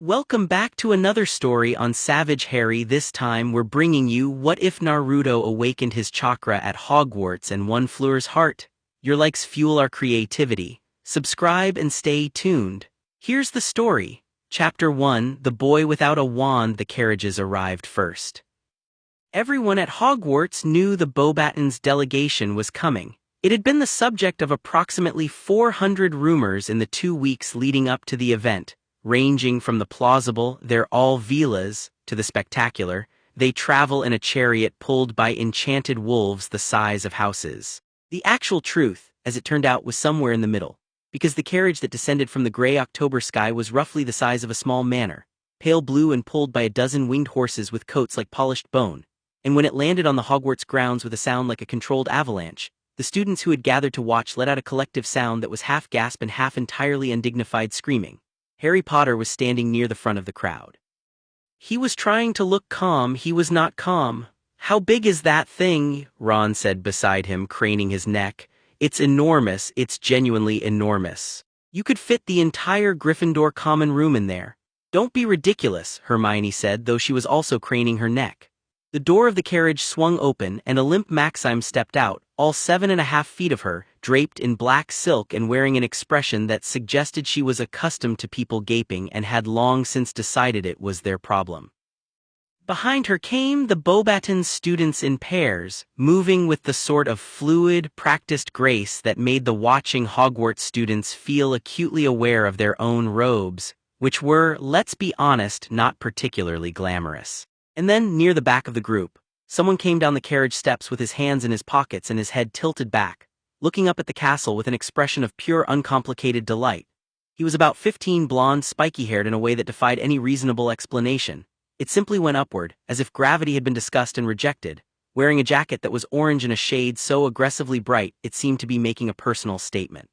Welcome back to another story on Savage Harry. This time we're bringing you What If Naruto Awakened His Chakra at Hogwarts and Won Fleur's Heart? Your likes fuel our creativity. Subscribe and stay tuned. Here's the story. Chapter 1, The Boy Without a Wand. The carriages arrived first. Everyone at Hogwarts knew the Beauxbatons delegation was coming. It had been the subject of approximately 400 rumors in the 2 weeks leading up to the event. Ranging from the plausible, they're all Veelas, to the spectacular, they travel in a chariot pulled by enchanted wolves the size of houses. The actual truth, as it turned out, was somewhere in the middle, because the carriage that descended from the gray October sky was roughly the size of a small manor, pale blue and pulled by a dozen winged horses with coats like polished bone, and when it landed on the Hogwarts grounds with a sound like a controlled avalanche, the students who had gathered to watch let out a collective sound that was half gasp and half entirely undignified screaming. Harry Potter was standing near the front of the crowd. He was trying to look calm. He was not calm. "How big is that thing?" Ron said beside him, craning his neck. "It's enormous. It's genuinely enormous. You could fit the entire Gryffindor common room in there." "Don't be ridiculous," Hermione said, though she was also craning her neck. The door of the carriage swung open and a limp Maxime stepped out, all 7.5 feet of her, draped in black silk and wearing an expression that suggested she was accustomed to people gaping and had long since decided it was their problem. Behind her came the Beauxbatons students in pairs, moving with the sort of fluid, practiced grace that made the watching Hogwarts students feel acutely aware of their own robes, which were, let's be honest, not particularly glamorous. And then, near the back of the group, someone came down the carriage steps with his hands in his pockets and his head tilted back, looking up at the castle with an expression of pure uncomplicated delight. He was about 15, blonde, spiky-haired in a way that defied any reasonable explanation. It simply went upward, as if gravity had been discussed and rejected, wearing a jacket that was orange in a shade so aggressively bright it seemed to be making a personal statement.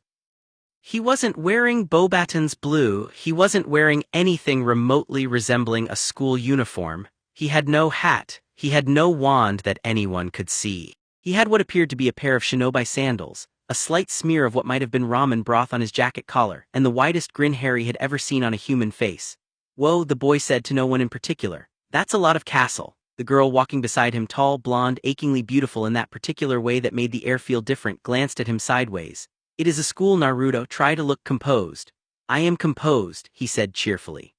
He wasn't wearing Beauxbatons blue. He wasn't wearing anything remotely resembling a school uniform. He had no hat. He had no wand that anyone could see. He had what appeared to be a pair of shinobi sandals, a slight smear of what might have been ramen broth on his jacket collar, and the widest grin Harry had ever seen on a human face. "Whoa," the boy said to no one in particular. "That's a lot of castle." The girl walking beside him, tall, blonde, achingly beautiful in that particular way that made the air feel different, glanced at him sideways. "It is a school, Naruto. Try to look composed." "I am composed," he said cheerfully.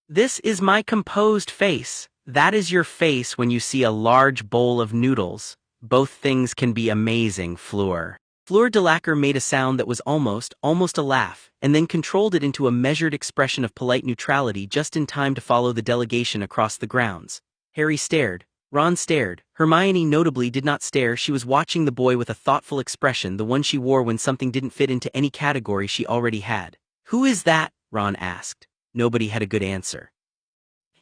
"This is my composed face. That is your face when you see a large bowl of noodles. Both things can be amazing, Fleur." Fleur Delacour made a sound that was almost a laugh, and then controlled it into a measured expression of polite neutrality just in time to follow the delegation across the grounds. Harry stared. Ron stared. Hermione notably did not stare. She was watching the boy with a thoughtful expression, the one she wore when something didn't fit into any category she already had. "Who is that?" Ron asked. Nobody had a good answer.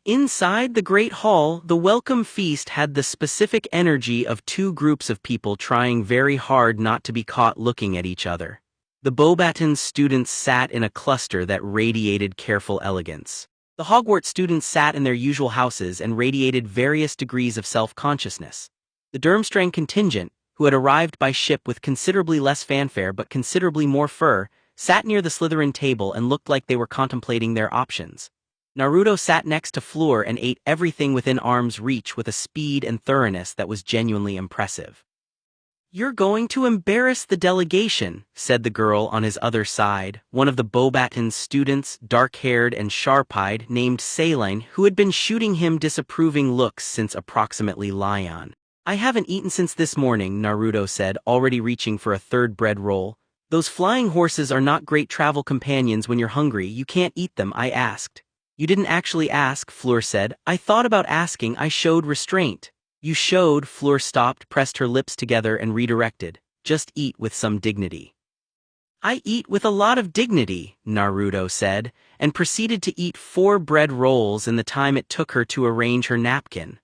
Inside the Great Hall, the welcome feast had the specific energy of two groups of people trying very hard not to be caught looking at each other. The Beauxbatons students sat in a cluster that radiated careful elegance. The Hogwarts students sat in their usual houses and radiated various degrees of self-consciousness. The Durmstrang contingent, who had arrived by ship with considerably less fanfare but considerably more fur, sat near the Slytherin table and looked like they were contemplating their options. Naruto sat next to Fleur and ate everything within arm's reach with a speed and thoroughness that was genuinely impressive. "You're going to embarrass the delegation," said the girl on his other side, one of the Beauxbatons students, dark-haired and sharp-eyed, named Saline, who had been shooting him disapproving looks since approximately Lion. "I haven't eaten since this morning," Naruto said, already reaching for a third bread roll. "Those flying horses are not great travel companions when you're hungry. You can't eat them," I asked. "You didn't actually ask," Fleur said. "I thought about asking. I showed restraint." "You showed," Fleur stopped, pressed her lips together and redirected. "Just eat with some dignity." "I eat with a lot of dignity," Naruto said, and proceeded to eat 4 bread rolls in the time it took her to arrange her napkin.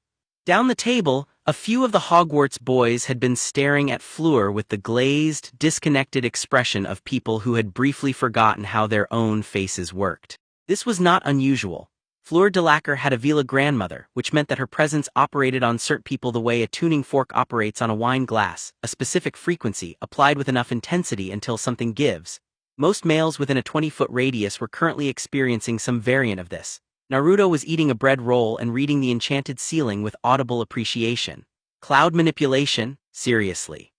Down the table, a few of the Hogwarts boys had been staring at Fleur with the glazed, disconnected expression of people who had briefly forgotten how their own faces worked. This was not unusual. Fleur Delacour had a Veela grandmother, which meant that her presence operated on certain people the way a tuning fork operates on a wine glass, a specific frequency, applied with enough intensity until something gives. Most males within a 20-foot radius were currently experiencing some variant of this. Naruto was eating a bread roll and reading the enchanted ceiling with audible appreciation. Cloud manipulation? Seriously.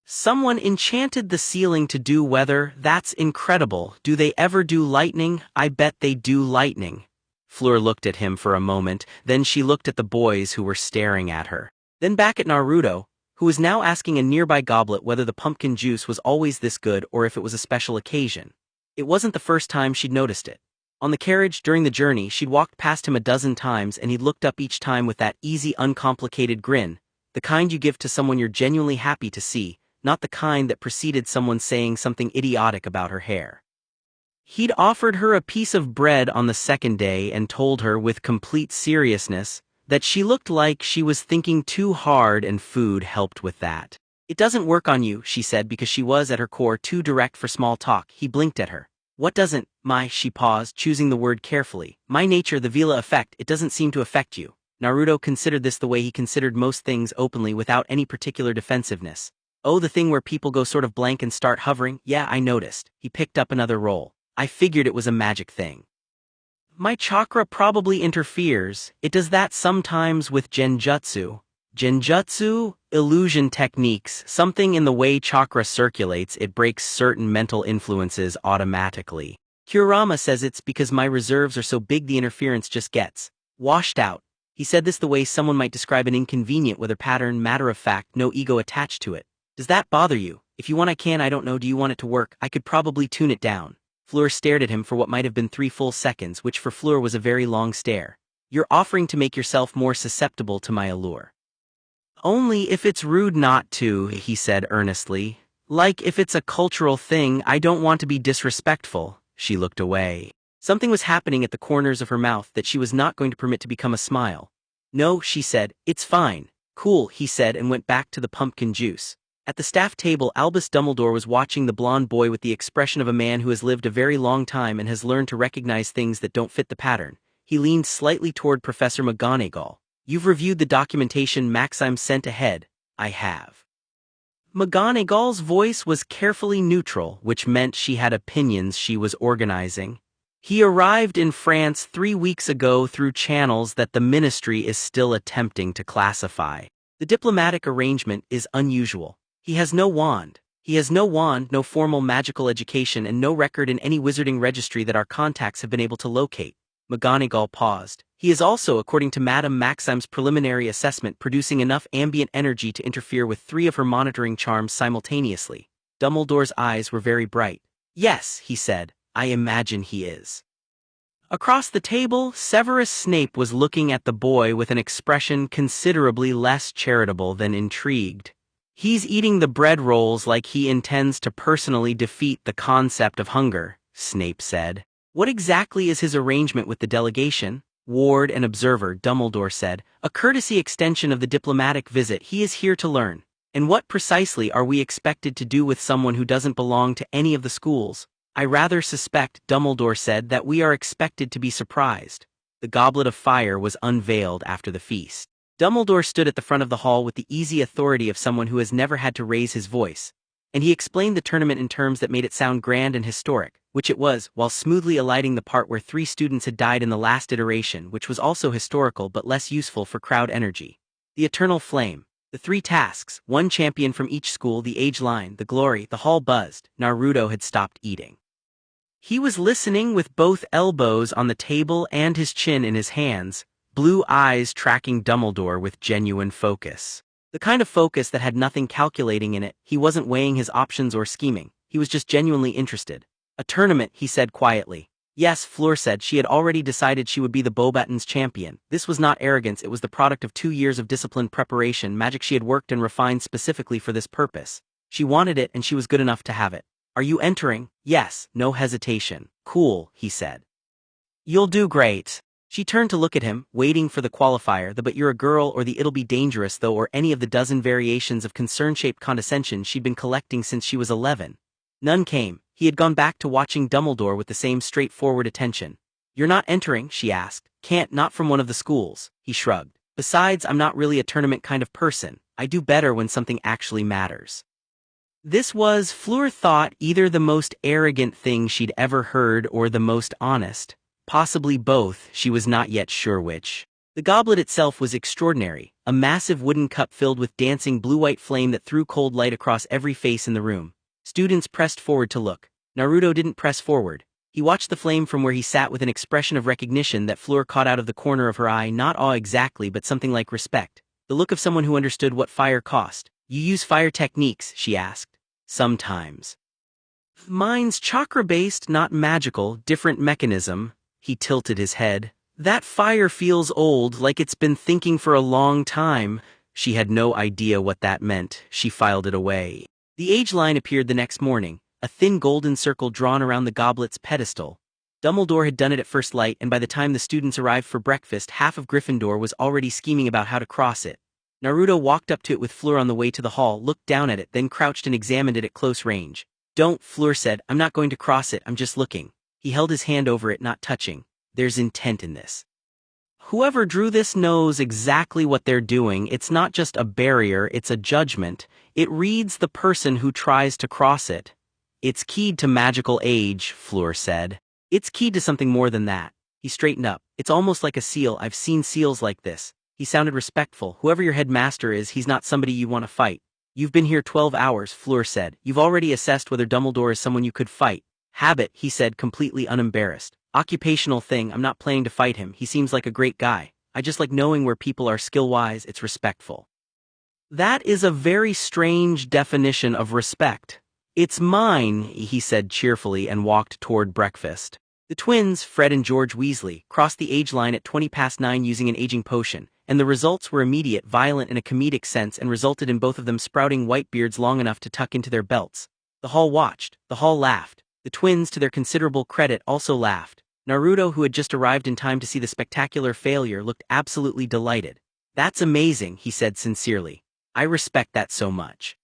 Someone enchanted the ceiling to do weather? That's incredible. Do they ever do lightning? I bet they do lightning. Fleur looked at him for a moment, then she looked at the boys who were staring at her. Then back at Naruto, who was now asking a nearby goblet whether the pumpkin juice was always this good or if it was a special occasion. It wasn't the first time she'd noticed it. On the carriage during the journey, she'd walked past him a dozen times and he'd looked up each time with that easy, uncomplicated grin, the kind you give to someone you're genuinely happy to see, not the kind that preceded someone saying something idiotic about her hair. He'd offered her a piece of bread on the second day and told her with complete seriousness that she looked like she was thinking too hard and food helped with that. It doesn't work on you, she said because she was at her core too direct for small talk. He blinked at her. What doesn't, she paused, choosing the word carefully. My nature, the Veela effect, it doesn't seem to affect you. Naruto considered this the way he considered most things, openly without any particular defensiveness. Oh, the thing where people go sort of blank and start hovering? Yeah, I noticed. He picked up another roll. I figured it was a magic thing. My chakra probably interferes. It does that sometimes with genjutsu. Genjutsu? Illusion techniques. Something in the way chakra circulates, it breaks certain mental influences automatically. Kurama says it's because my reserves are so big the interference just gets washed out. He said this the way someone might describe an inconvenient weather pattern, matter of fact, no ego attached to it. Does that bother you? If you want I can, I don't know, do you want it to work? I could probably tune it down. Fleur stared at him for what might have been 3 full seconds, which for Fleur was a very long stare. You're offering to make yourself more susceptible to my allure. Only if it's rude not to, he said earnestly. Like if it's a cultural thing, I don't want to be disrespectful. She looked away. Something was happening at the corners of her mouth that she was not going to permit to become a smile. No, she said, it's fine. Cool, he said and went back to the pumpkin juice. At the staff table, Albus Dumbledore was watching the blonde boy with the expression of a man who has lived a very long time and has learned to recognize things that don't fit the pattern. He leaned slightly toward Professor McGonagall. You've reviewed the documentation Maxime sent ahead. I have. McGonagall's voice was carefully neutral, which meant she had opinions she was organizing. He arrived in France 3 weeks ago through channels that the ministry is still attempting to classify. The diplomatic arrangement is unusual. He has no wand. He has no wand, no formal magical education, and no record in any wizarding registry that our contacts have been able to locate. McGonagall paused. He is also, according to Madame Maxime's preliminary assessment, producing enough ambient energy to interfere with 3 of her monitoring charms simultaneously. Dumbledore's eyes were very bright. Yes, he said, I imagine he is. Across the table, Severus Snape was looking at the boy with an expression considerably less charitable than intrigued. He's eating the bread rolls like he intends to personally defeat the concept of hunger, Snape said. What exactly is his arrangement with the delegation? Ward and observer, Dumbledore said. A courtesy extension of the diplomatic visit. He is here to learn. And what precisely are we expected to do with someone who doesn't belong to any of the schools? I rather suspect, Dumbledore said, that we are expected to be surprised. The Goblet of Fire was unveiled after the feast. Dumbledore stood at the front of the hall with the easy authority of someone who has never had to raise his voice, and he explained the tournament in terms that made it sound grand and historic, which it was, while smoothly alighting the part where 3 students had died in the last iteration, which was also historical but less useful for crowd energy. The eternal flame. The 3 tasks, 1 champion from each school, the age line, the glory, the hall buzzed. Naruto had stopped eating. He was listening with both elbows on the table and his chin in his hands, blue eyes tracking Dumbledore with genuine focus. The kind of focus that had nothing calculating in it. He wasn't weighing his options or scheming. He was just genuinely interested. A tournament, he said quietly. Yes, Fleur said she had already decided she would be the Beauxbatons champion. This was not arrogance, it was the product of 2 years of disciplined preparation, magic she had worked and refined specifically for this purpose. She wanted it and she was good enough to have it. Are you entering? Yes, no hesitation. Cool, he said. You'll do great. She turned to look at him, waiting for the qualifier, the but you're a girl or the it'll be dangerous though or any of the dozen variations of concern-shaped condescension she'd been collecting since she was 11. None came. He had gone back to watching Dumbledore with the same straightforward attention. You're not entering, she asked. Can't, not from one of the schools, he shrugged. Besides, I'm not really a tournament kind of person. I do better when something actually matters. This was, Fleur thought, either the most arrogant thing she'd ever heard or the most honest. Possibly both, she was not yet sure which. The goblet itself was extraordinary, a massive wooden cup filled with dancing blue-white flame that threw cold light across every face in the room. Students pressed forward to look. Naruto didn't press forward. He watched the flame from where he sat with an expression of recognition that Fleur caught out of the corner of her eye, not awe exactly but something like respect. The look of someone who understood what fire cost. You use fire techniques, she asked. Sometimes. Mine's chakra-based, not magical, different mechanism. He tilted his head. That fire feels old, like it's been thinking for a long time. She had no idea what that meant. She filed it away. The age line appeared the next morning, a thin golden circle drawn around the goblet's pedestal. Dumbledore had done it at first light, and by the time the students arrived for breakfast, half of Gryffindor was already scheming about how to cross it. Naruto walked up to it with Fleur on the way to the hall, looked down at it, then crouched and examined it at close range. Don't, Fleur said, I'm not going to cross it, I'm just looking. He held his hand over it, not touching. There's intent in this. Whoever drew this knows exactly what they're doing. It's not just a barrier, it's a judgment. It reads the person who tries to cross it. It's keyed to magical age, Fleur said. It's keyed to something more than that. He straightened up. It's almost like a seal. I've seen seals like this. He sounded respectful. Whoever your headmaster is, he's not somebody you want to fight. You've been here 12 hours, Fleur said. You've already assessed whether Dumbledore is someone you could fight. Habit, he said, completely unembarrassed. Occupational thing, I'm not planning to fight him. He seems like a great guy. I just like knowing where people are skill-wise. It's respectful. That is a very strange definition of respect. It's mine, he said cheerfully and walked toward breakfast. The twins, Fred and George Weasley, crossed the age line at 9:20 using an aging potion, and the results were immediate, violent in a comedic sense, and resulted in both of them sprouting white beards long enough to tuck into their belts. The hall watched. The hall laughed. The twins, to their considerable credit, also laughed. Naruto, who had just arrived in time to see the spectacular failure, looked absolutely delighted. That's amazing, he said sincerely. I respect that so much.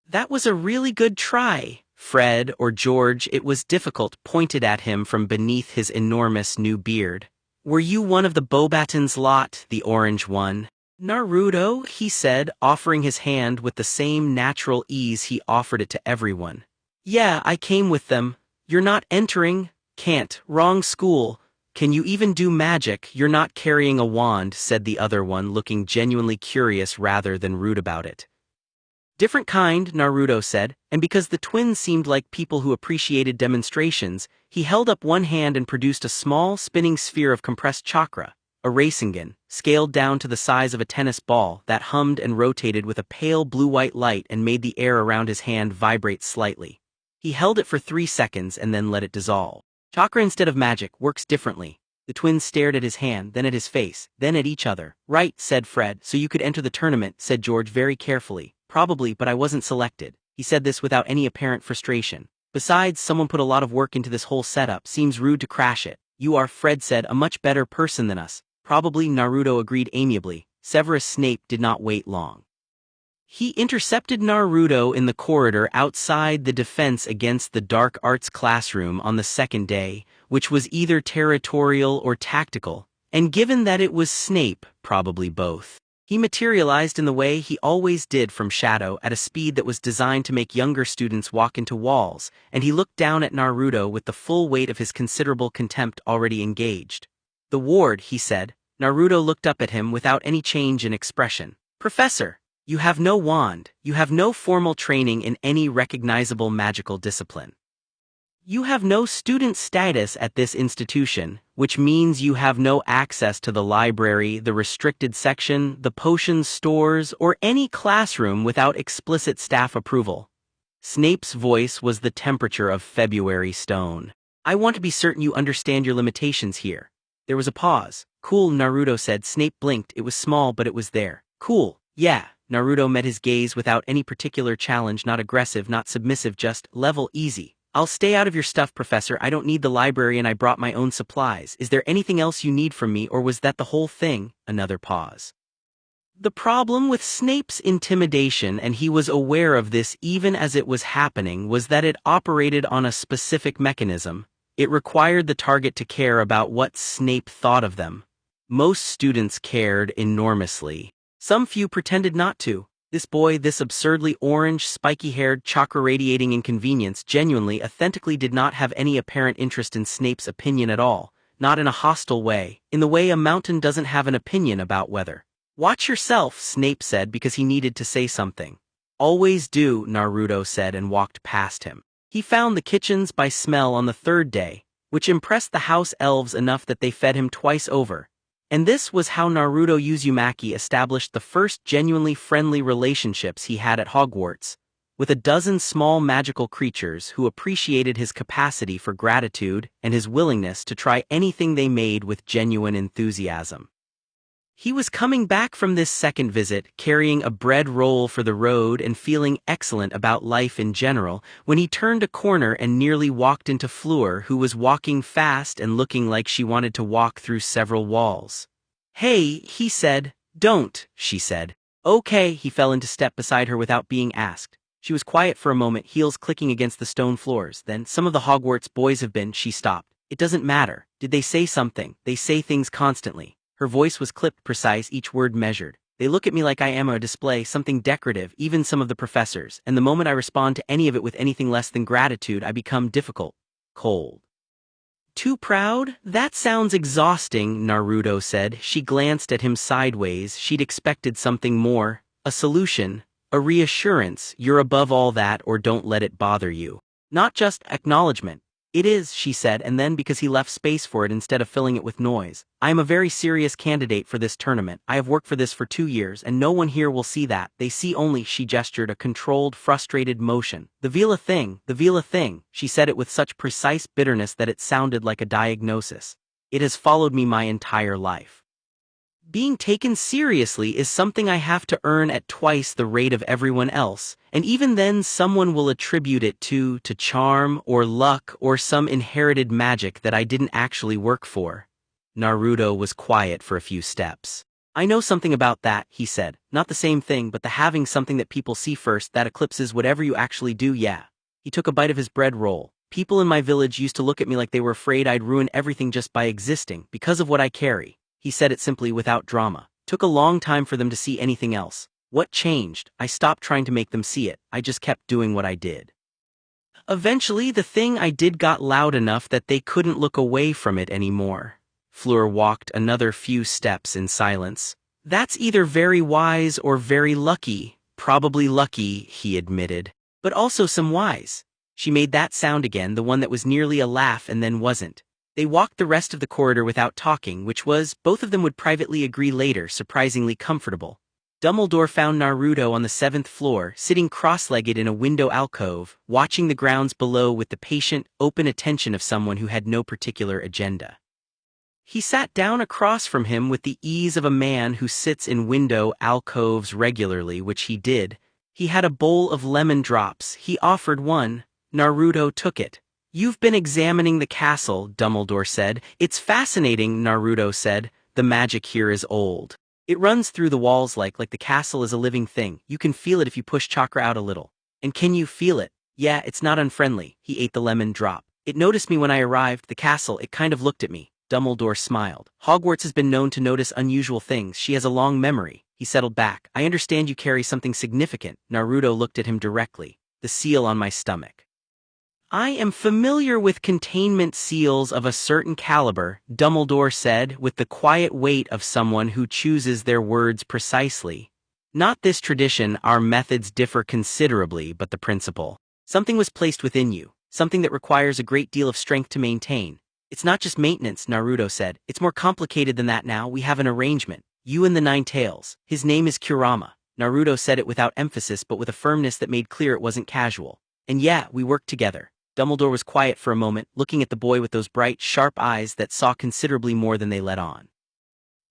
That was a really good try. Fred, or George, it was difficult, pointed at him from beneath his enormous new beard. Were you one of the Beauxbatons lot, the orange one? Naruto, he said, offering his hand with the same natural ease he offered it to everyone. Yeah, I came with them. You're not entering? Can't. Wrong school. Can you even do magic? You're not carrying a wand, said the other one, looking genuinely curious rather than rude about it. Different kind, Naruto said, and because the twins seemed like people who appreciated demonstrations, he held up one hand and produced a small, spinning sphere of compressed chakra, a Rasengan, scaled down to the size of a tennis ball, that hummed and rotated with a pale blue-white light and made the air around his hand vibrate slightly. He held it for 3 seconds and then let it dissolve. Chakra instead of magic works differently. The twins stared at his hand, then at his face, then at each other. Right, said Fred, so you could enter the tournament, said George very carefully. Probably, but I wasn't selected. He said this without any apparent frustration. Besides, someone put a lot of work into this whole setup. Seems rude to crash it. You are, Fred said, a much better person than us. Probably, Naruto agreed amiably. Severus Snape did not wait long. He intercepted Naruto in the corridor outside the Defense Against the Dark Arts classroom on the second day, which was either territorial or tactical, and given that it was Snape, probably both. He materialized in the way he always did from shadow at a speed that was designed to make younger students walk into walls, and he looked down at Naruto with the full weight of his considerable contempt already engaged. The ward, he said. Naruto looked up at him without any change in expression. Professor, you have no wand, you have no formal training in any recognizable magical discipline. You have no student status at this institution, which means you have no access to the library, the restricted section, the potions stores, or any classroom without explicit staff approval. Snape's voice was the temperature of February stone. I want to be certain you understand your limitations here. There was a pause. Cool, Naruto said. Snape blinked. It was small, but it was there. Cool, yeah. Naruto met his gaze without any particular challenge, not aggressive, not submissive, just level easy. I'll stay out of your stuff, Professor. I don't need the library and I brought my own supplies. Is there anything else you need from me, or was that the whole thing? Another pause. The problem with Snape's intimidation, and he was aware of this even as it was happening, was that it operated on a specific mechanism. It required the target to care about what Snape thought of them. Most students cared enormously. Some few pretended not to. This boy, this absurdly orange, spiky-haired, chakra-radiating inconvenience, genuinely, authentically did not have any apparent interest in Snape's opinion at all. not in a hostile way, in the way a mountain doesn't have an opinion about weather. "Watch yourself," Snape said because he needed to say something. "Always do," Naruto said and walked past him. He found the kitchens by smell on the third day, which impressed the house elves enough that they fed him twice over. And this was how Naruto Uzumaki established the first genuinely friendly relationships he had at Hogwarts, with a dozen small magical creatures who appreciated his capacity for gratitude and his willingness to try anything they made with genuine enthusiasm. He was coming back from this second visit, carrying a bread roll for the road and feeling excellent about life in general, when he turned a corner and nearly walked into Fleur, who was walking fast and looking like she wanted to walk through several walls. "Hey," he said. "Don't," she said. "Okay," he fell into step beside her without being asked. She was quiet for a moment, heels clicking against the stone floors. Then, "Some of the Hogwarts boys have been," she stopped. "It doesn't matter. Did they say something? They say things constantly." Her voice was clipped, precise, each word measured. "They look at me like I am a display, something decorative, even some of the professors, and the moment I respond to any of it with anything less than gratitude, I become difficult. Cold. Too proud? That sounds exhausting," Naruto said. She glanced at him sideways. She'd expected something more. A solution. A reassurance. "You're above all that, or don't let it bother you." Not just acknowledgement. "It is," she said, and then, because he left space for it instead of filling it with noise, "I am a very serious candidate for this tournament. I have worked for this for 2 years, and no one here will see that. They see only," she gestured a controlled, frustrated motion. "The Veela thing," she said it with such precise bitterness that it sounded like a diagnosis. "It has followed me my entire life. Being taken seriously is something I have to earn at twice the rate of everyone else, and even then someone will attribute it to charm or luck or some inherited magic that I didn't actually work for." Naruto was quiet for a few steps. "I know something about that," he said. "Not the same thing, but the having something that people see first that eclipses whatever you actually do, yeah." He took a bite of his bread roll. "People in my village used to look at me like they were afraid I'd ruin everything just by existing, because of what I carry." He said it simply, without drama. "Took a long time for them to see anything else. What changed? I stopped trying to make them see it, I just kept doing what I did. Eventually the thing I did got loud enough that they couldn't look away from it anymore." Fleur walked another few steps in silence. "That's either very wise or very lucky." "Probably lucky," he admitted. "But also some wise." She made that sound again, the one that was nearly a laugh and then wasn't. They walked the rest of the corridor without talking, which was, both of them would privately agree later, surprisingly comfortable. Dumbledore found Naruto on the 7th floor, sitting cross-legged in a window alcove, watching the grounds below with the patient, open attention of someone who had no particular agenda. He sat down across from him with the ease of a man who sits in window alcoves regularly, which he did. He had a bowl of lemon drops. He offered one. Naruto took it. "You've been examining the castle," Dumbledore said. "It's fascinating," Naruto said. "The magic here is old. It runs through the walls like the castle is a living thing. You can feel it if you push Chakra out a little." "And can you feel it?" "Yeah, it's not unfriendly." He ate the lemon drop. "It noticed me when I arrived, the castle, it kind of looked at me." Dumbledore smiled. "Hogwarts has been known to notice unusual things. She has a long memory." He settled back. "I understand you carry something significant." Naruto looked at him directly. "The seal on my stomach." "I am familiar with containment seals of a certain caliber," Dumbledore said, with the quiet weight of someone who chooses their words precisely. "Not this tradition, our methods differ considerably, but the principle. Something was placed within you, something that requires a great deal of strength to maintain." "It's not just maintenance," Naruto said. "It's more complicated than that now. We have an arrangement. You and the Nine Tails. His name is Kurama." Naruto said it without emphasis but with a firmness that made clear it wasn't casual. "And yeah, we work together." Dumbledore was quiet for a moment, looking at the boy with those bright, sharp eyes that saw considerably more than they let on.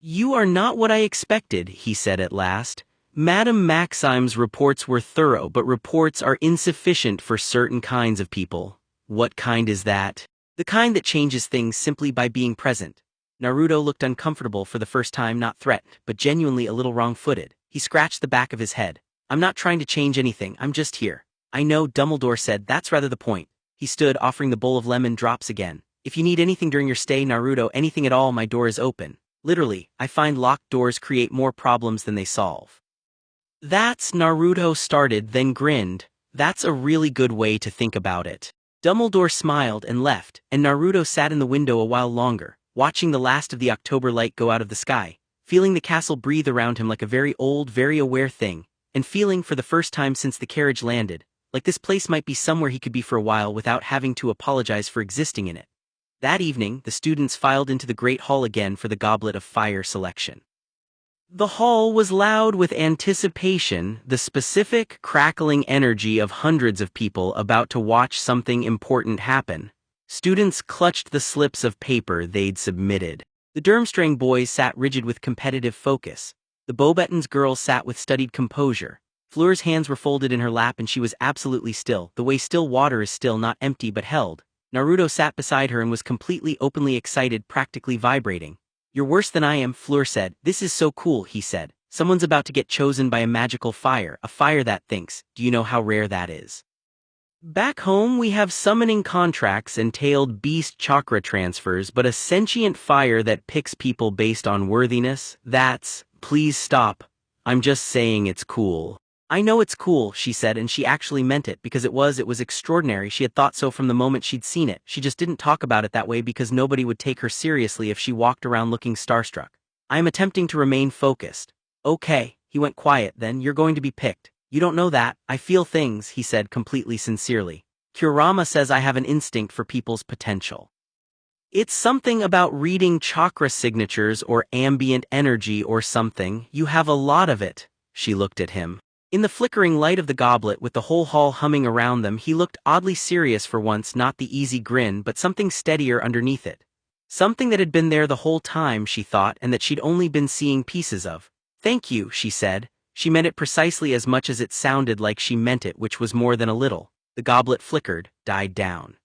"You are not what I expected," he said at last. "Madame Maxime's reports were thorough, but reports are insufficient for certain kinds of people." "What kind is that?" "The kind that changes things simply by being present." Naruto looked uncomfortable for the first time, not threatened, but genuinely a little wrong-footed. He scratched the back of his head. "I'm not trying to change anything, I'm just here." "I know," Dumbledore said. "That's rather the point." He stood, offering the bowl of lemon drops again. "If you need anything during your stay, Naruto, anything at all, my door is open. Literally, I find locked doors create more problems than they solve." "That's," Naruto started, then grinned. "That's a really good way to think about it." Dumbledore smiled and left, and Naruto sat in the window a while longer. watching the last of the October light go out of the sky, feeling the castle breathe around him like a very old, very aware thing, and feeling for the first time since the carriage landed, like this place might be somewhere he could be for a while without having to apologize for existing in it. That evening, the students filed into the Great Hall again for the Goblet of Fire selection. The hall was loud with anticipation, the specific, crackling energy of hundreds of people about to watch something important happen. Students clutched the slips of paper they'd submitted. The Durmstrang boys sat rigid with competitive focus. The Beauxbatons girls sat with studied composure. Fleur's hands were folded in her lap and she was absolutely still, the way still water is still, not empty but held. Naruto sat beside her and was completely openly excited, practically vibrating. "You're worse than I am," Fleur said. "This is so cool," he said. "Someone's about to get chosen by a magical fire, a fire that thinks. Do you know how rare that is? Back home we have summoning contracts entailed beast chakra transfers, but a sentient fire that picks people based on worthiness, that's... Please stop. I'm just saying it's cool." "I know it's cool," she said, and she actually meant it because it was extraordinary. She had thought so from the moment she'd seen it. She just didn't talk about it that way because nobody would take her seriously if she walked around looking starstruck. "I am attempting to remain focused." "Okay." He went quiet. "Then you're going to be picked." "You don't know that. I feel things," he said completely sincerely. "Kurama says I have an instinct for people's potential. It's something about reading chakra signatures or ambient energy or something. You have a lot of it." She looked at him. In the flickering light of the goblet with the whole hall humming around them, he looked oddly serious for once, not the easy grin but something steadier underneath it. Something that had been there the whole time, she thought, and that she'd only been seeing pieces of. "Thank you," she said. She meant it precisely as much as it sounded like she meant it, which was more than a little. The goblet flickered, died down,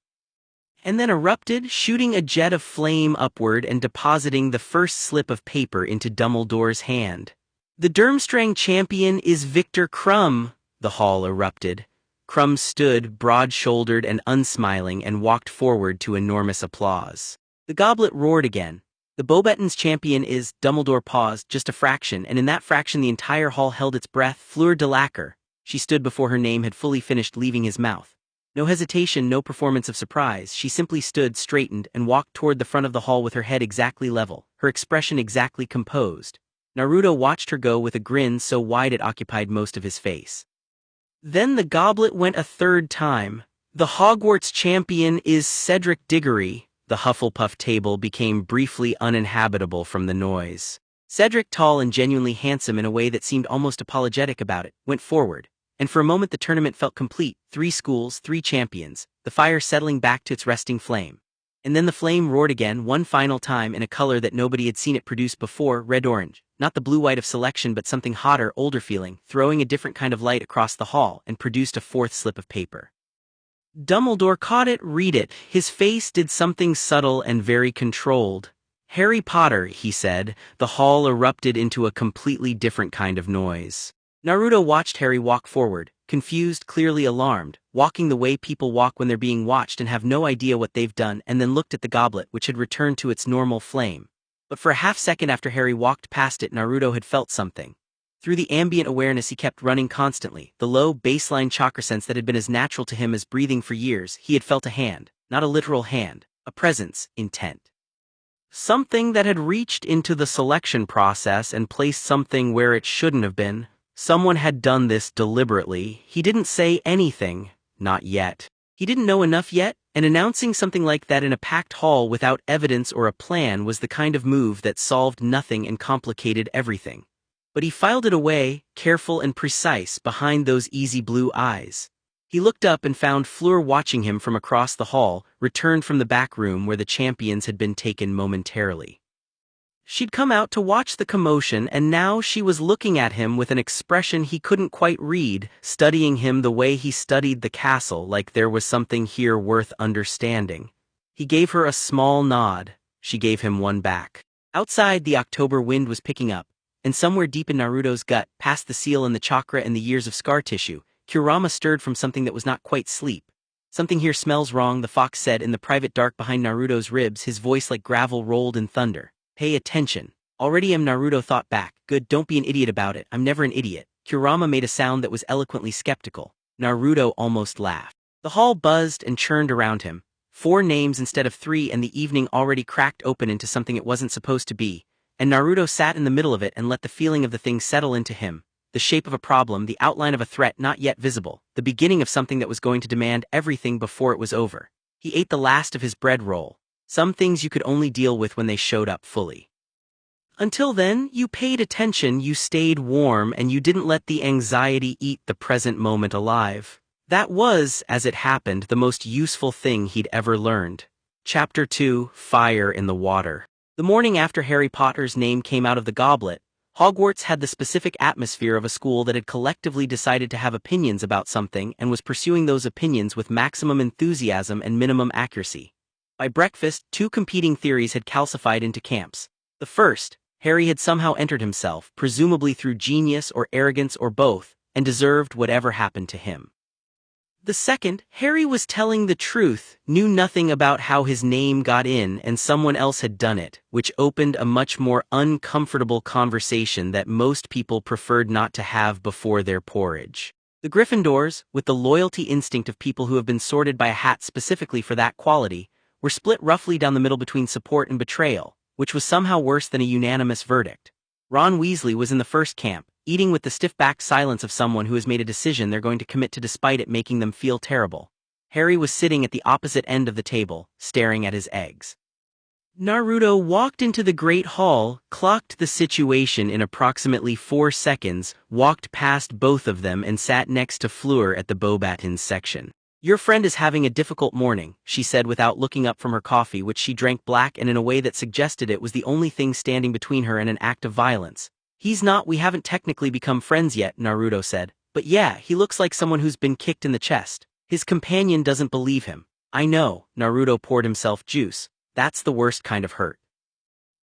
and then erupted, shooting a jet of flame upward and depositing the first slip of paper into Dumbledore's hand. "The Durmstrang champion is Victor Crumb," the hall erupted. Crumb stood, broad-shouldered and unsmiling, and walked forward to enormous applause. The goblet roared again. "The Beauxbatons champion is..." Dumbledore paused, just a fraction, and in that fraction the entire hall held its breath. "Fleur Delacour." She stood before her name had fully finished leaving his mouth. No hesitation, no performance of surprise. She simply stood, straightened, and walked toward the front of the hall with her head exactly level, her expression exactly composed. Naruto watched her go with a grin so wide it occupied most of his face. Then the goblet went a third time. "The Hogwarts champion is Cedric Diggory." The Hufflepuff table became briefly uninhabitable from the noise. Cedric, tall and genuinely handsome in a way that seemed almost apologetic about it, went forward. And for a moment the tournament felt complete. 3 schools, 3 champions, the fire settling back to its resting flame. And then the flame roared again, one final time, in a color that nobody had seen it produce before, red-orange. Not the blue-white of selection but something hotter, older feeling, throwing a different kind of light across the hall, and produced a 4th slip of paper. Dumbledore caught it. "Read it." His face did something subtle and very controlled. "Harry Potter," he said. The hall erupted into a completely different kind of noise. Naruto watched Harry walk forward, confused, clearly alarmed, walking the way people walk when they're being watched and have no idea what they've done, and then looked at the goblet, which had returned to its normal flame. But for a half-second after Harry walked past it, Naruto had felt something. Through the ambient awareness he kept running constantly, the low, baseline chakra sense that had been as natural to him as breathing for years, he had felt a hand, not a literal hand, a presence, intent. Something that had reached into the selection process and placed something where it shouldn't have been. Someone had done this deliberately. He didn't say anything, not yet. He didn't know enough yet, and announcing something like that in a packed hall without evidence or a plan was the kind of move that solved nothing and complicated everything. But he filed it away, careful and precise, behind those easy blue eyes. He looked up and found Fleur watching him from across the hall, returned from the back room where the champions had been taken momentarily. She'd come out to watch the commotion, and now she was looking at him with an expression he couldn't quite read, studying him the way he studied the castle, like there was something here worth understanding. He gave her a small nod. She gave him one back. Outside, the October wind was picking up, and somewhere deep in Naruto's gut, past the seal and the chakra and the years of scar tissue, Kurama stirred from something that was not quite sleep. "Something here smells wrong," the fox said in the private dark behind Naruto's ribs, his voice like gravel rolled in thunder. "Pay attention." "Already am," Naruto thought back. "Good, don't be an idiot about it. I'm never an idiot." Kurama made a sound that was eloquently skeptical. Naruto almost laughed. The hall buzzed and churned around him. 4 names instead of 3, and the evening already cracked open into something it wasn't supposed to be, and Naruto sat in the middle of it and let the feeling of the thing settle into him. The shape of a problem, the outline of a threat not yet visible, the beginning of something that was going to demand everything before it was over. He ate the last of his bread roll. Some things you could only deal with when they showed up fully. Until then, you paid attention, you stayed warm, and you didn't let the anxiety eat the present moment alive. That was, as it happened, the most useful thing he'd ever learned. Chapter 2: Fire in the Water. The morning after Harry Potter's name came out of the goblet, Hogwarts had the specific atmosphere of a school that had collectively decided to have opinions about something and was pursuing those opinions with maximum enthusiasm and minimum accuracy. By breakfast, 2 competing theories had calcified into camps. The first, Harry had somehow entered himself, presumably through genius or arrogance or both, and deserved whatever happened to him. The second, Harry was telling the truth, knew nothing about how his name got in and someone else had done it, which opened a much more uncomfortable conversation that most people preferred not to have before their porridge. The Gryffindors, with the loyalty instinct of people who have been sorted by a hat specifically for that quality, were split roughly down the middle between support and betrayal, which was somehow worse than a unanimous verdict. Ron Weasley was in the first camp, eating with the stiff-backed silence of someone who has made a decision they're going to commit to despite it making them feel terrible. Harry was sitting at the opposite end of the table, staring at his eggs. Naruto walked into the Great Hall, clocked the situation in approximately 4 seconds, walked past both of them and sat next to Fleur at the Beauxbatons section. "Your friend is having a difficult morning," she said without looking up from her coffee, which she drank black and in a way that suggested it was the only thing standing between her and an act of violence. "He's not, we haven't technically become friends yet," Naruto said. "But yeah, he looks like someone who's been kicked in the chest." His companion doesn't believe him. "I know," Naruto poured himself juice. "That's the worst kind of hurt.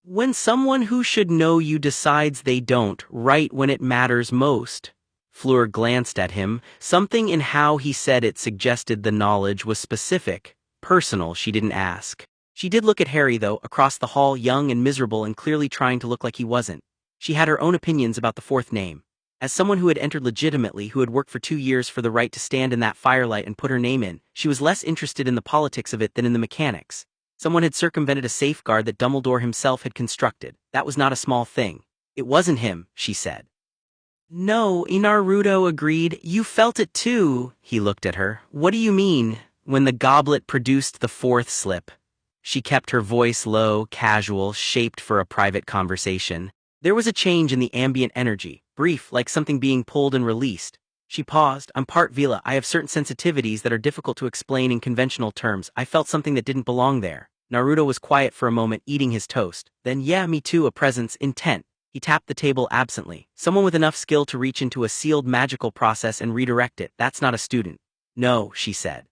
When someone who should know you decides they don't, right when it matters most." Fleur glanced at him. Something in how he said it suggested the knowledge was specific, personal. She didn't ask. She did look at Harry, though, across the hall, young and miserable and clearly trying to look like he wasn't. She had her own opinions about the 4th name. As someone who had entered legitimately, who had worked for 2 years for the right to stand in that firelight and put her name in, she was less interested in the politics of it than in the mechanics. Someone had circumvented a safeguard that Dumbledore himself had constructed. That was not a small thing. "It wasn't him," she said. "No," Naruto agreed. "You felt it too." He looked at her. "What do you mean?" "When the goblet produced the 4th slip." She kept her voice low, casual, shaped for a private conversation. There was a change in the ambient energy, brief, like something being pulled and released. She paused. "I'm part Veela. I have certain sensitivities that are difficult to explain in conventional terms. I felt something that didn't belong there." Naruto was quiet for a moment, eating his toast. Then, "Yeah, me too, a presence, intent." He tapped the table absently. "Someone with enough skill to reach into a sealed magical process and redirect it. That's not a student." "No," she said.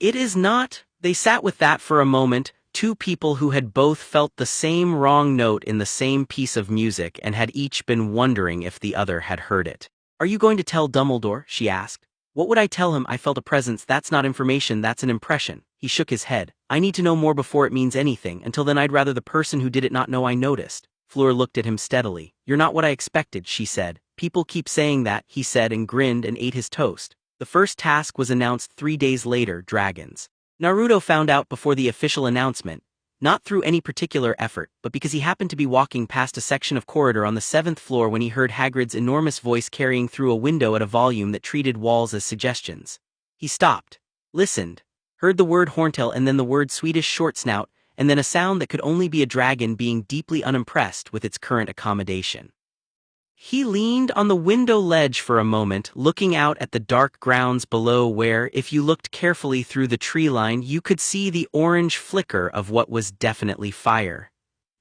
"It is not." They sat with that for a moment, 2 people who had both felt the same wrong note in the same piece of music and had each been wondering if the other had heard it. "Are you going to tell Dumbledore?" she asked. "What would I tell him? I felt a presence. That's not information, that's an impression." He shook his head. "I need to know more before it means anything. Until then I'd rather the person who did it not know I noticed." Fleur looked at him steadily. "You're not what I expected," she said. "People keep saying that," he said and grinned and ate his toast. The first task was announced 3 days later, dragons. Naruto found out before the official announcement, not through any particular effort, but because he happened to be walking past a section of corridor on the 7th floor when he heard Hagrid's enormous voice carrying through a window at a volume that treated walls as suggestions. He stopped, listened, heard the word horntail and then the word Swedish short snout, and then a sound that could only be a dragon being deeply unimpressed with its current accommodation. He leaned on the window ledge for a moment, looking out at the dark grounds below where, if you looked carefully through the tree line, you could see the orange flicker of what was definitely fire.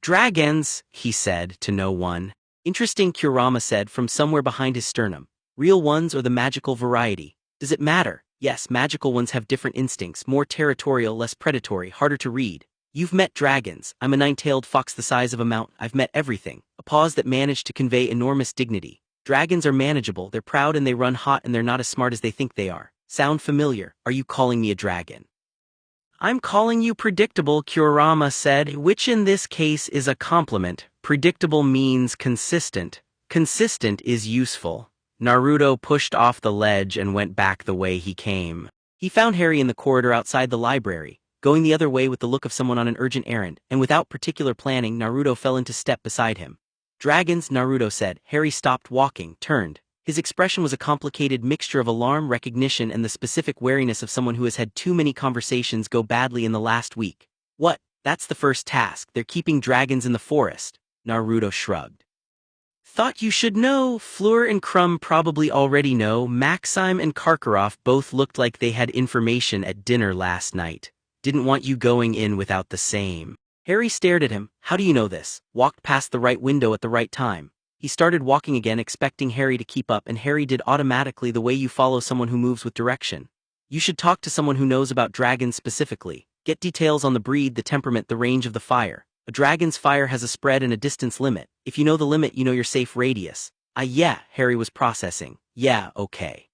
"Dragons," he said to no one. "Interesting," Kurama said from somewhere behind his sternum. "Real ones or the magical variety? Does it matter?" "Yes, magical ones have different instincts, more territorial, less predatory, harder to read." "You've met dragons." "I'm a 9-tailed fox the size of a mountain. I've met everything." A pause that managed to convey enormous dignity. "Dragons are manageable, they're proud and they run hot and they're not as smart as they think they are." "Sound familiar? Are you calling me a dragon?" "I'm calling you predictable," Kurama said, which in this case is a compliment. Predictable means consistent. Consistent is useful. Naruto pushed off the ledge and went back the way he came. He found Harry in the corridor outside the library. going the other way with the look of someone on an urgent errand, and without particular planning Naruto fell into step beside him. "Dragons," Naruto said. Harry stopped walking, turned. His expression was a complicated mixture of alarm, recognition, and the specific wariness of someone who has had too many conversations go badly in the last week. "What? That's the first task. They're keeping dragons in the forest." Naruto shrugged. "Thought you should know. Fleur and Crumb probably already know. Maxime and Karkaroff both looked like they had information at dinner last night. Didn't want you going in without the same." Harry stared at him. "How do you know this?" Walked past the right window at the right time. He started walking again, expecting Harry to keep up, and Harry did automatically the way you follow someone who moves with direction. You should talk to someone who knows about dragons specifically. Get details on the breed, the temperament, the range of the fire. A dragon's fire has a spread and a distance limit. If you know the limit, you know your safe radius. Yeah, Harry was processing. "Yeah, okay.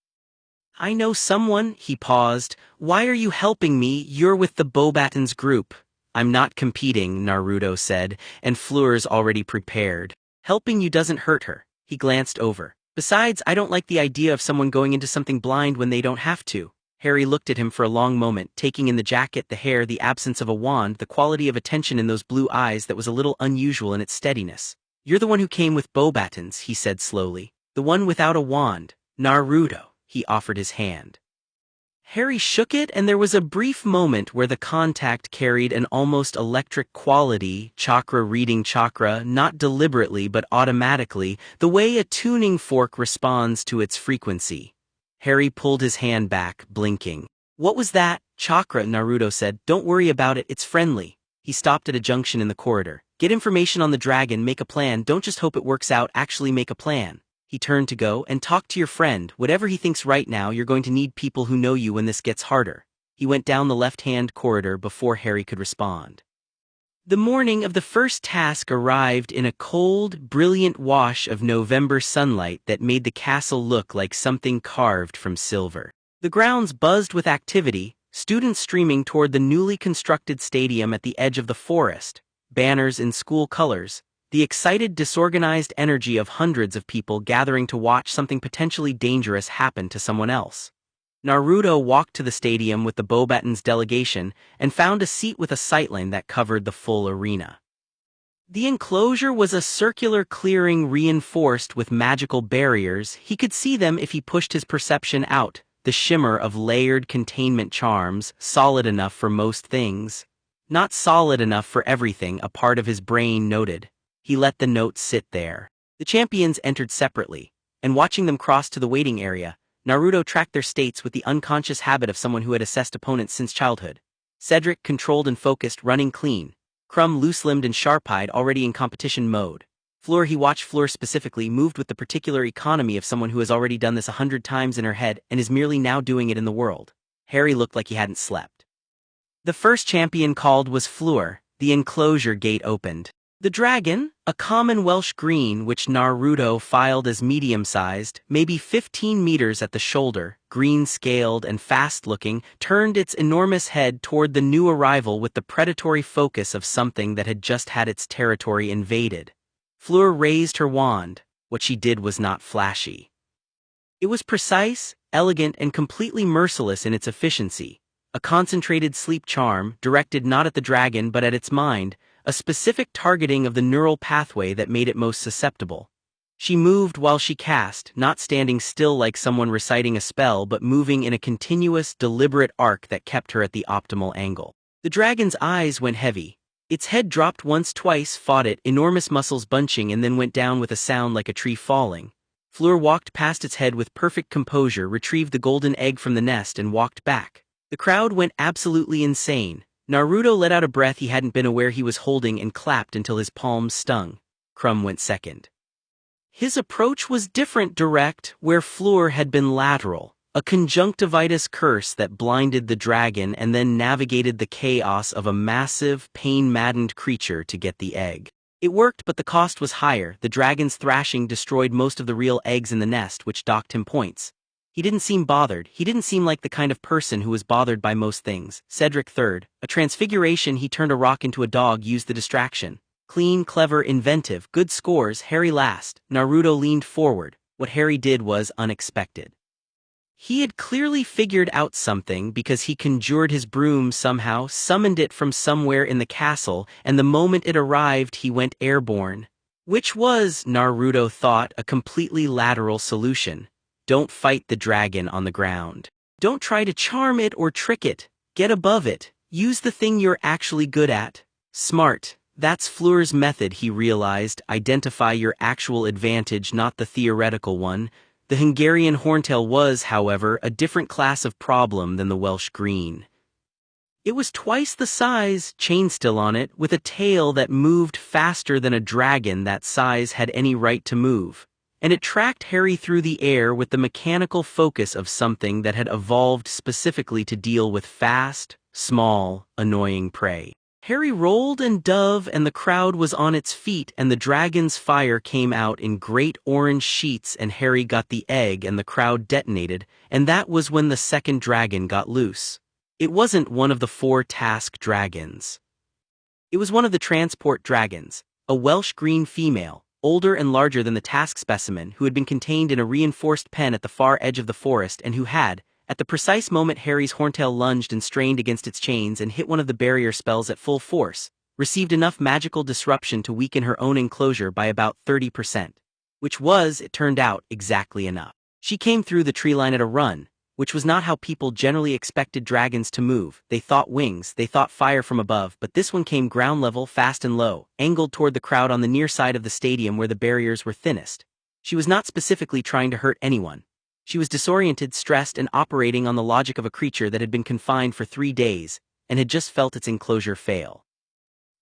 I know someone." He paused. "Why are you helping me? You're with the Beauxbatons group." "I'm not competing," Naruto said, "and Fleur's already prepared. Helping you doesn't hurt her." He glanced over. "Besides, I don't like the idea of someone going into something blind when they don't have to." Harry looked at him for a long moment, taking in the jacket, the hair, the absence of a wand, the quality of attention in those blue eyes that was a little unusual in its steadiness. "You're the one who came with Beauxbatons," he said slowly. "The one without a wand." "Naruto." He offered his hand. Harry shook it, and there was a brief moment where the contact carried an almost electric quality, chakra reading chakra, not deliberately but automatically, the way a tuning fork responds to its frequency. Harry pulled his hand back, blinking. "What was that?" "Chakra," Naruto said. "Don't worry about it, it's friendly." He stopped at a junction in the corridor. "Get information on the dragon, make a plan, don't just hope it works out, actually make a plan." He turned to go. "And talk to your friend, whatever he thinks right now. You're going to need people who know you when this gets harder." He went down the left-hand corridor before Harry could respond. The morning of the first task arrived in a cold, brilliant wash of November sunlight that made the castle look like something carved from silver. The grounds buzzed with activity, students streaming toward the newly constructed stadium at the edge of the forest, banners in school colors, the excited, disorganized energy of hundreds of people gathering to watch something potentially dangerous happen to someone else. Naruto walked to the stadium with the Beauxbatons delegation and found a seat with a sightline that covered the full arena. The enclosure was a circular clearing reinforced with magical barriers. He could see them if he pushed his perception out, the shimmer of layered containment charms, solid enough for most things. Not solid enough for everything, a part of his brain noted. He let the note sit there. The champions entered separately, and watching them cross to the waiting area, Naruto tracked their states with the unconscious habit of someone who had assessed opponents since childhood. Cedric, controlled and focused, running clean. Crumb, loose-limbed and sharp-eyed, already in competition mode. Fleur, he watched Fleur specifically, moved with the particular economy of someone who has already done this 100 times in her head and is merely now doing it in the world. Harry looked like he hadn't slept. The first champion called was Fleur. The enclosure gate opened. The dragon, a common Welsh green which Naruto filed as medium-sized, maybe 15 meters at the shoulder, green-scaled and fast-looking, turned its enormous head toward the new arrival with the predatory focus of something that had just had its territory invaded. Fleur raised her wand. What she did was not flashy. It was precise, elegant, and completely merciless in its efficiency. A concentrated sleep charm, directed not at the dragon but at its mind, a specific targeting of the neural pathway that made it most susceptible. She moved while she cast, not standing still like someone reciting a spell but moving in a continuous, deliberate arc that kept her at the optimal angle. The dragon's eyes went heavy. Its head dropped once, twice, fought it, enormous muscles bunching, and then went down with a sound like a tree falling. Fleur walked past its head with perfect composure, retrieved the golden egg from the nest and walked back. The crowd went absolutely insane. Naruto let out a breath he hadn't been aware he was holding and clapped until his palms stung. Crumb went second. His approach was different, direct, where Fleur had been lateral, a conjunctivitis curse that blinded the dragon and then navigated the chaos of a massive, pain-maddened creature to get the egg. It worked, but the cost was higher. The dragon's thrashing destroyed most of the real eggs in the nest, which docked him points. He didn't seem bothered. He didn't seem like the kind of person who was bothered by most things. Cedric third. A transfiguration. He turned a rock into a dog, used the distraction. Clean, clever, inventive, good scores. Harry last. Naruto leaned forward. What Harry did was unexpected. He had clearly figured out something because he conjured his broom somehow, summoned it from somewhere in the castle, and the moment it arrived he went airborne. Which was, Naruto thought, a completely lateral solution. Don't fight the dragon on the ground. Don't try to charm it or trick it. Get above it. Use the thing you're actually good at. Smart. That's Fleur's method, he realized. Identify your actual advantage, not the theoretical one. The Hungarian horntail was, however, a different class of problem than the Welsh green. It was twice the size, chain still on it, with a tail that moved faster than a dragon that size had any right to move. And it tracked Harry through the air with the mechanical focus of something that had evolved specifically to deal with fast, small, annoying prey. Harry rolled and dove, and the crowd was on its feet, and the dragon's fire came out in great orange sheets, and Harry got the egg and the crowd detonated, and that was when the second dragon got loose. It wasn't one of the 4 task dragons. It was one of the transport dragons, a Welsh green female, older and larger than the task specimen, who had been contained in a reinforced pen at the far edge of the forest and who had, at the precise moment Harry's horntail lunged and strained against its chains and hit one of the barrier spells at full force, received enough magical disruption to weaken her own enclosure by about 30%. Which was, it turned out, exactly enough. She came through the tree line at a run, which was not how people generally expected dragons to move. They thought wings, they thought fire from above, but this one came ground level, fast and low, angled toward the crowd on the near side of the stadium where the barriers were thinnest. She was not specifically trying to hurt anyone. She was disoriented, stressed, and operating on the logic of a creature that had been confined for 3 days, and had just felt its enclosure fail.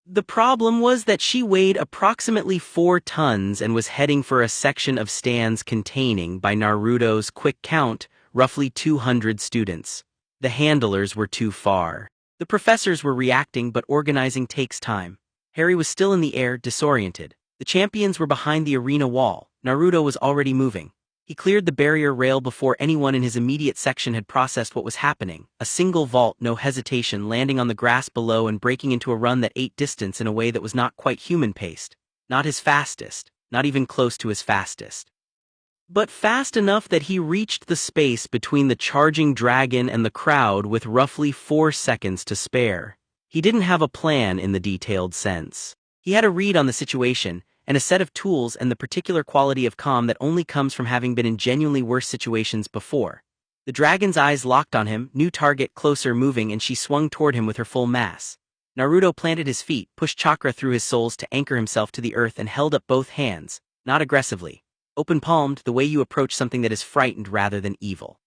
The problem was that she weighed approximately 4 tons and was heading for a section of stands containing, by Naruto's quick count, roughly 200 students. The handlers were too far. The professors were reacting, but organizing takes time. Harry was still in the air, disoriented. The champions were behind the arena wall. Naruto was already moving. He cleared the barrier rail before anyone in his immediate section had processed what was happening. A single vault, no hesitation, landing on the grass below and breaking into a run that ate distance in a way that was not quite human-paced. Not his fastest, not even close to his fastest. But fast enough that he reached the space between the charging dragon and the crowd with roughly 4 seconds to spare. He didn't have a plan in the detailed sense. He had a read on the situation, and a set of tools and the particular quality of calm that only comes from having been in genuinely worse situations before. The dragon's eyes locked on him, new target closer moving, and she swung toward him with her full mass. Naruto planted his feet, pushed chakra through his soles to anchor himself to the earth and held up both hands, not aggressively. Open-palmed, the way you approach something that is frightened rather than evil.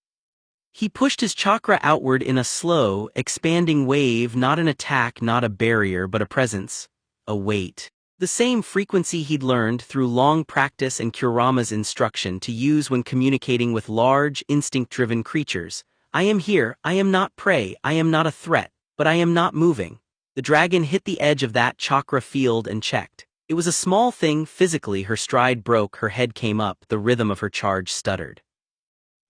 He pushed his chakra outward in a slow, expanding wave, not an attack, not a barrier, but a presence, a weight. The same frequency he'd learned through long practice and Kurama's instruction to use when communicating with large, instinct-driven creatures. I am here, I am not prey, I am not a threat, but I am not moving. The dragon hit the edge of that chakra field and checked. It was a small thing physically. Her stride broke, her head came up, the rhythm of her charge stuttered.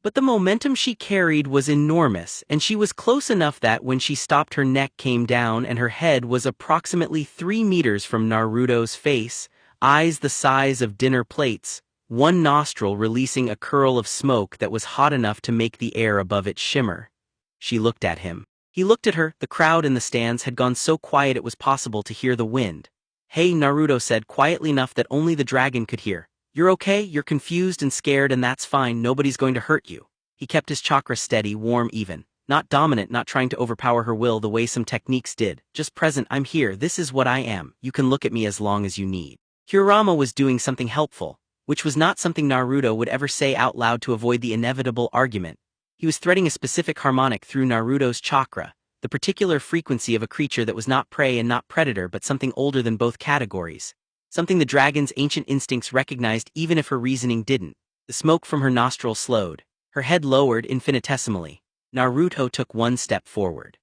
But the momentum she carried was enormous, and she was close enough that when she stopped her neck came down and her head was approximately 3 meters from Naruto's face, eyes the size of dinner plates, one nostril releasing a curl of smoke that was hot enough to make the air above it shimmer. She looked at him. He looked at her. The crowd in the stands had gone so quiet it was possible to hear the wind. Hey, Naruto said quietly enough that only the dragon could hear. You're okay, you're confused and scared, and that's fine, nobody's going to hurt you. He kept his chakra steady, warm, even. Not dominant, not trying to overpower her will the way some techniques did. Just present. I'm here, this is what I am. You can look at me as long as you need. Kurama was doing something helpful, which was not something Naruto would ever say out loud to avoid the inevitable argument. He was threading a specific harmonic through Naruto's chakra, the particular frequency of a creature that was not prey and not predator but something older than both categories. Something the dragon's ancient instincts recognized even if her reasoning didn't. The smoke from her nostril slowed. Her head lowered infinitesimally. Naruto took 1 step forward.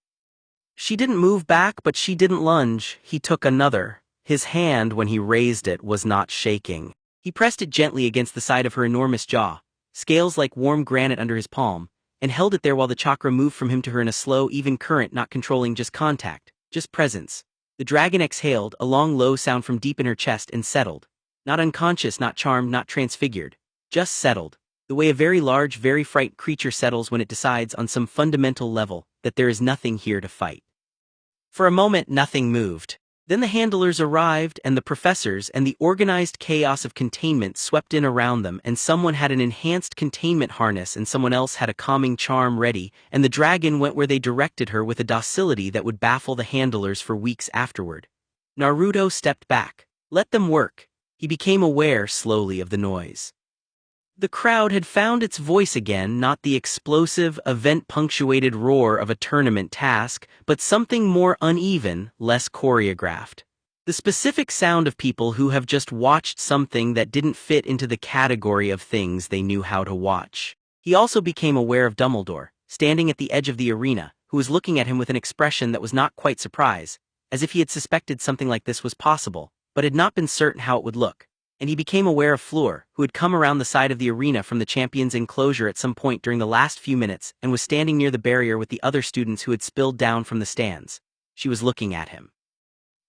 She didn't move back, but she didn't lunge. He took another. His hand, when he raised it, was not shaking. He pressed it gently against the side of her enormous jaw, scales like warm granite under his palm, and held it there while the chakra moved from him to her in a slow, even current, not controlling, just contact, just presence. The dragon exhaled, a long low sound from deep in her chest, and settled. Not unconscious, not charmed, not transfigured. Just settled. The way a very large, very frightened creature settles when it decides on some fundamental level that there is nothing here to fight. For a moment nothing moved. Then the handlers arrived, and the professors, and the organized chaos of containment swept in around them, and someone had an enhanced containment harness and someone else had a calming charm ready, and the dragon went where they directed her with a docility that would baffle the handlers for weeks afterward. Naruto stepped back. Let them work. He became aware slowly of the noise. The crowd had found its voice again, not the explosive, event-punctuated roar of a tournament task, but something more uneven, less choreographed. The specific sound of people who have just watched something that didn't fit into the category of things they knew how to watch. He also became aware of Dumbledore, standing at the edge of the arena, who was looking at him with an expression that was not quite surprise, as if he had suspected something like this was possible, but had not been certain how it would look. And he became aware of Fleur, who had come around the side of the arena from the champion's enclosure at some point during the last few minutes and was standing near the barrier with the other students who had spilled down from the stands. She was looking at him.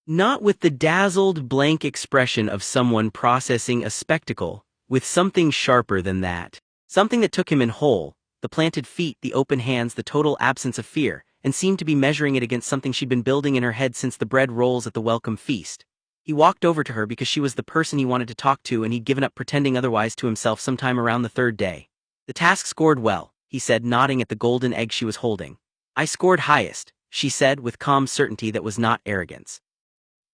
Not with the dazzled, blank expression of someone processing a spectacle, with something sharper than that. Something that took him in whole, the planted feet, the open hands, the total absence of fear, and seemed to be measuring it against something she'd been building in her head since the bread rolls at the welcome feast. He walked over to her because she was the person he wanted to talk to, and he'd given up pretending otherwise to himself sometime around the third day. The task scored well, he said, nodding at the golden egg she was holding. I scored highest, she said with calm certainty that was not arrogance.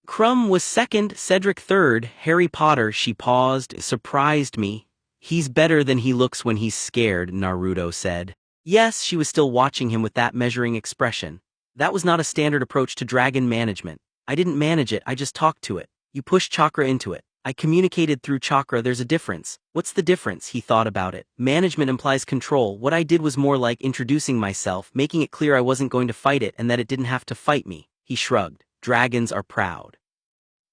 Crumb was second, Cedric third, Harry Potter, she paused, surprised me. He's better than he looks when he's scared, Naruto said. Yes, she was still watching him with that measuring expression. That was not a standard approach to dragon management. I didn't manage it, I just talked to it. You pushed Chakra into it. I communicated through Chakra. There's a difference. What's the difference? He thought about it. Management implies control. What I did was more like introducing myself, making it clear I wasn't going to fight it and that it didn't have to fight me. He shrugged. Dragons are proud.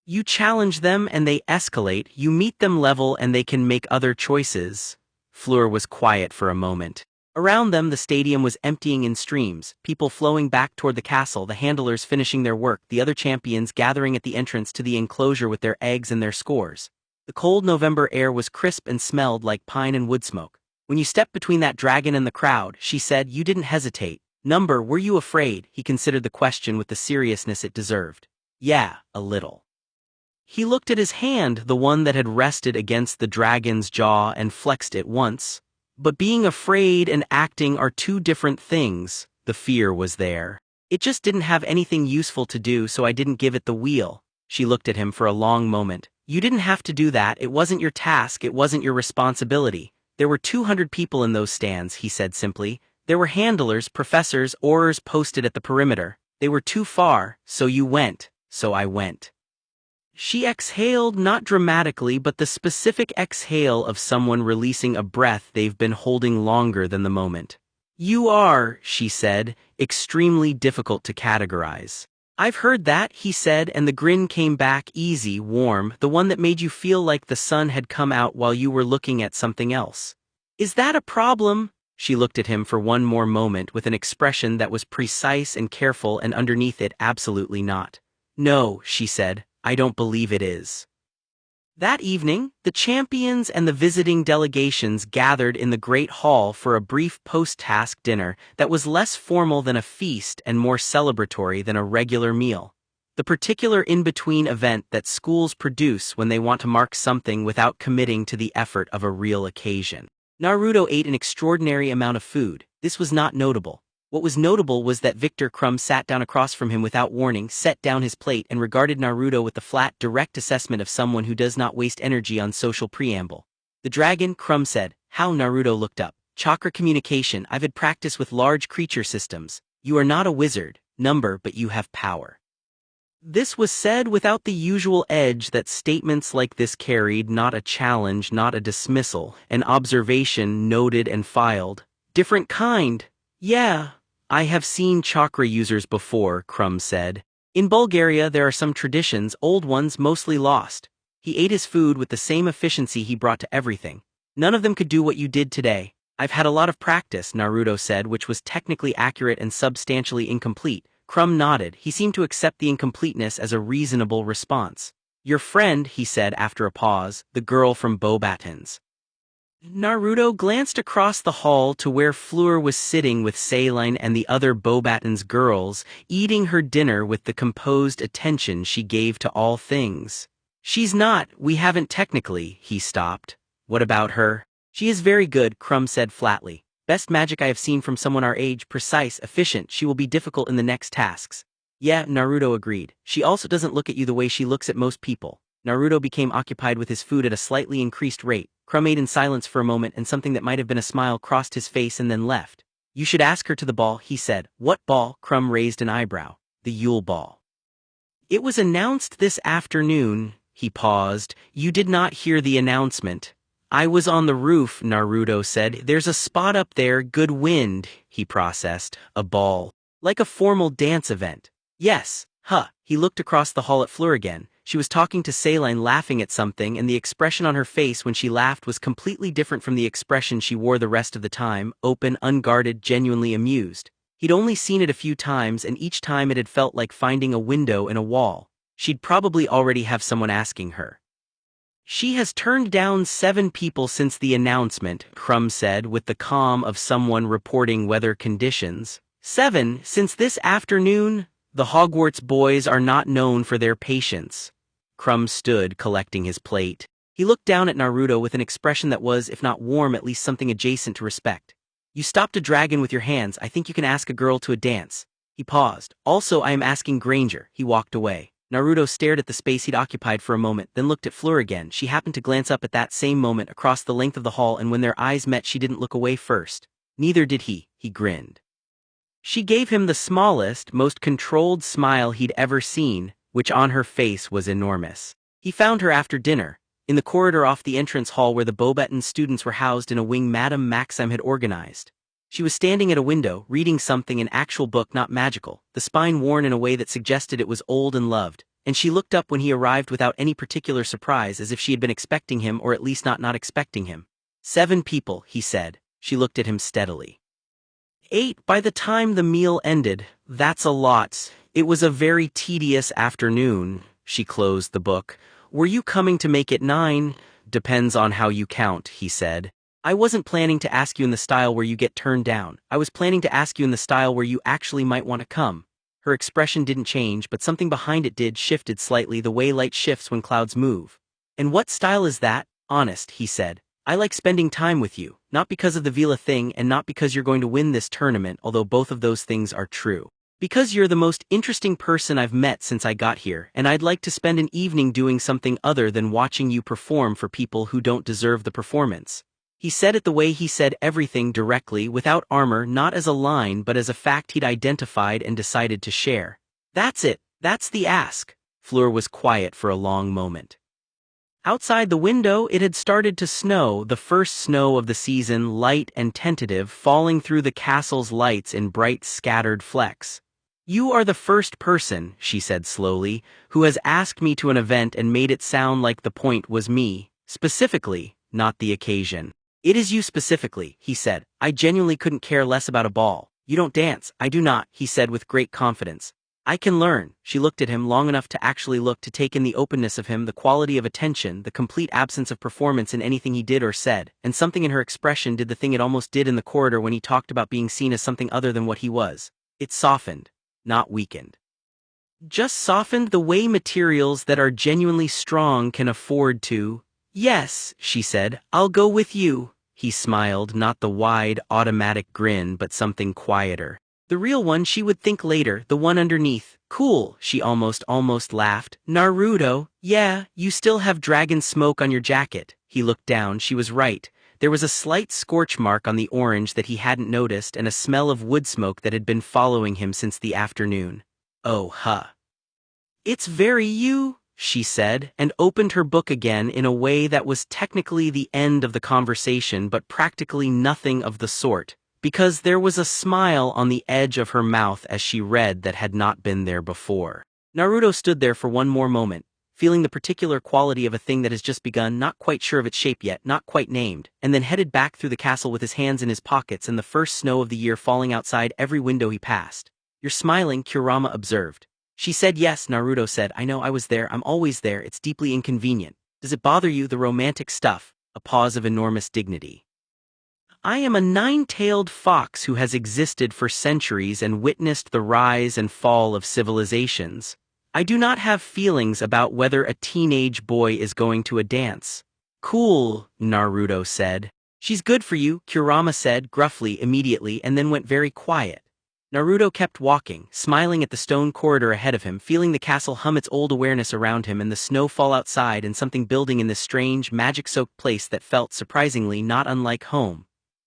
You challenge them and they escalate. You meet them level and they can make other choices. Fleur was quiet for a moment. Around them the stadium was emptying in streams, people flowing back toward the castle, the handlers finishing their work, the other champions gathering at the entrance to the enclosure with their eggs and their scores. The cold November air was crisp and smelled like pine and wood smoke. When you stepped between that dragon and the crowd, she said, you didn't hesitate. Number, were you afraid? He considered the question with the seriousness it deserved. Yeah, a little. He looked at his hand, the one that had rested against the dragon's jaw, and flexed it once. But being afraid and acting are two different things. The fear was there. It just didn't have anything useful to do, so I didn't give it the wheel. She looked at him for a long moment. You didn't have to do that. It wasn't your task. It wasn't your responsibility. There were 200 people in those stands, he said simply. There were handlers, professors, aurors posted at the perimeter. They were too far, so you went. So I went. She exhaled, not dramatically, but the specific exhale of someone releasing a breath they've been holding longer than the moment. You are, she said, extremely difficult to categorize. I've heard that, he said, and the grin came back easy, warm, the one that made you feel like the sun had come out while you were looking at something else. Is that a problem? She looked at him for one more moment with an expression that was precise and careful, and underneath it, absolutely not. No, she said. I don't believe it is. That evening, the champions and the visiting delegations gathered in the Great Hall for a brief post-task dinner that was less formal than a feast and more celebratory than a regular meal. The particular in-between event that schools produce when they want to mark something without committing to the effort of a real occasion. Naruto ate an extraordinary amount of food. This was not notable. What was notable was that Victor Crumb sat down across from him without warning, set down his plate, and regarded Naruto with the flat, direct assessment of someone who does not waste energy on social preamble. The dragon, Crumb said. How? Naruto looked up. Chakra communication. I've had practice with large creature systems. You are not a wizard, Number, but you have power. This was said without the usual edge that statements like this carried, not a challenge, not a dismissal, an observation noted and filed. Different kind. Yeah. I have seen chakra users before, Crumb said. In Bulgaria there are some traditions, old ones mostly lost. He ate his food with the same efficiency he brought to everything. None of them could do what you did today. I've had a lot of practice, Naruto said, which was technically accurate and substantially incomplete. Crumb nodded. He seemed to accept the incompleteness as a reasonable response. Your friend, he said after a pause, the girl from Beauxbatons. Naruto glanced across the hall to where Fleur was sitting with Saline and the other Beauxbatons girls, eating her dinner with the composed attention she gave to all things. "She's not, we haven't technically," he stopped. "What about her?" "She is very good," Crumb said flatly. "Best magic I have seen from someone our age, precise, efficient. She will be difficult in the next tasks." "Yeah," Naruto agreed. "She also doesn't look at you the way she looks at most people." Naruto became occupied with his food at a slightly increased rate. Crumb ate in silence for a moment, and something that might have been a smile crossed his face and then left. "You should ask her to the ball," he said. "What ball?" Crumb raised an eyebrow. "The Yule Ball. It was announced this afternoon." He paused. "You did not hear the announcement." "I was on the roof," Naruto said. "There's a spot up there, good wind," he processed. "A ball. Like a formal dance event." "Yes, huh." He looked across the hall at Fleur again. She was talking to Saline, laughing at something, and the expression on her face when she laughed was completely different from the expression she wore the rest of the time, open, unguarded, genuinely amused. He'd only seen it a few times, and each time it had felt like finding a window in a wall. She'd probably already have someone asking her. "She has turned down 7 people since the announcement," Crumb said with the calm of someone reporting weather conditions. "7, since this afternoon? The Hogwarts boys are not known for their patience." Crumb stood, collecting his plate. He looked down at Naruto with an expression that was, if not warm, at least something adjacent to respect. "You stopped a dragon with your hands. I think you can ask a girl to a dance." He paused. "Also, I am asking Granger." He walked away. Naruto stared at the space he'd occupied for a moment, then looked at Fleur again. She happened to glance up at that same moment across the length of the hall, and when their eyes met she didn't look away first. Neither did he. He grinned. She gave him the smallest, most controlled smile he'd ever seen, which on her face was enormous. He found her after dinner, in the corridor off the entrance hall where the Beauxbatons students were housed in a wing Madame Maxim had organized. She was standing at a window, reading something, an actual book, not magical, the spine worn in a way that suggested it was old and loved, and she looked up when he arrived without any particular surprise, as if she had been expecting him, or at least not expecting him. 7 people, he said. She looked at him steadily. 8 by the time the meal ended. That's a lot. It was a very tedious afternoon. She closed the book. Were you coming to make it 9? Depends on how you count, he said. I wasn't planning to ask you in the style where you get turned down. I was planning to ask you in the style where you actually might want to come. Her expression didn't change, but something behind it did, shifted slightly, the way light shifts when clouds move. And what style is that? Honest, he said. I like spending time with you, not because of the Veela thing and not because you're going to win this tournament, although both of those things are true. Because you're the most interesting person I've met since I got here, and I'd like to spend an evening doing something other than watching you perform for people who don't deserve the performance. He said it the way he said everything, directly, without armor, not as a line but as a fact he'd identified and decided to share. That's it, that's the ask. Fleur was quiet for a long moment. Outside the window it had started to snow, the first snow of the season, light and tentative, falling through the castle's lights in bright scattered flecks. You are the first person, she said slowly, who has asked me to an event and made it sound like the point was me, specifically, not the occasion. It is you specifically, he said. I genuinely couldn't care less about a ball. You don't dance. I do not, he said with great confidence. I can learn. She looked at him long enough to actually look, to take in the openness of him, the quality of attention, the complete absence of performance in anything he did or said, and something in her expression did the thing it almost did in the corridor when he talked about being seen as something other than what he was. It softened, not weakened. Just softened, the way materials that are genuinely strong can afford to. Yes, she said, I'll go with you. He smiled, not the wide, automatic grin but something quieter. The real one, she would think later, the one underneath. Cool, she almost laughed. Naruto, yeah, you still have dragon smoke on your jacket. He looked down, she was right. There was a slight scorch mark on the orange that he hadn't noticed and a smell of wood smoke that had been following him since the afternoon. Oh, huh. It's very you, she said, and opened her book again in a way that was technically the end of the conversation but practically nothing of the sort, because there was a smile on the edge of her mouth as she read that had not been there before. Naruto stood there for one more moment, feeling the particular quality of a thing that has just begun, not quite sure of its shape yet, not quite named, and then headed back through the castle with his hands in his pockets and the first snow of the year falling outside every window he passed. You're smiling, Kurama observed. She said yes, Naruto said. I know, I was there, I'm always there, it's deeply inconvenient. Does it bother you, the romantic stuff? a pause of enormous dignity. I am a nine-tailed fox who has existed for centuries and witnessed the rise and fall of civilizations. I do not have feelings about whether a teenage boy is going to a dance. Cool, Naruto said. She's good for you, Kurama said gruffly immediately and then went very quiet. Naruto kept walking, smiling at the stone corridor ahead of him, feeling the castle hum its old awareness around him and the snow fall outside and something building in this strange, magic-soaked place that felt surprisingly not unlike home.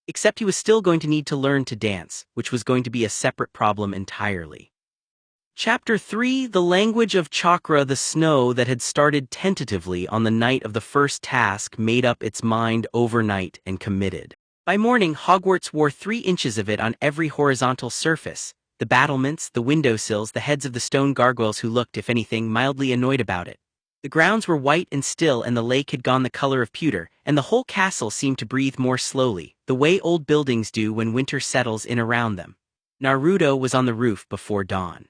Except he was still going to need to learn to dance, which was going to be a separate problem entirely. Chapter 3: The Language of Chakra. The snow that had started tentatively on the night of the first task made up its mind overnight and committed. By morning, Hogwarts wore 3 inches of it on every horizontal surface: the battlements, the windowsills, the heads of the stone gargoyles who looked, if anything, mildly annoyed about it. The grounds were white and still and the lake had gone the color of pewter, and the whole castle seemed to breathe more slowly, the way old buildings do when winter settles in around them. Naruto was on the roof before dawn.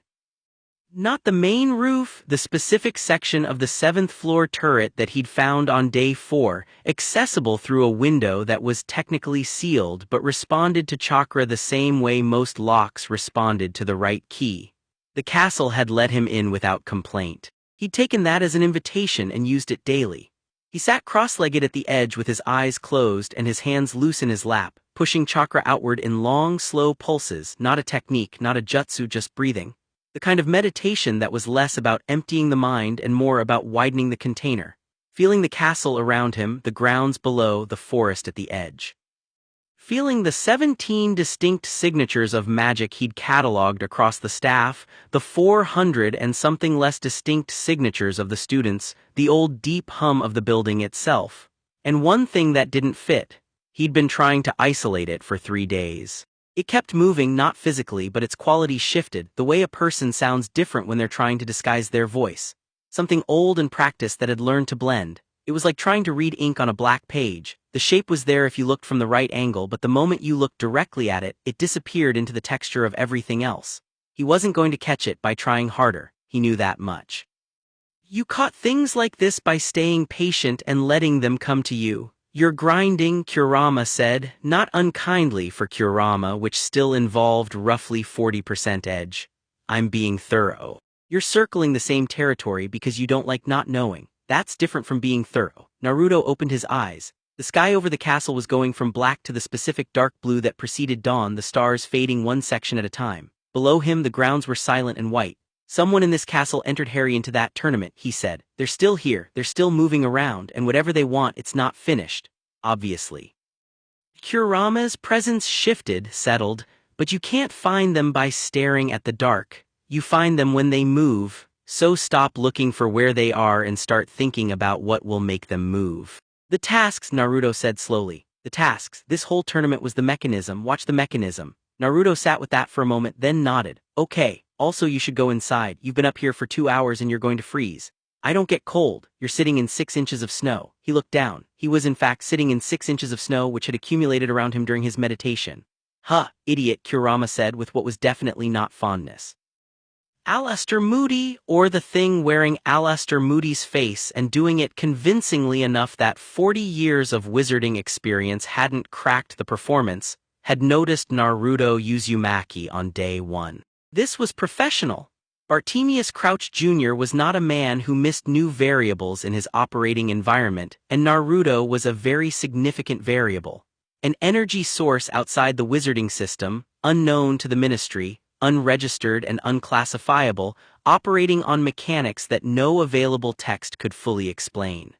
Not the main roof, the specific section of the 7th floor turret that he'd found on day 4, accessible through a window that was technically sealed but responded to chakra the same way most locks responded to the right key. The castle had let him in without complaint. He'd taken that as an invitation and used it daily. He sat cross-legged at the edge with his eyes closed and his hands loose in his lap, pushing chakra outward in long, slow pulses, not a technique, not a jutsu, just breathing. The kind of meditation that was less about emptying the mind and more about widening the container, feeling the castle around him, the grounds below, the forest at the edge. Feeling the 17 distinct signatures of magic he'd catalogued across the staff, the 400 and something less distinct signatures of the students, the old deep hum of the building itself. And one thing that didn't fit: he'd been trying to isolate it for 3 days. It kept moving, not physically, but its quality shifted, the way a person sounds different when they're trying to disguise their voice. Something old and practiced that had learned to blend. It was like trying to read ink on a black page. The shape was there if you looked from the right angle, but the moment you looked directly at it, it disappeared into the texture of everything else. He wasn't going to catch it by trying harder, he knew that much. You caught things like this by staying patient and letting them come to you. You're grinding, Kurama said, not unkindly for Kurama, which still involved roughly 40% edge. I'm being thorough. You're circling the same territory because you don't like not knowing. That's different from being thorough. Naruto opened his eyes. The sky over the castle was going from black to the specific dark blue that preceded dawn, the stars fading one section at a time. Below him the grounds were silent and white. Someone in this castle entered Harry into that tournament, he said. They're still here, they're still moving around, and whatever they want, it's not finished. Obviously. Kurama's presence shifted, settled, but you can't find them by staring at the dark. You find them when they move, so stop looking for where they are and start thinking about what will make them move. The tasks, Naruto said slowly. The tasks, this whole tournament was the mechanism, watch the mechanism. Naruto sat with that for a moment, then nodded. Okay, also you should go inside, you've been up here for 2 hours and you're going to freeze. I don't get cold, you're sitting in 6 inches of snow. He looked down. He was in fact sitting in 6 inches of snow which had accumulated around him during his meditation. Huh, idiot, Kurama said with what was definitely not fondness. Alastor Moody, or the thing wearing Alastor Moody's face and doing it convincingly enough that 40 years of wizarding experience hadn't cracked the performance, had noticed Naruto Uzumaki on day 1. This was professional. Bartemius Crouch Jr. was not a man who missed new variables in his operating environment, and Naruto was a very significant variable. An energy source outside the wizarding system, unknown to the ministry, unregistered and unclassifiable, operating on mechanics that no available text could fully explain.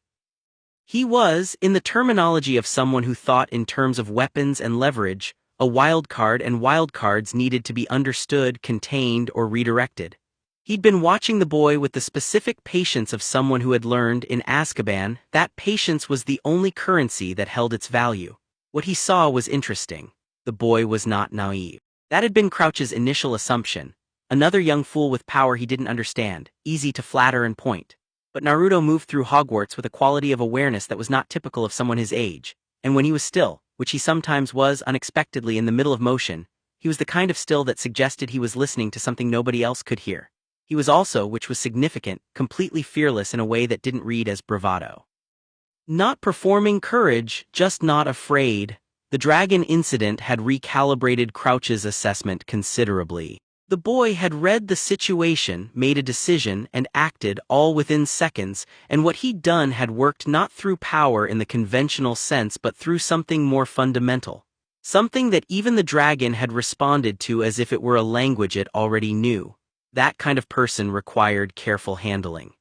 He was, in the terminology of someone who thought in terms of weapons and leverage, a wildcard, and wildcards needed to be understood, contained, or redirected. He'd been watching the boy with the specific patience of someone who had learned in Azkaban that patience was the only currency that held its value. What he saw was interesting. The boy was not naive. That had been Crouch's initial assumption. Another young fool with power he didn't understand, easy to flatter and point. But Naruto moved through Hogwarts with a quality of awareness that was not typical of someone his age, and when he was still, which he sometimes was unexpectedly in the middle of motion, he was the kind of still that suggested he was listening to something nobody else could hear. He was also, which was significant, completely fearless in a way that didn't read as bravado. Not performing courage, just not afraid. The dragon incident had recalibrated Crouch's assessment considerably. The boy had read the situation, made a decision, and acted all within seconds, and what he'd done had worked not through power in the conventional sense but through something more fundamental. Something that even the dragon had responded to as if it were a language it already knew. That kind of person required careful handling.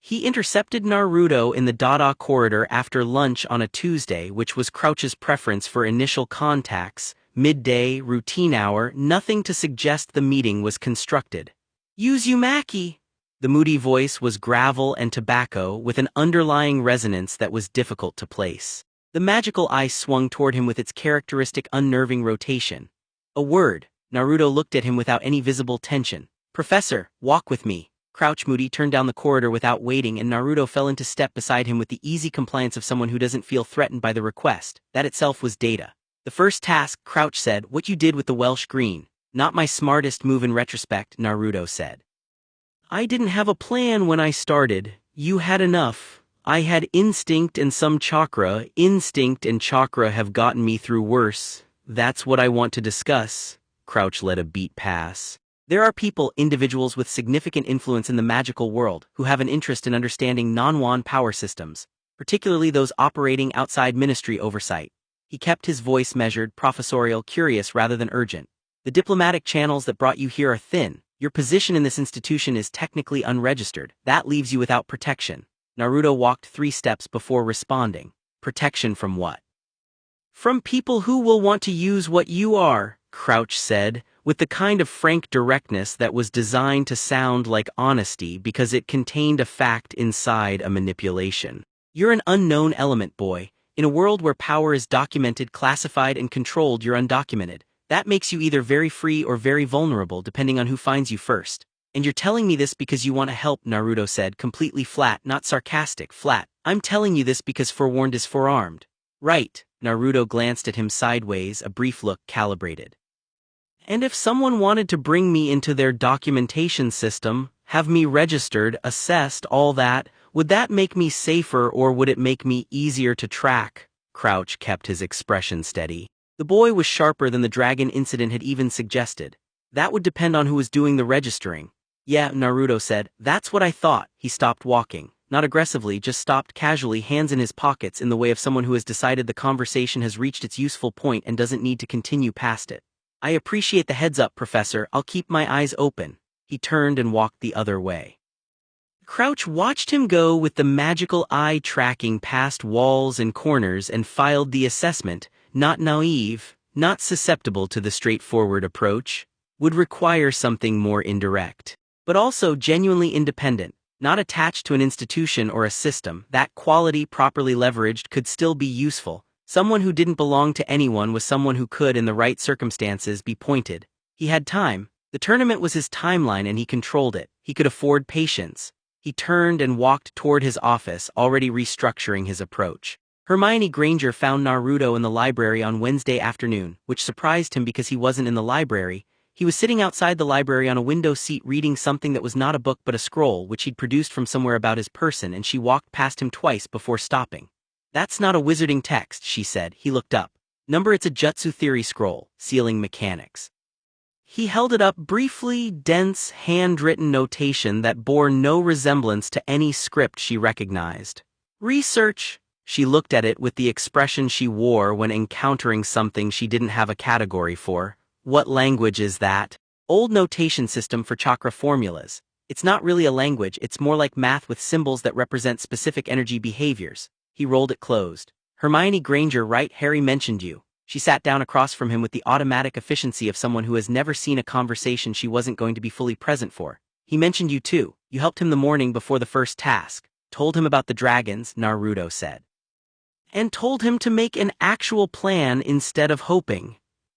He intercepted Naruto in the Dada corridor after lunch on a Tuesday, which was Crouch's preference for initial contacts, midday, routine hour, nothing to suggest the meeting was constructed. Uzumaki! The moody voice was gravel and tobacco with an underlying resonance that was difficult to place. The magical eye swung toward him with its characteristic unnerving rotation. A word. Naruto looked at him without any visible tension. Professor, walk with me. Crouch Moody turned down the corridor without waiting, and Naruto fell into step beside him with the easy compliance of someone who doesn't feel threatened by the request. That itself was data. The first task, Crouch said, what you did with the Welsh green. Not my smartest move in retrospect, Naruto said. I didn't have a plan when I started. You had enough. I had instinct and some chakra. Instinct and chakra have gotten me through worse. That's what I want to discuss. Crouch let a beat pass. There are people, individuals with significant influence in the magical world, who have an interest in understanding non-wand power systems, particularly those operating outside ministry oversight. He kept his voice measured, professorial, curious rather than urgent. The diplomatic channels that brought you here are thin. Your position in this institution is technically unregistered. That leaves you without protection. Naruto walked 3 steps before responding. Protection from what? From people who will want to use what you are, Crouch said, with the kind of frank directness that was designed to sound like honesty because it contained a fact inside a manipulation. You're an unknown element, boy. In a world where power is documented, classified, and controlled, you're undocumented. That makes you either very free or very vulnerable, depending on who finds you first. And you're telling me this because you want to help, Naruto said, completely flat, not sarcastic, flat. I'm telling you this because forewarned is forearmed. Right. Naruto glanced at him sideways, a brief look calibrated. And if someone wanted to bring me into their documentation system, have me registered, assessed, all that, would that make me safer or would it make me easier to track? Crouch kept his expression steady. The boy was sharper than the dragon incident had even suggested. That would depend on who was doing the registering. Yeah, Naruto said, that's what I thought. He stopped walking. Not aggressively, just stopped casually, hands in his pockets in the way of someone who has decided the conversation has reached its useful point and doesn't need to continue past it. I appreciate the heads up, Professor. I'll keep my eyes open. He turned and walked the other way. Crouch watched him go with the magical eye tracking past walls and corners and filed the assessment, not naive, not susceptible to the straightforward approach, would require something more indirect, but also genuinely independent, not attached to an institution or a system. That quality properly leveraged could still be useful. Someone who didn't belong to anyone was someone who could, in the right circumstances, be pointed. He had time. The tournament was his timeline and he controlled it. He could afford patience. He turned and walked toward his office, already restructuring his approach. Hermione Granger found Naruto in the library on Wednesday afternoon, which surprised him because he wasn't in the library. He was sitting outside the library on a window seat reading something that was not a book but a scroll which he'd produced from somewhere about his person, and she walked past him twice before stopping. That's not a wizarding text, she said. He looked up. Number, it's a jutsu theory scroll, sealing mechanics. He held it up briefly, dense, handwritten notation that bore no resemblance to any script she recognized. Research. She looked at it with the expression she wore when encountering something she didn't have a category for. What language is that? Old notation system for chakra formulas. It's not really a language, it's more like math with symbols that represent specific energy behaviors. He rolled it closed. Hermione Granger, right? Harry mentioned you. She sat down across from him with the automatic efficiency of someone who has never seen a conversation she wasn't going to be fully present for. He mentioned you too. You helped him the morning before the first task. Told him about the dragons, Naruto said. And told him to make an actual plan instead of hoping.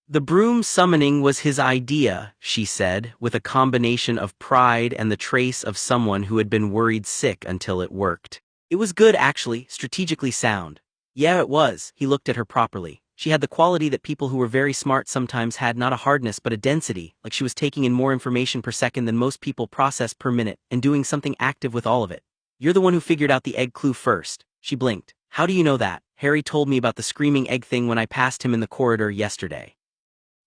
The broom summoning was his idea, she said, with a combination of pride and the trace of someone who had been worried sick until it worked. It was good, actually, strategically sound. Yeah, it was. He looked at her properly. She had the quality that people who were very smart sometimes had, not a hardness but a density, like she was taking in more information per second than most people process per minute, and doing something active with all of it. You're the one who figured out the egg clue first. She blinked. How do you know that? Harry told me about the screaming egg thing when I passed him in the corridor yesterday.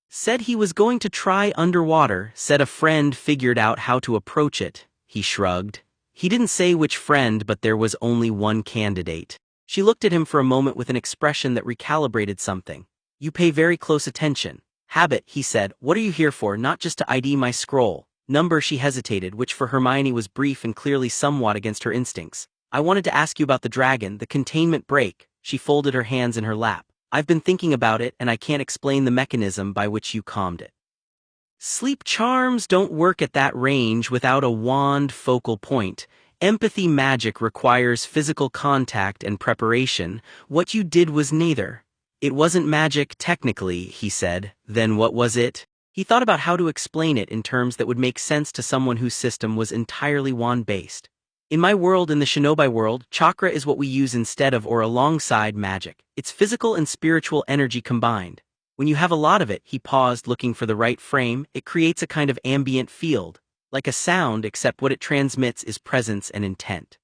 Said he was going to try underwater, said a friend figured out how to approach it. He shrugged. He didn't say which friend, but there was only one candidate. She looked at him for a moment with an expression that recalibrated something. You pay very close attention. Habit, he said. What are you here for? Not just to ID my scroll. Number, she hesitated, which for Hermione was brief and clearly somewhat against her instincts. I wanted to ask you about the dragon, the containment break. She folded her hands in her lap. I've been thinking about it and I can't explain the mechanism by which you calmed it. Sleep charms don't work at that range without a wand focal point. Empathy magic requires physical contact and preparation. What you did was neither. It wasn't magic technically, he said. Then what was it? He thought about how to explain it in terms that would make sense to someone whose system was entirely wand-based. In my world, in the shinobi world, chakra is what we use instead of or alongside magic. It's physical and spiritual energy combined. When you have a lot of it, he paused looking for the right frame, it creates a kind of ambient field. Like a sound, except what it transmits is presence and intent.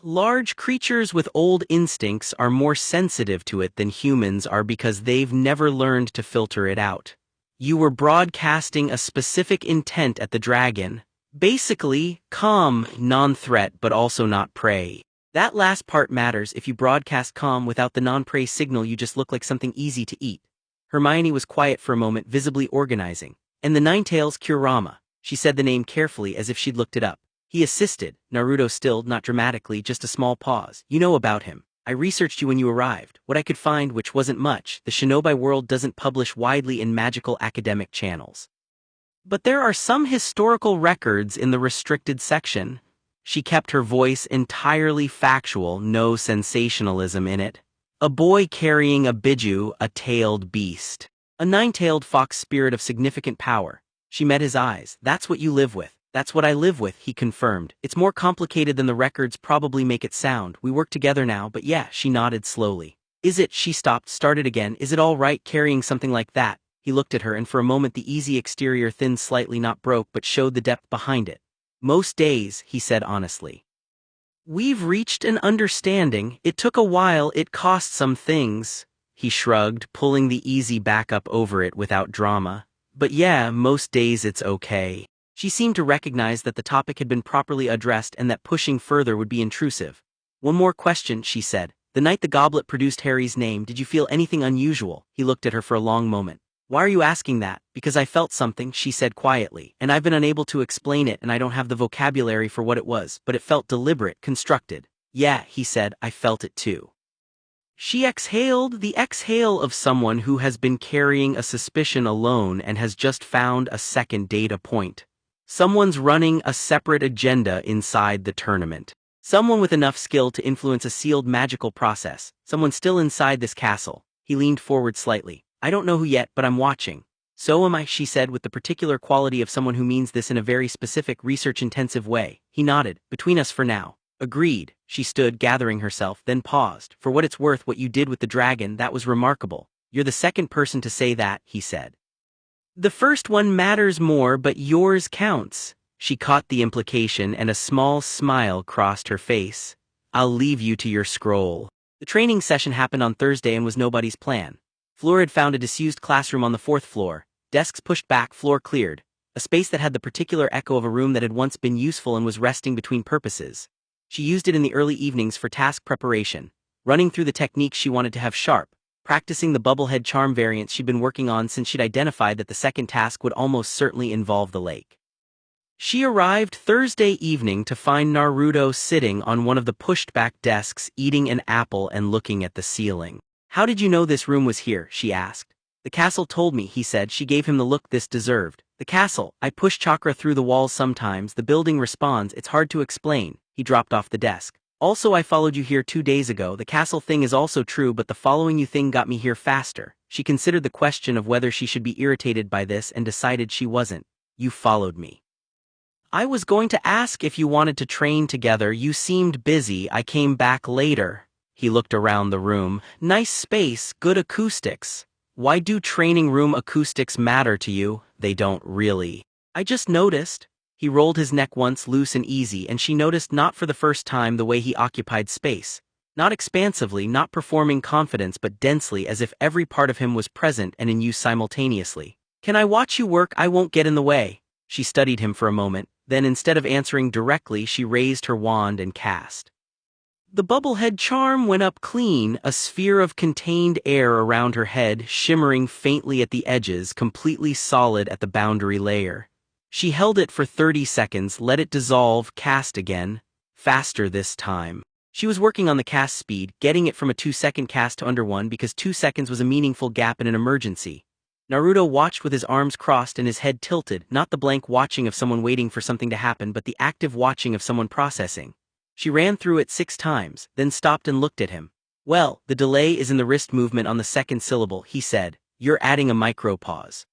Large creatures with old instincts are more sensitive to it than humans are because they've never learned to filter it out. You were broadcasting a specific intent at the dragon. Basically, calm, non-threat but also not prey. That last part matters. If you broadcast calm without the non-prey signal, you just look like something easy to eat. Hermione was quiet for a moment, visibly organizing. And the Ninetales Kurama. She said the name carefully as if she'd looked it up. He assisted. Naruto stilled, not dramatically, just a small pause. You know about him. I researched you when you arrived. What I could find, which wasn't much, the shinobi world doesn't publish widely in magical academic channels. But there are some historical records in the restricted section. She kept her voice entirely factual, no sensationalism in it. A boy carrying a biju, a tailed beast. A nine-tailed fox spirit of significant power. She met his eyes. That's what you live with. That's what I live with, he confirmed. It's more complicated than the records probably make it sound. We work together now, but yeah, she nodded slowly. Is it? She stopped, started again. Is it all right carrying something like that? He looked at her and for a moment the easy exterior thinned slightly, not broke, but showed the depth behind it. Most days, he said honestly. We've reached an understanding. It took a while, it cost some things. He shrugged, pulling the easy back up over it without drama. But yeah, most days it's okay. She seemed to recognize that the topic had been properly addressed and that pushing further would be intrusive. One more question, she said. The night the goblet produced Harry's name, did you feel anything unusual? He looked at her for a long moment. Why are you asking that? Because I felt something, she said quietly, and I've been unable to explain it and I don't have the vocabulary for what it was, but it felt deliberate, constructed. Yeah, he said, I felt it too. She exhaled, the exhale of someone who has been carrying a suspicion alone and has just found a second data point. Someone's running a separate agenda inside the tournament. Someone with enough skill to influence a sealed magical process. Someone still inside this castle. He leaned forward slightly. I don't know who yet, but I'm watching. So am I, she said with the particular quality of someone who means this in a very specific, research-intensive way. He nodded. Between us for now. Agreed. She stood, gathering herself, then paused. For what it's worth, what you did with the dragon, that was remarkable. You're the second person to say that, he said. The first one matters more, but yours counts. She caught the implication and a small smile crossed her face. I'll leave you to your scroll. The training session happened on Thursday and was nobody's plan. Fleur had found a disused classroom on the 4th floor, desks pushed back, floor cleared, a space that had the particular echo of a room that had once been useful and was resting between purposes. She used it in the early evenings for task preparation, running through the techniques she wanted to have sharp, practicing the bubblehead charm variants she'd been working on since she'd identified that the second task would almost certainly involve the lake. She arrived Thursday evening to find Naruto sitting on one of the pushed-back desks eating an apple and looking at the ceiling. How did you know this room was here? She asked. The castle told me, he said. She gave him the look this deserved. The castle. I push chakra through the walls sometimes. The building responds. It's hard to explain. He dropped off the desk. Also, I followed you here 2 days ago. The castle thing is also true, but the following you thing got me here faster. She considered the question of whether she should be irritated by this and decided she wasn't. You followed me. I was going to ask if you wanted to train together. You seemed busy. I came back later. He looked around the room. Nice space, good acoustics. Why do training room acoustics matter to you? They don't really. I just noticed. He rolled his neck once, loose and easy, and she noticed not for the first time the way he occupied space. Not expansively, not performing confidence, but densely, as if every part of him was present and in use simultaneously. "Can I watch you work? I won't get in the way." She studied him for a moment, then instead of answering directly, she raised her wand and cast. The bubblehead charm went up clean, a sphere of contained air around her head, shimmering faintly at the edges, completely solid at the boundary layer. She held it for 30 seconds, let it dissolve, cast again. Faster this time. She was working on the cast speed, getting it from a 2-second cast to under 1 because 2 seconds was a meaningful gap in an emergency. Naruto watched with his arms crossed and his head tilted, not the blank watching of someone waiting for something to happen but the active watching of someone processing. She ran through it 6 times, then stopped and looked at him. "Well, the delay is in the wrist movement on the second syllable," he said. "You're adding a micro-pause.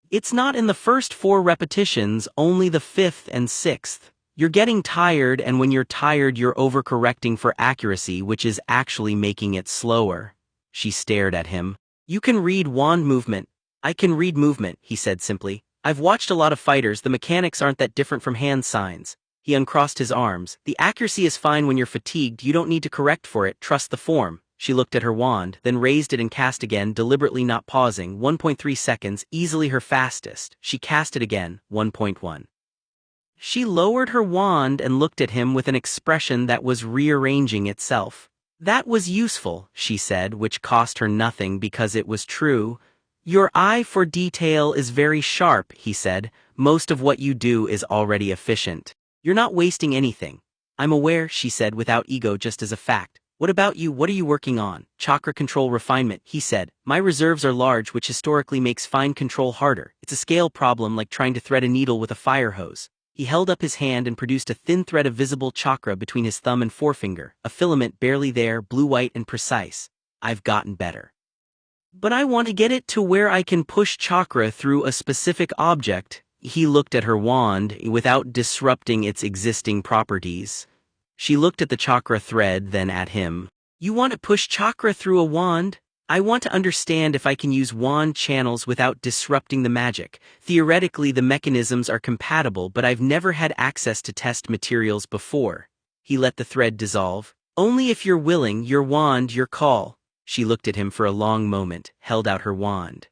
It's not in the first 4 repetitions, only the 5th and 6th. You're getting tired, and when you're tired you're overcorrecting for accuracy, which is actually making it slower." She stared at him. "You can read wand movement." "I can read movement," he said simply. "I've watched a lot of fighters, the mechanics aren't that different from hand signs." He uncrossed his arms. "The accuracy is fine when you're fatigued, you don't need to correct for it, trust the form." She looked at her wand, then raised it and cast again, deliberately not pausing. 1.3 seconds, easily her fastest. She cast it again, 1.1. She lowered her wand and looked at him with an expression that was rearranging itself. "That was useful," she said, which cost her nothing because it was true. "Your eye for detail is very sharp," he said. "Most of what you do is already efficient. You're not wasting anything." "I'm aware," she said without ego, just as a fact. "What about you? What are you working on?" "Chakra control refinement," he said. "My reserves are large, which historically makes fine control harder. It's a scale problem, like trying to thread a needle with a fire hose." He held up his hand and produced a thin thread of visible chakra between his thumb and forefinger, a filament barely there, blue-white and precise. "I've gotten better. But I want to get it to where I can push chakra through a specific object." He looked at her wand, without disrupting its existing properties. She looked at the chakra thread, then at him. "You want to push chakra through a wand? I want to understand if I can use wand channels without disrupting the magic. Theoretically, the mechanisms are compatible, but I've never had access to test materials before." He let the thread dissolve. "Only if you're willing, your wand, your call." She looked at him for a long moment, held out her wand.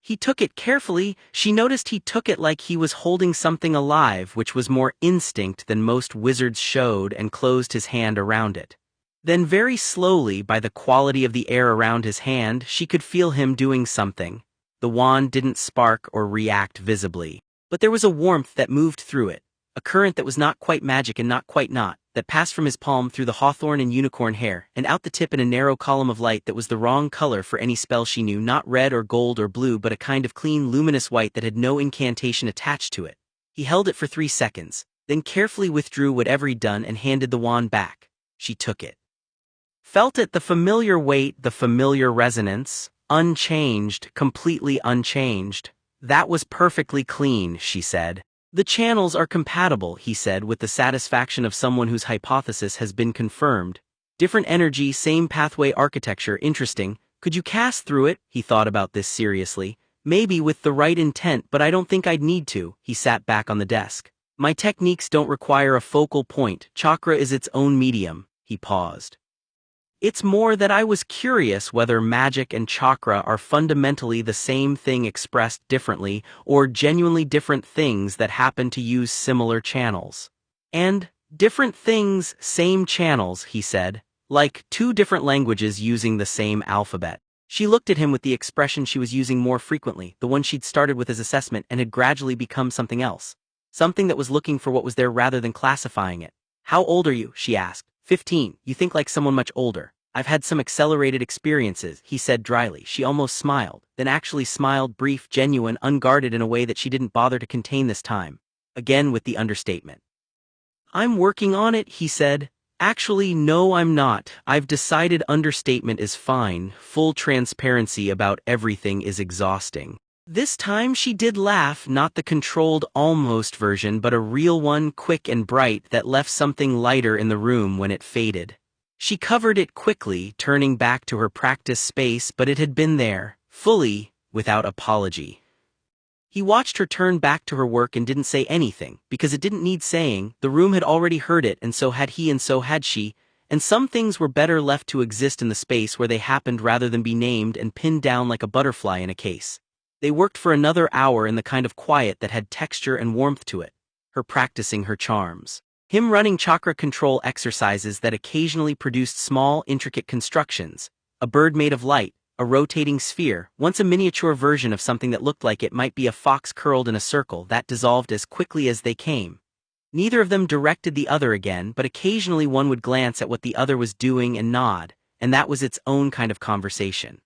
He took it carefully. She noticed he took it like he was holding something alive, which was more instinct than most wizards showed, and closed his hand around it. Then very slowly, by the quality of the air around his hand, she could feel him doing something. The wand didn't spark or react visibly, but there was a warmth that moved through it, a current that was not quite magic and not quite not, that passed from his palm through the hawthorn and unicorn hair, and out the tip in a narrow column of light that was the wrong color for any spell she knew, not red or gold or blue but a kind of clean luminous white that had no incantation attached to it. He held it for 3 seconds, then carefully withdrew whatever he'd done and handed the wand back. She took it. Felt it, the familiar weight, the familiar resonance, unchanged, completely unchanged. "That was perfectly clean," she said. "The channels are compatible," he said with the satisfaction of someone whose hypothesis has been confirmed. "Different energy, same pathway architecture, interesting. Could you cast through it?" He thought about this seriously. "Maybe with the right intent, but I don't think I'd need to." He sat back on the desk. "My techniques don't require a focal point. Chakra is its own medium." He paused. "It's more that I was curious whether magic and chakra are fundamentally the same thing expressed differently, or genuinely different things that happen to use similar channels." "And different things, same channels," he said, "like 2 different languages using the same alphabet." She looked at him with the expression she was using more frequently, the one she'd started with as assessment and had gradually become something else. Something that was looking for what was there rather than classifying it. "How old are you?" she asked. 15. "You think like someone much older." "I've had some accelerated experiences," he said dryly. She almost smiled, then actually smiled, brief, genuine, unguarded in a way that she didn't bother to contain this time. Again with the understatement. "I'm working on it," he said. "Actually, no, I'm not. I've decided understatement is fine. Full transparency about everything is exhausting." This time she did laugh, not the controlled almost version but a real one, quick and bright, that left something lighter in the room when it faded. She covered it quickly, turning back to her practice space, but it had been there, fully, without apology. He watched her turn back to her work and didn't say anything, because it didn't need saying. The room had already heard it, and so had he and so had she, and some things were better left to exist in the space where they happened rather than be named and pinned down like a butterfly in a case. They worked for another hour in the kind of quiet that had texture and warmth to it, her practicing her charms. Him running chakra control exercises that occasionally produced small, intricate constructions, a bird made of light, a rotating sphere, once a miniature version of something that looked like it might be a fox curled in a circle that dissolved as quickly as they came. Neither of them directed the other again, but occasionally one would glance at what the other was doing and nod, and that was its own kind of conversation.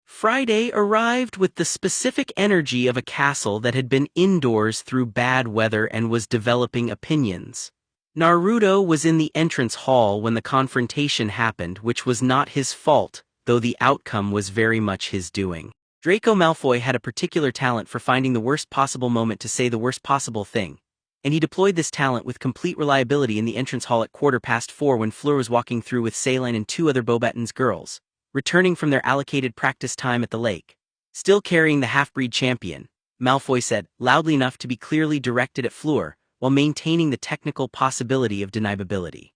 Friday arrived with the specific energy of a castle that had been indoors through bad weather and was developing opinions. Naruto was in the entrance hall when the confrontation happened, which was not his fault, though the outcome was very much his doing. Draco Malfoy had a particular talent for finding the worst possible moment to say the worst possible thing, and he deployed this talent with complete reliability in the entrance hall at 4:15 when Fleur was walking through with Celine and two other Beauxbatons girls, returning from their allocated practice time at the lake. Still carrying the half-breed champion, Malfoy said, loudly enough to be clearly directed at Fleur, while maintaining the technical possibility of deniability.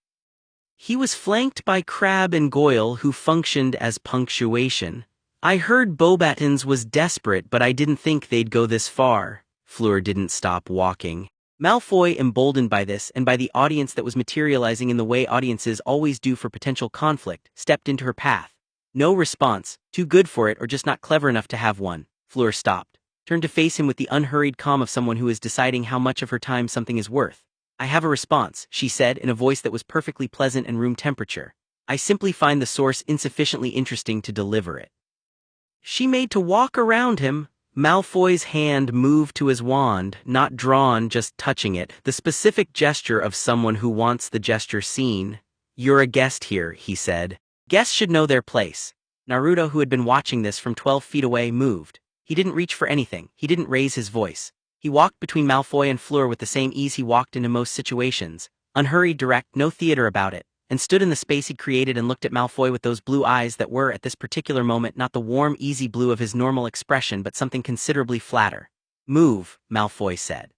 He was flanked by Crabbe and Goyle, who functioned as punctuation. I heard Beauxbatons was desperate, but I didn't think they'd go this far. Fleur didn't stop walking. Malfoy, emboldened by this and by the audience that was materializing in the way audiences always do for potential conflict, stepped into her path. No response, too good for it or just not clever enough to have one. Fleur stopped, turned to face him with the unhurried calm of someone who is deciding how much of her time something is worth. I have a response, she said in a voice that was perfectly pleasant and room temperature. I simply find the source insufficiently interesting to deliver it. She made to walk around him. Malfoy's hand moved to his wand, not drawn, just touching it, the specific gesture of someone who wants the gesture seen. You're a guest here, he said. Guests should know their place. Naruto, who had been watching this from 12 feet away, moved. He didn't reach for anything, he didn't raise his voice. He walked between Malfoy and Fleur with the same ease he walked into most situations, unhurried, direct, no theater about it, and stood in the space he created and looked at Malfoy with those blue eyes that were, at this particular moment, not the warm, easy blue of his normal expression but something considerably flatter. Move, Malfoy said.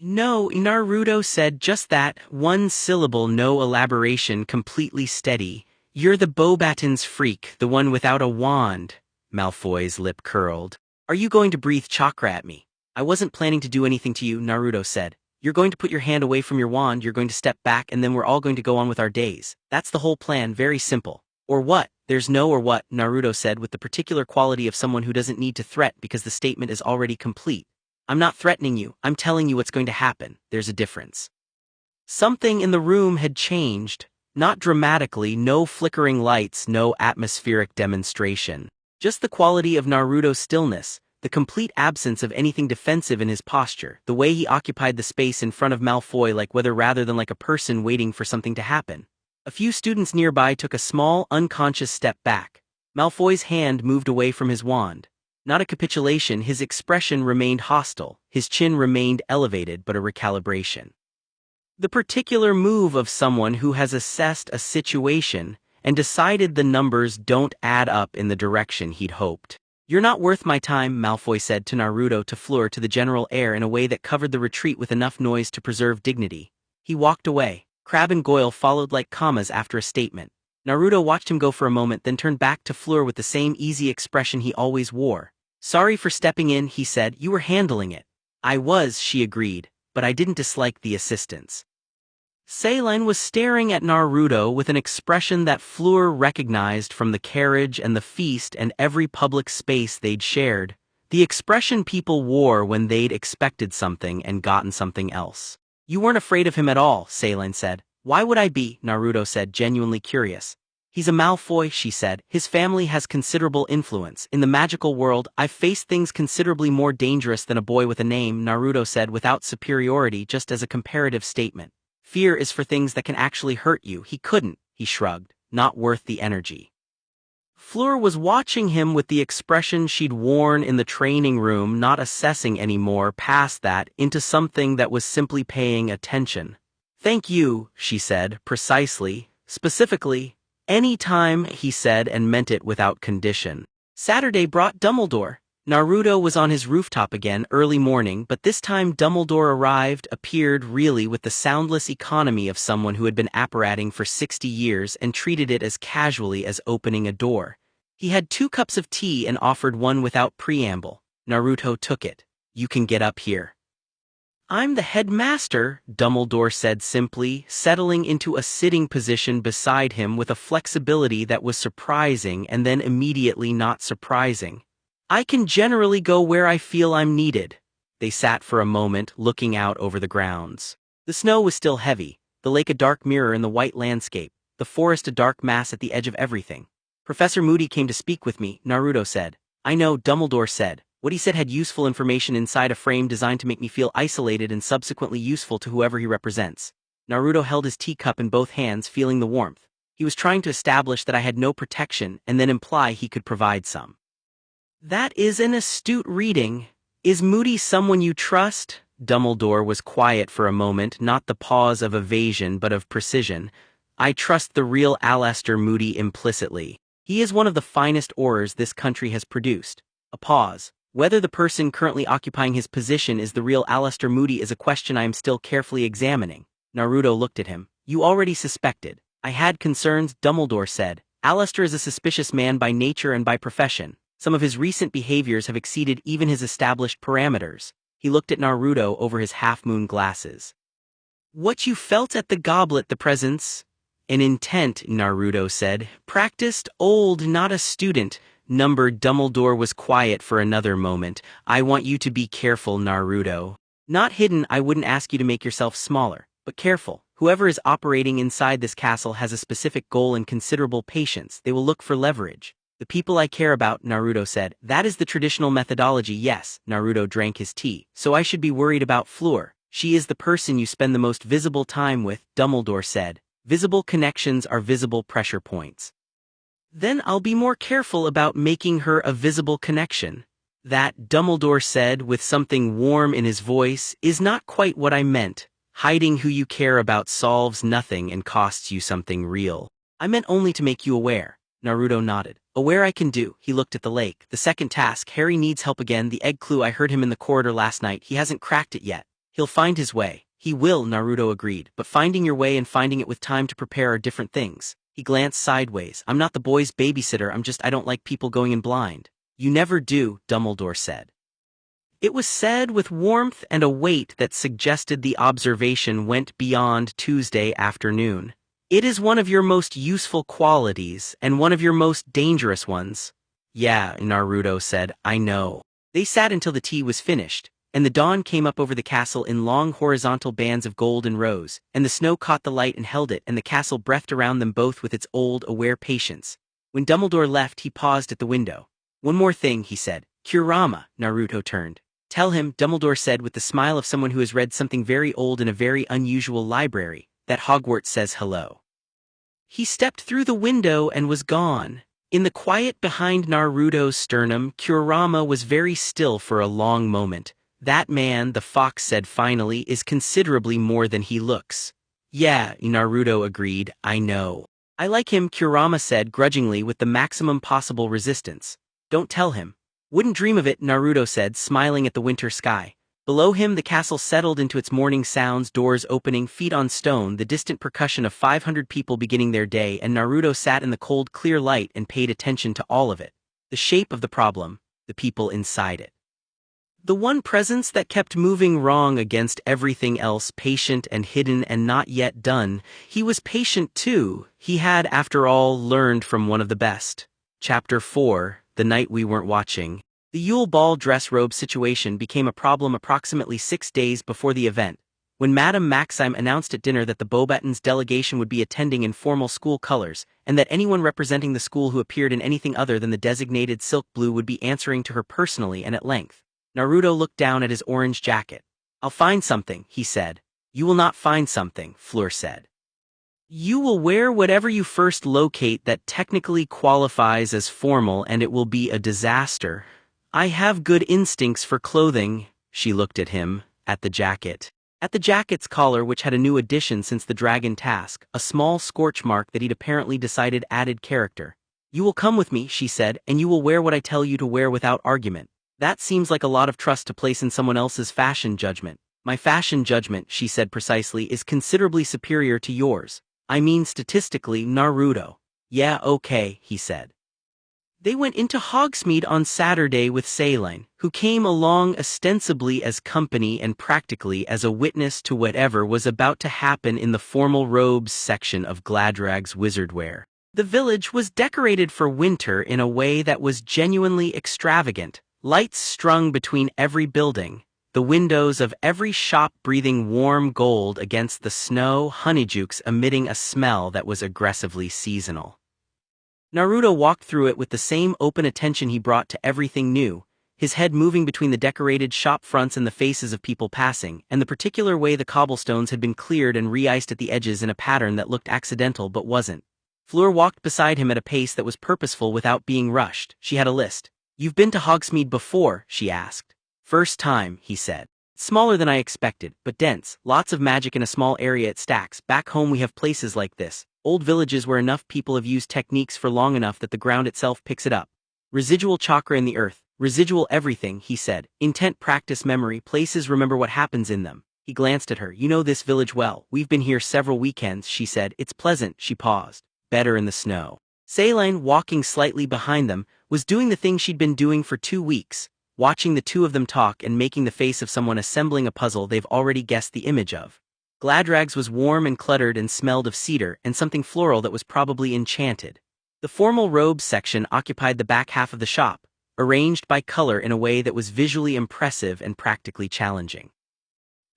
No, Naruto said just that, one syllable, no elaboration, completely steady. You're the Beauxbatons freak, the one without a wand. Malfoy's lip curled. Are you going to breathe chakra at me? I wasn't planning to do anything to you, Naruto said. You're going to put your hand away from your wand, you're going to step back, and then we're all going to go on with our days. That's the whole plan, very simple. Or what? There's no or what, Naruto said with the particular quality of someone who doesn't need to threat because the statement is already complete. I'm not threatening you, I'm telling you what's going to happen. There's a difference. Something in the room had changed. Not dramatically, no flickering lights, no atmospheric demonstration. Just the quality of Naruto's stillness. The complete absence of anything defensive in his posture, the way he occupied the space in front of Malfoy like whether rather than like a person waiting for something to happen. A few students nearby took a small, unconscious step back. Malfoy's hand moved away from his wand. Not a capitulation, his expression remained hostile, his chin remained elevated but a recalibration. The particular move of someone who has assessed a situation and decided the numbers don't add up in the direction he'd hoped. You're not worth my time, Malfoy said to Naruto, to Fleur, to the general air in a way that covered the retreat with enough noise to preserve dignity. He walked away. Crabbe and Goyle followed like commas after a statement. Naruto watched him go for a moment, then turned back to Fleur with the same easy expression he always wore. Sorry for stepping in, he said. You were handling it. I was, she agreed, but I didn't dislike the assistance. Celine was staring at Naruto with an expression that Fleur recognized from the carriage and the feast and every public space they'd shared, the expression people wore when they'd expected something and gotten something else. You weren't afraid of him at all, Celine said. Why would I be? Naruto said, genuinely curious. He's a Malfoy, she said. His family has considerable influence. In the magical world, I've faced things considerably more dangerous than a boy with a name, Naruto said without superiority, just as a comparative statement. Fear is for things that can actually hurt you. He couldn't, he shrugged, not worth the energy. Fleur was watching him with the expression she'd worn in the training room, not assessing anymore, past that, into something that was simply paying attention. Thank you, she said, precisely, specifically. Any time, he said, and meant it without condition. Saturday brought Dumbledore. Naruto was on his rooftop again early morning, but this time Dumbledore appeared really with the soundless economy of someone who had been apparating for 60 years and treated it as casually as opening a door. He had 2 cups of tea and offered one without preamble. Naruto took it. "You can get up here." "I'm the headmaster," Dumbledore said simply, settling into a sitting position beside him with a flexibility that was surprising and then immediately not surprising. "I can generally go where I feel I'm needed." They sat for a moment, looking out over the grounds. The snow was still heavy, the lake a dark mirror in the white landscape, the forest a dark mass at the edge of everything. "Professor Moody came to speak with me," Naruto said. "I know," Dumbledore said. "What he said had useful information inside a frame designed to make me feel isolated and subsequently useful to whoever he represents." Naruto held his teacup in both hands, feeling the warmth. He was trying to establish that I had no protection and then imply he could provide some. "That is an astute reading. Is Moody someone you trust?" Dumbledore was quiet for a moment, not the pause of evasion but of precision. "I trust the real Alastor Moody implicitly. He is one of the finest aurors this country has produced." A pause. Whether the person currently occupying his position is the real Alastor Moody is a question I am still carefully examining. Naruto looked at him. "You already suspected." "I had concerns," Dumbledore said. "Alastor is a suspicious man by nature and by profession. Some of his recent behaviors have exceeded even his established parameters." He looked at Naruto over his half-moon glasses. "What you felt at the goblet, the presence?" "An intent," Naruto said. "Practiced, old, not a student." Dumbledore was quiet for another moment. "I want you to be careful, Naruto. Not hidden, I wouldn't ask you to make yourself smaller, but careful. Whoever is operating inside this castle has a specific goal and considerable patience. They will look for leverage." "The people I care about," Naruto said. "That is the traditional methodology, yes." Naruto drank his tea. "So I should be worried about Fleur. She is the person you spend the most visible time with," Dumbledore said. "Visible connections are visible pressure points." "Then I'll be more careful about making her a visible connection." "That," Dumbledore said with something warm in his voice, "is not quite what I meant. Hiding who you care about solves nothing and costs you something real. I meant only to make you aware." Naruto nodded. "Aware I can do." He looked at the lake. "The second task, Harry needs help again. The egg clue, I heard him in the corridor last night. He hasn't cracked it yet. He'll find his way." "He will," Naruto agreed, "but finding your way and finding it with time to prepare are different things." He glanced sideways. "I'm not the boy's babysitter, I don't like people going in blind." "You never do," Dumbledore said. It was said with warmth and a weight that suggested the observation went beyond Tuesday afternoon. "It is one of your most useful qualities, and one of your most dangerous ones." "Yeah," Naruto said, "I know." They sat until the tea was finished, and the dawn came up over the castle in long horizontal bands of gold and rose, and the snow caught the light and held it, and the castle breathed around them both with its old, aware patience. When Dumbledore left, he paused at the window. "One more thing," he said. "Kurama," Naruto turned. "Tell him," Dumbledore said with the smile of someone who has read something very old in a very unusual library, "that Hogwarts says hello." He stepped through the window and was gone. In the quiet behind Naruto's sternum, Kurama was very still for a long moment. "That man," the fox said finally, "is considerably more than he looks." "Yeah," Naruto agreed, "I know." "I like him," Kurama said grudgingly with the maximum possible resistance. "Don't tell him." "Wouldn't dream of it," Naruto said, smiling at the winter sky. Below him the castle settled into its morning sounds, doors opening, feet on stone, the distant percussion of 500 people beginning their day, and Naruto sat in the cold, clear light and paid attention to all of it. The shape of the problem, the people inside it. The one presence that kept moving wrong against everything else, patient and hidden and not yet done. He was patient too. He had, after all, learned from one of the best. Chapter 4, The Night We Weren't Watching. The Yule Ball dress robe situation became a problem approximately 6 days before the event, when Madame Maxime announced at dinner that the Beauxbatons delegation would be attending in formal school colors, and that anyone representing the school who appeared in anything other than the designated silk blue would be answering to her personally and at length. Naruto looked down at his orange jacket. "I'll find something," he said. "You will not find something," Fleur said. "You will wear whatever you first locate that technically qualifies as formal, and it will be a disaster. I have good instincts for clothing." She looked at him, at the jacket. At the jacket's collar, which had a new addition since the dragon task, a small scorch mark that he'd apparently decided added character. "You will come with me," she said, "and you will wear what I tell you to wear without argument. That seems like a lot of trust to place in someone else's fashion judgment. My fashion judgment, she said precisely, is considerably superior to yours. I mean statistically, Naruto. Yeah, okay, he said. They went into Hogsmeade on Saturday with Saline, who came along ostensibly as company and practically as a witness to whatever was about to happen in the formal robes section of Gladrag's wizardwear. The village was decorated for winter in a way that was genuinely extravagant, lights strung between every building, the windows of every shop breathing warm gold against the snow, honeydukes emitting a smell that was aggressively seasonal. Naruto walked through it with the same open attention he brought to everything new, his head moving between the decorated shop fronts and the faces of people passing, and the particular way the cobblestones had been cleared and re-iced at the edges in a pattern that looked accidental but wasn't. Fleur walked beside him at a pace that was purposeful without being rushed. She had a list. "You've been to Hogsmeade before?" she asked. "First time," he said. "Smaller than I expected, but dense, lots of magic in a small area it stacks. Back home we have places like this. Old villages where enough people have used techniques for long enough that the ground itself picks it up. Residual chakra in the earth, residual everything," he said. "Intent, practice, memory, places remember what happens in them." He glanced at her. "You know this village well. We've been here several weekends," she said. "It's pleasant." She paused. "Better in the snow." Saline, walking slightly behind them, was doing the thing she'd been doing for 2 weeks, watching the two of them talk and making the face of someone assembling a puzzle they've already guessed the image of. Gladrag's was warm and cluttered and smelled of cedar and something floral that was probably enchanted. The formal robes section occupied the back half of the shop, arranged by color in a way that was visually impressive and practically challenging.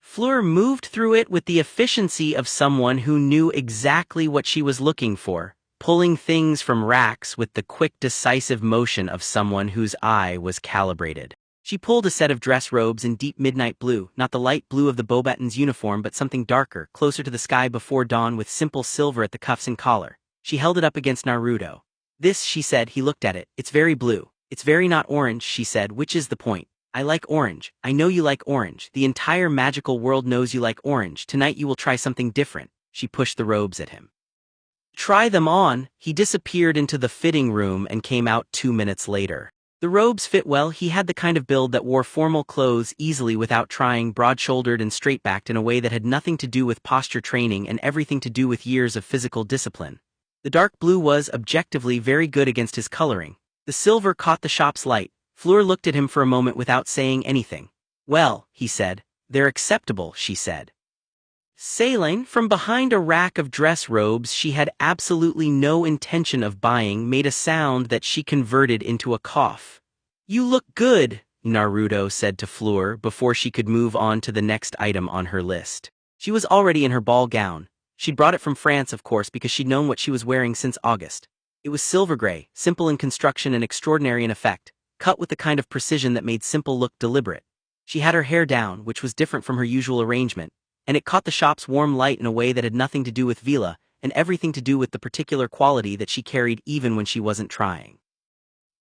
Fleur moved through it with the efficiency of someone who knew exactly what she was looking for, pulling things from racks with the quick, decisive motion of someone whose eye was calibrated. She pulled a set of dress robes in deep midnight blue, not the light blue of the Beauxbatons uniform but something darker, closer to the sky before dawn with simple silver at the cuffs and collar. She held it up against Naruto. "This," she said. He looked at it. "It's very blue. It's very not orange," she said, "which is the point. I like orange. I know you like orange. The entire magical world knows you like orange. Tonight you will try something different." She pushed the robes at him. "Try them on." He disappeared into the fitting room and came out 2 minutes later. The robes fit well. He had the kind of build that wore formal clothes easily without trying, broad-shouldered and straight-backed in a way that had nothing to do with posture training and everything to do with years of physical discipline. The dark blue was, objectively, very good against his coloring. The silver caught the shop's light. Fleur looked at him for a moment without saying anything. "Well," he said. "They're acceptable," she said. Saline, from behind a rack of dress robes she had absolutely no intention of buying, made a sound that she converted into a cough. "You look good," Naruto said to Fleur before she could move on to the next item on her list. She was already in her ball gown. She'd brought it from France, of course, because she'd known what she was wearing since August. It was silver gray, simple in construction and extraordinary in effect, cut with the kind of precision that made simple look deliberate. She had her hair down, which was different from her usual arrangement, and it caught the shop's warm light in a way that had nothing to do with Veela, and everything to do with the particular quality that she carried even when she wasn't trying.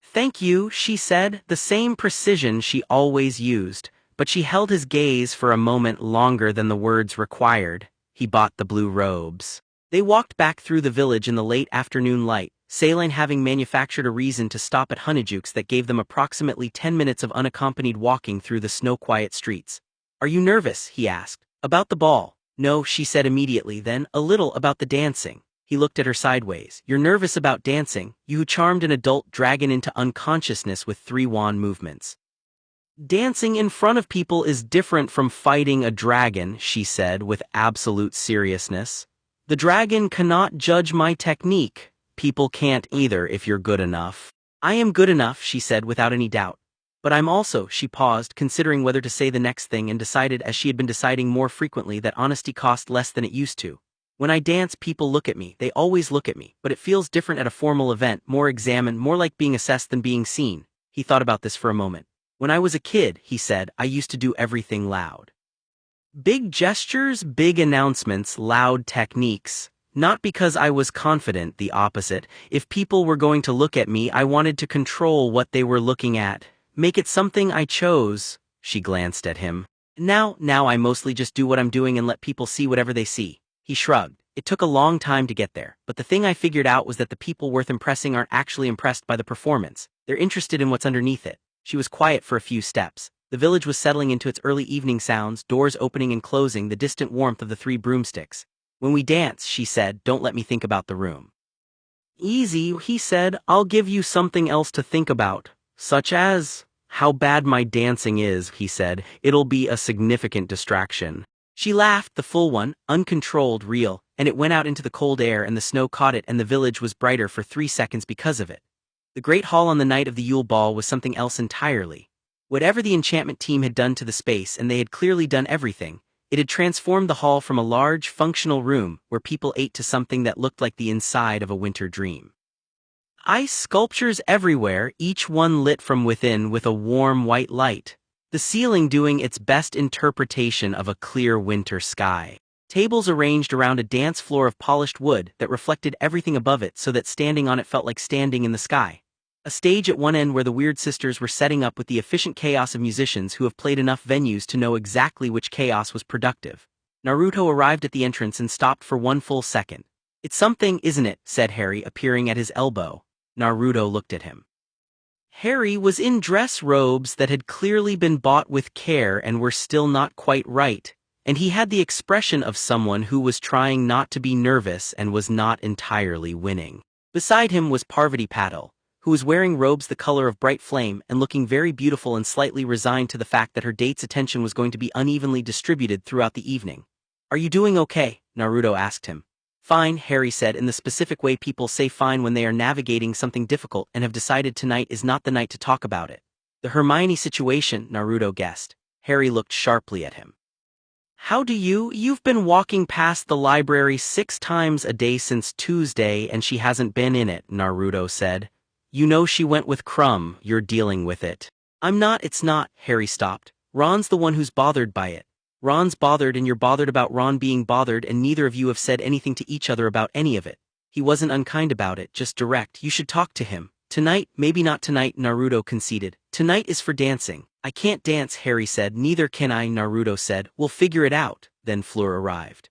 "Thank you," she said, the same precision she always used, but she held his gaze for a moment longer than the words required. He bought the blue robes. They walked back through the village in the late afternoon light, Saline having manufactured a reason to stop at Honeydukes that gave them approximately 10 minutes of unaccompanied walking through the snow-quiet streets. "Are you nervous?" he asked. "About the ball?" "No," she said immediately, then, "a little about the dancing." He looked at her sideways. "You're nervous about dancing, you who charmed an adult dragon into unconsciousness with 3 wand movements." "Dancing in front of people is different from fighting a dragon," she said with absolute seriousness. "The dragon cannot judge my technique. People can't either if you're good enough." "I am good enough," she said without any doubt. "But I'm also," she paused, considering whether to say the next thing, and decided, as she had been deciding more frequently, that honesty cost less than it used to. "When I dance, people look at me. They always look at me, but it feels different at a formal event, more examined, more like being assessed than being seen." He thought about this for a moment. "When I was a kid," he said, "I used to do everything loud. Big gestures, big announcements, loud techniques. Not because I was confident, the opposite. If people were going to look at me, I wanted to control what they were looking at. Make it something I chose." She glanced at him. Now I mostly just do what I'm doing and let people see whatever they see." He shrugged. "It took a long time to get there, but the thing I figured out was that the people worth impressing aren't actually impressed by the performance. They're interested in what's underneath it." She was quiet for a few steps. The village was settling into its early evening sounds, doors opening and closing, the distant warmth of the 3 broomsticks. When we dance, she said, don't let me think about the room. Easy, he said, I'll give you something else to think about. Such as how bad my dancing is, he said. It'll be a significant distraction. She laughed, the full one, uncontrolled, real, and it went out into the cold air and the snow caught it and the village was brighter for 3 seconds because of it. The Great Hall on the night of the Yule Ball was something else entirely. Whatever the enchantment team had done to the space, and they had clearly done everything, it had transformed the hall from a large, functional room where people ate to something that looked like the inside of a winter dream. Ice sculptures everywhere, each one lit from within with a warm white light. The ceiling doing its best interpretation of a clear winter sky. Tables arranged around a dance floor of polished wood that reflected everything above it so that standing on it felt like standing in the sky. A stage at one end where the Weird Sisters were setting up with the efficient chaos of musicians who have played enough venues to know exactly which chaos was productive. Naruto arrived at the entrance and stopped for 1 full second. It's something, isn't it? Said Harry, appearing at his elbow. Naruto looked at him. Harry was in dress robes that had clearly been bought with care and were still not quite right, and he had the expression of someone who was trying not to be nervous and was not entirely winning. Beside him was Parvati Patil, who was wearing robes the color of bright flame and looking very beautiful and slightly resigned to the fact that her date's attention was going to be unevenly distributed throughout the evening. Are you doing okay? Naruto asked him. Fine, Harry said in the specific way people say fine when they are navigating something difficult and have decided tonight is not the night to talk about it. The Hermione situation, Naruto guessed. Harry looked sharply at him. How do you? You've been walking past the library 6 times a day since Tuesday and she hasn't been in it, Naruto said. You know she went with Crumb, you're dealing with it. I'm not, it's not, Harry stopped. Ron's the one who's bothered by it. Ron's bothered and you're bothered about Ron being bothered and neither of you have said anything to each other about any of it. He wasn't unkind about it, just direct. You should talk to him. Tonight, maybe not tonight, Naruto conceded. Tonight is for dancing. I can't dance, Harry said. Neither can I, Naruto said. We'll figure it out. Then Fleur arrived.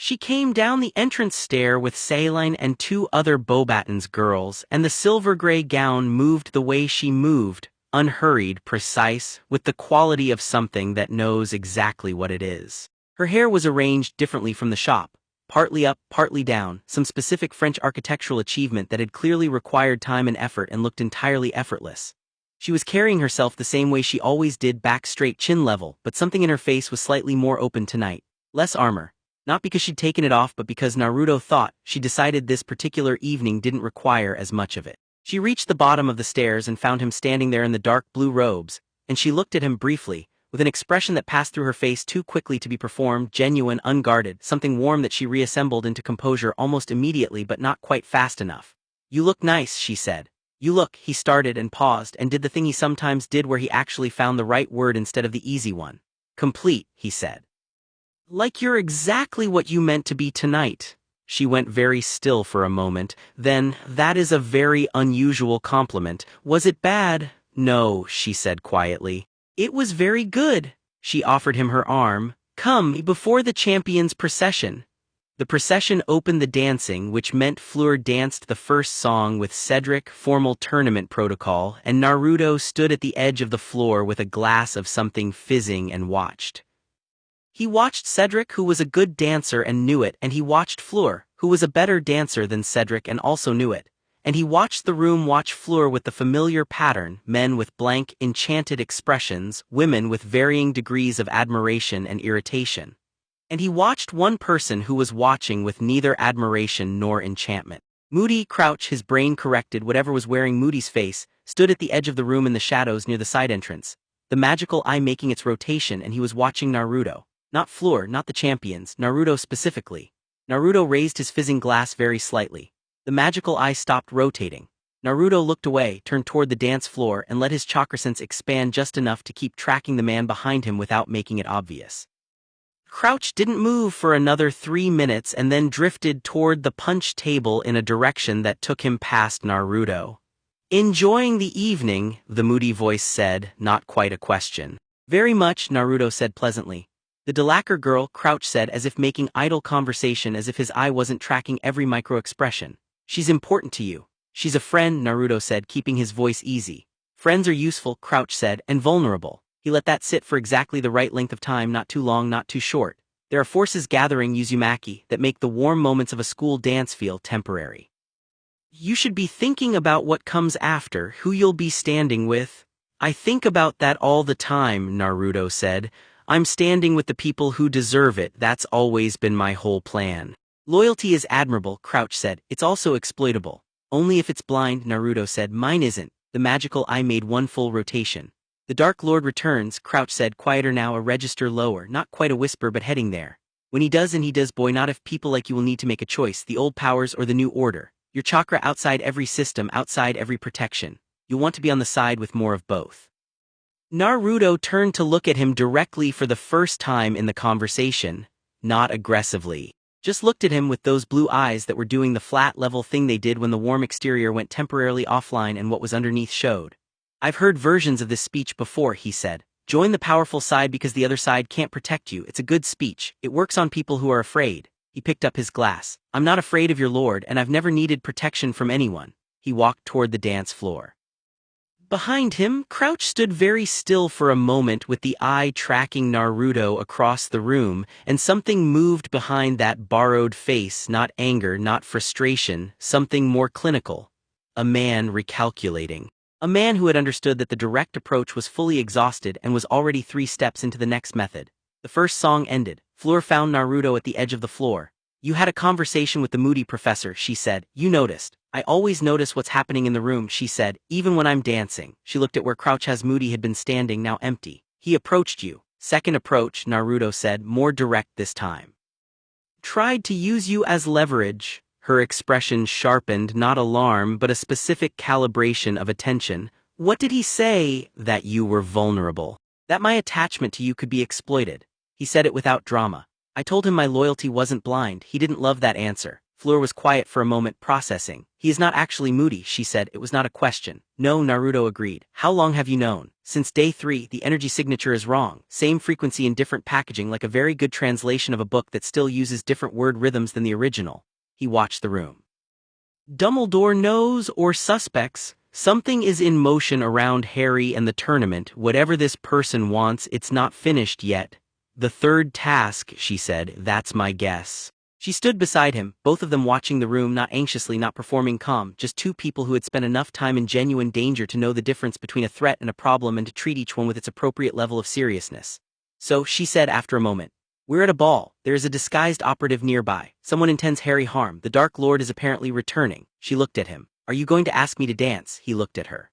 She came down the entrance stair with Saline and 2 other Beauxbatons girls, and the silver-gray gown moved the way she moved, unhurried, precise, with the quality of something that knows exactly what it is. Her hair was arranged differently from the shop, partly up, partly down, some specific French architectural achievement that had clearly required time and effort and looked entirely effortless. She was carrying herself the same way she always did, back straight, chin level, but something in her face was slightly more open tonight. Less armor. Not because she'd taken it off but because Naruto thought she decided this particular evening didn't require as much of it. She reached the bottom of the stairs and found him standing there in the dark blue robes, and she looked at him briefly, with an expression that passed through her face too quickly to be performed, genuine, unguarded, something warm that she reassembled into composure almost immediately but not quite fast enough. You look nice, she said. You look, he started and paused and did the thing he sometimes did where he actually found the right word instead of the easy one. Complete, he said. Like you're exactly what you meant to be tonight. She went very still for a moment, then, that is a very unusual compliment. Was it bad? No, she said quietly. It was very good. She offered him her arm. Come, before the champions' procession. The procession opened the dancing, which meant Fleur danced the first song with Cedric, formal tournament protocol, and Naruto stood at the edge of the floor with a glass of something fizzing and watched. He watched Cedric, who was a good dancer and knew it, and he watched Fleur, who was a better dancer than Cedric and also knew it. And he watched the room watch Fleur with the familiar pattern, men with blank, enchanted expressions, women with varying degrees of admiration and irritation. And he watched one person who was watching with neither admiration nor enchantment. Moody Crouch, his brain corrected whatever was wearing Moody's face, stood at the edge of the room in the shadows near the side entrance, the magical eye making its rotation, and he was watching Naruto. Not Fleur, not the champions, Naruto specifically. Naruto raised his fizzing glass very slightly. The magical eye stopped rotating. Naruto looked away, turned toward the dance floor, and let his chakra sense expand just enough to keep tracking the man behind him without making it obvious. Crouch didn't move for another 3 minutes and then drifted toward the punch table in a direction that took him past Naruto. Enjoying the evening, the moody voice said, not quite a question. Very much, Naruto said pleasantly. The Delacour girl, Crouch said, as if making idle conversation, as if his eye wasn't tracking every micro-expression. She's important to you. She's a friend, Naruto said, keeping his voice easy. Friends are useful, Crouch said, and vulnerable. He let that sit for exactly the right length of time, not too long, not too short. There are forces gathering, Uzumaki, that make the warm moments of a school dance feel temporary. You should be thinking about what comes after, who you'll be standing with. I think about that all the time, Naruto said. I'm standing with the people who deserve it, that's always been my whole plan. Loyalty is admirable, Crouch said, it's also exploitable. Only if it's blind, Naruto said, mine isn't. The magical eye made one full rotation. The Dark Lord returns, Crouch said, quieter now, a register lower, not quite a whisper but heading there. When he does, and he does, boy, not if people like you will need to make a choice, the old powers or the new order. Your chakra outside every system, outside every protection. You'll want to be on the side with more of both. Naruto turned to look at him directly for the first time in the conversation, not aggressively. Just looked at him with those blue eyes that were doing the flat level thing they did when the warm exterior went temporarily offline and what was underneath showed. I've heard versions of this speech before, he said. Join the powerful side because the other side can't protect you. It's a good speech. It works on people who are afraid. He picked up his glass. I'm not afraid of your lord, and I've never needed protection from anyone. He walked toward the dance floor. Behind him, Crouch stood very still for a moment with the eye tracking Naruto across the room, and something moved behind that borrowed face, not anger, not frustration, something more clinical. A man recalculating. A man who had understood that the direct approach was fully exhausted and was already 3 steps into the next method. The first song ended. Fleur found Naruto at the edge of the floor. You had a conversation with the moody professor, she said. You noticed. I always notice what's happening in the room, she said, even when I'm dancing. She looked at where Crouch's Moody had been standing, now empty. He approached you. Second approach, Naruto said, more direct this time. Tried to use you as leverage. Her expression sharpened, not alarm, but a specific calibration of attention. What did he say? That you were vulnerable. That my attachment to you could be exploited. He said it without drama. I told him my loyalty wasn't blind. He didn't love that answer. Fleur was quiet for a moment, processing. He is not actually moody, she said. It was not a question. No, Naruto agreed. How long have you known? Since day 3, the energy signature is wrong. Same frequency in different packaging, like a very good translation of a book that still uses different word rhythms than the original. He watched the room. Dumbledore knows, or suspects. Something is in motion around Harry and the tournament. Whatever this person wants, it's not finished yet. The third task, she said, that's my guess. She stood beside him, both of them watching the room, not anxiously, not performing calm, just 2 people who had spent enough time in genuine danger to know the difference between a threat and a problem and to treat each one with its appropriate level of seriousness. So, she said after a moment, we're at a ball. There is a disguised operative nearby. Someone intends Harry harm. The Dark Lord is apparently returning. She looked at him. Are you going to ask me to dance? He looked at her.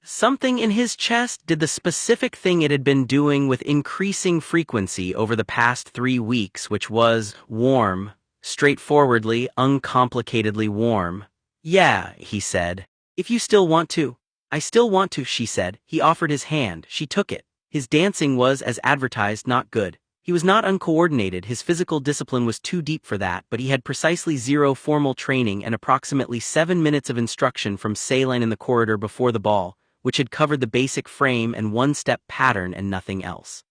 Something in his chest did the specific thing it had been doing with increasing frequency over the past 3 weeks, which was warm, straightforwardly, uncomplicatedly warm. Yeah, he said. If you still want to. I still want to, she said. He offered his hand. She took it. His dancing was, as advertised, not good. He was not uncoordinated, his physical discipline was too deep for that, but he had precisely 0 formal training and approximately 7 minutes of instruction from Celine in the corridor before the ball, which had covered the basic frame and 1-step pattern and nothing else.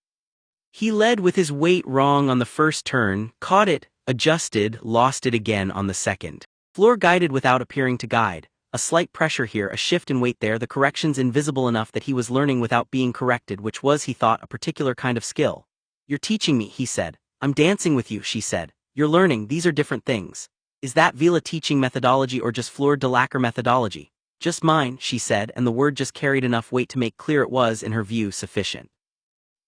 He led with his weight wrong on the first turn, caught it, adjusted, lost it again on the second. Fleur guided without appearing to guide. A slight pressure here, a shift in weight there, the corrections invisible enough that he was learning without being corrected, which was, he thought, a particular kind of skill. You're teaching me, he said. I'm dancing with you, she said. You're learning, these are different things. Is that Veela teaching methodology or just Fleur Delacour methodology? Just mine, she said, and the word just carried enough weight to make clear it was, in her view, sufficient.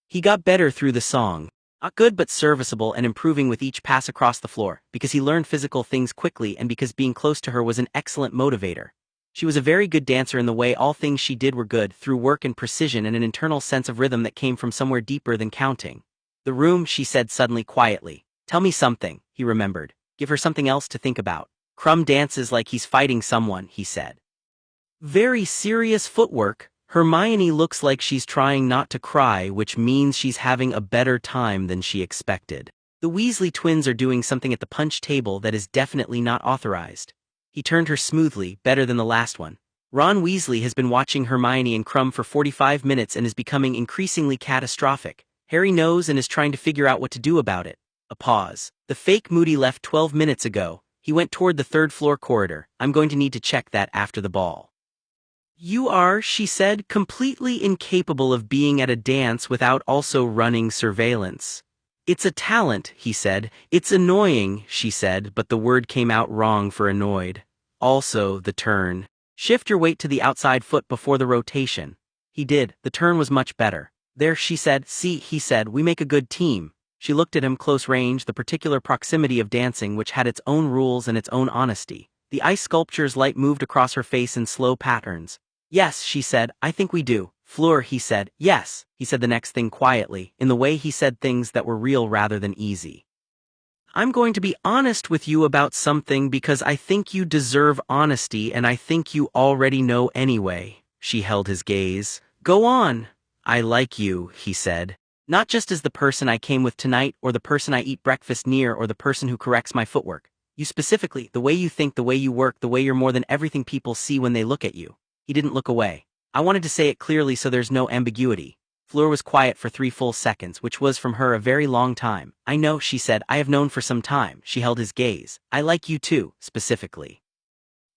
He got better through the song. Not good but serviceable and improving with each pass across the floor, because he learned physical things quickly and because being close to her was an excellent motivator. She was a very good dancer in the way all things she did were good, through work and precision and an internal sense of rhythm that came from somewhere deeper than counting. The room, she said suddenly quietly. Tell me something, he remembered. Give her something else to think about. Crumb dances like he's fighting someone, he said. Very serious footwork. Hermione looks like she's trying not to cry, which means she's having a better time than she expected. The Weasley twins are doing something at the punch table that is definitely not authorized. He turned her smoothly, better than the last one. Ron Weasley has been watching Hermione and Crumb for 45 minutes and is becoming increasingly catastrophic. Harry knows and is trying to figure out what to do about it. A pause. The fake Moody left 12 minutes ago. He went toward the 3rd floor corridor. I'm going to need to check that after the ball. You are, she said, completely incapable of being at a dance without also running surveillance. It's a talent, he said. It's annoying, she said, but the word came out wrong for annoyed. Also, the turn. Shift your weight to the outside foot before the rotation. He did. The turn was much better. There, she said. See, he said, we make a good team. She looked at him close range, the particular proximity of dancing which had its own rules and its own honesty. The ice sculpture's light moved across her face in slow patterns. Yes, she said, I think we do. Fleur, he said. Yes, he said the next thing quietly, in the way he said things that were real rather than easy. I'm going to be honest with you about something because I think you deserve honesty and I think you already know anyway. She held his gaze. Go on. I like you, he said. Not just as the person I came with tonight or the person I eat breakfast near or the person who corrects my footwork. You specifically, the way you think, the way you work, the way you're more than everything people see when they look at you. He didn't look away. I wanted to say it clearly so there's no ambiguity. Fleur was quiet for 3 full seconds, which was from her a very long time. I know, she said, I have known for some time. She held his gaze. I like you too, specifically.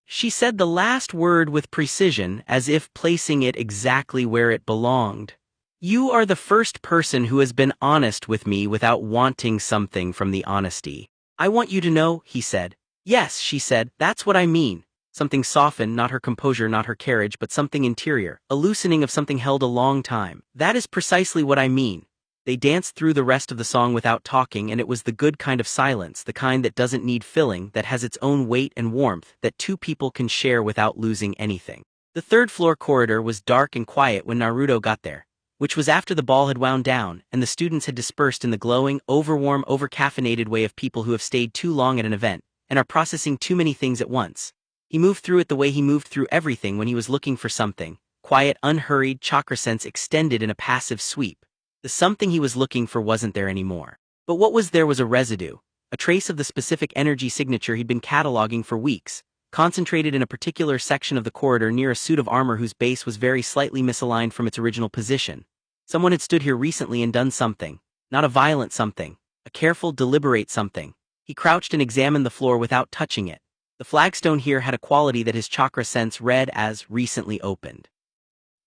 She said the last word with precision, as if placing it exactly where it belonged. You are the first person who has been honest with me without wanting something from the honesty. I want you to know, he said. Yes, she said, that's what I mean. Something softened, not her composure, not her carriage, but something interior, a loosening of something held a long time. That is precisely what I mean. They danced through the rest of the song without talking, and it was the good kind of silence, the kind that doesn't need filling, that has its own weight and warmth, that two people can share without losing anything. The third floor corridor was dark and quiet when Naruto got there, which was after the ball had wound down, and the students had dispersed in the glowing, overwarm, overcaffeinated way of people who have stayed too long at an event, and are processing too many things at once. He moved through it the way he moved through everything when he was looking for something. Quiet, unhurried, chakra sense extended in a passive sweep. The something he was looking for wasn't there anymore. But what was there was a residue, a trace of the specific energy signature he'd been cataloging for weeks, concentrated in a particular section of the corridor near a suit of armor whose base was very slightly misaligned from its original position. Someone had stood here recently and done something. Not a violent something. A careful, deliberate something. He crouched and examined the floor without touching it. The flagstone here had a quality that his chakra sense read as recently opened.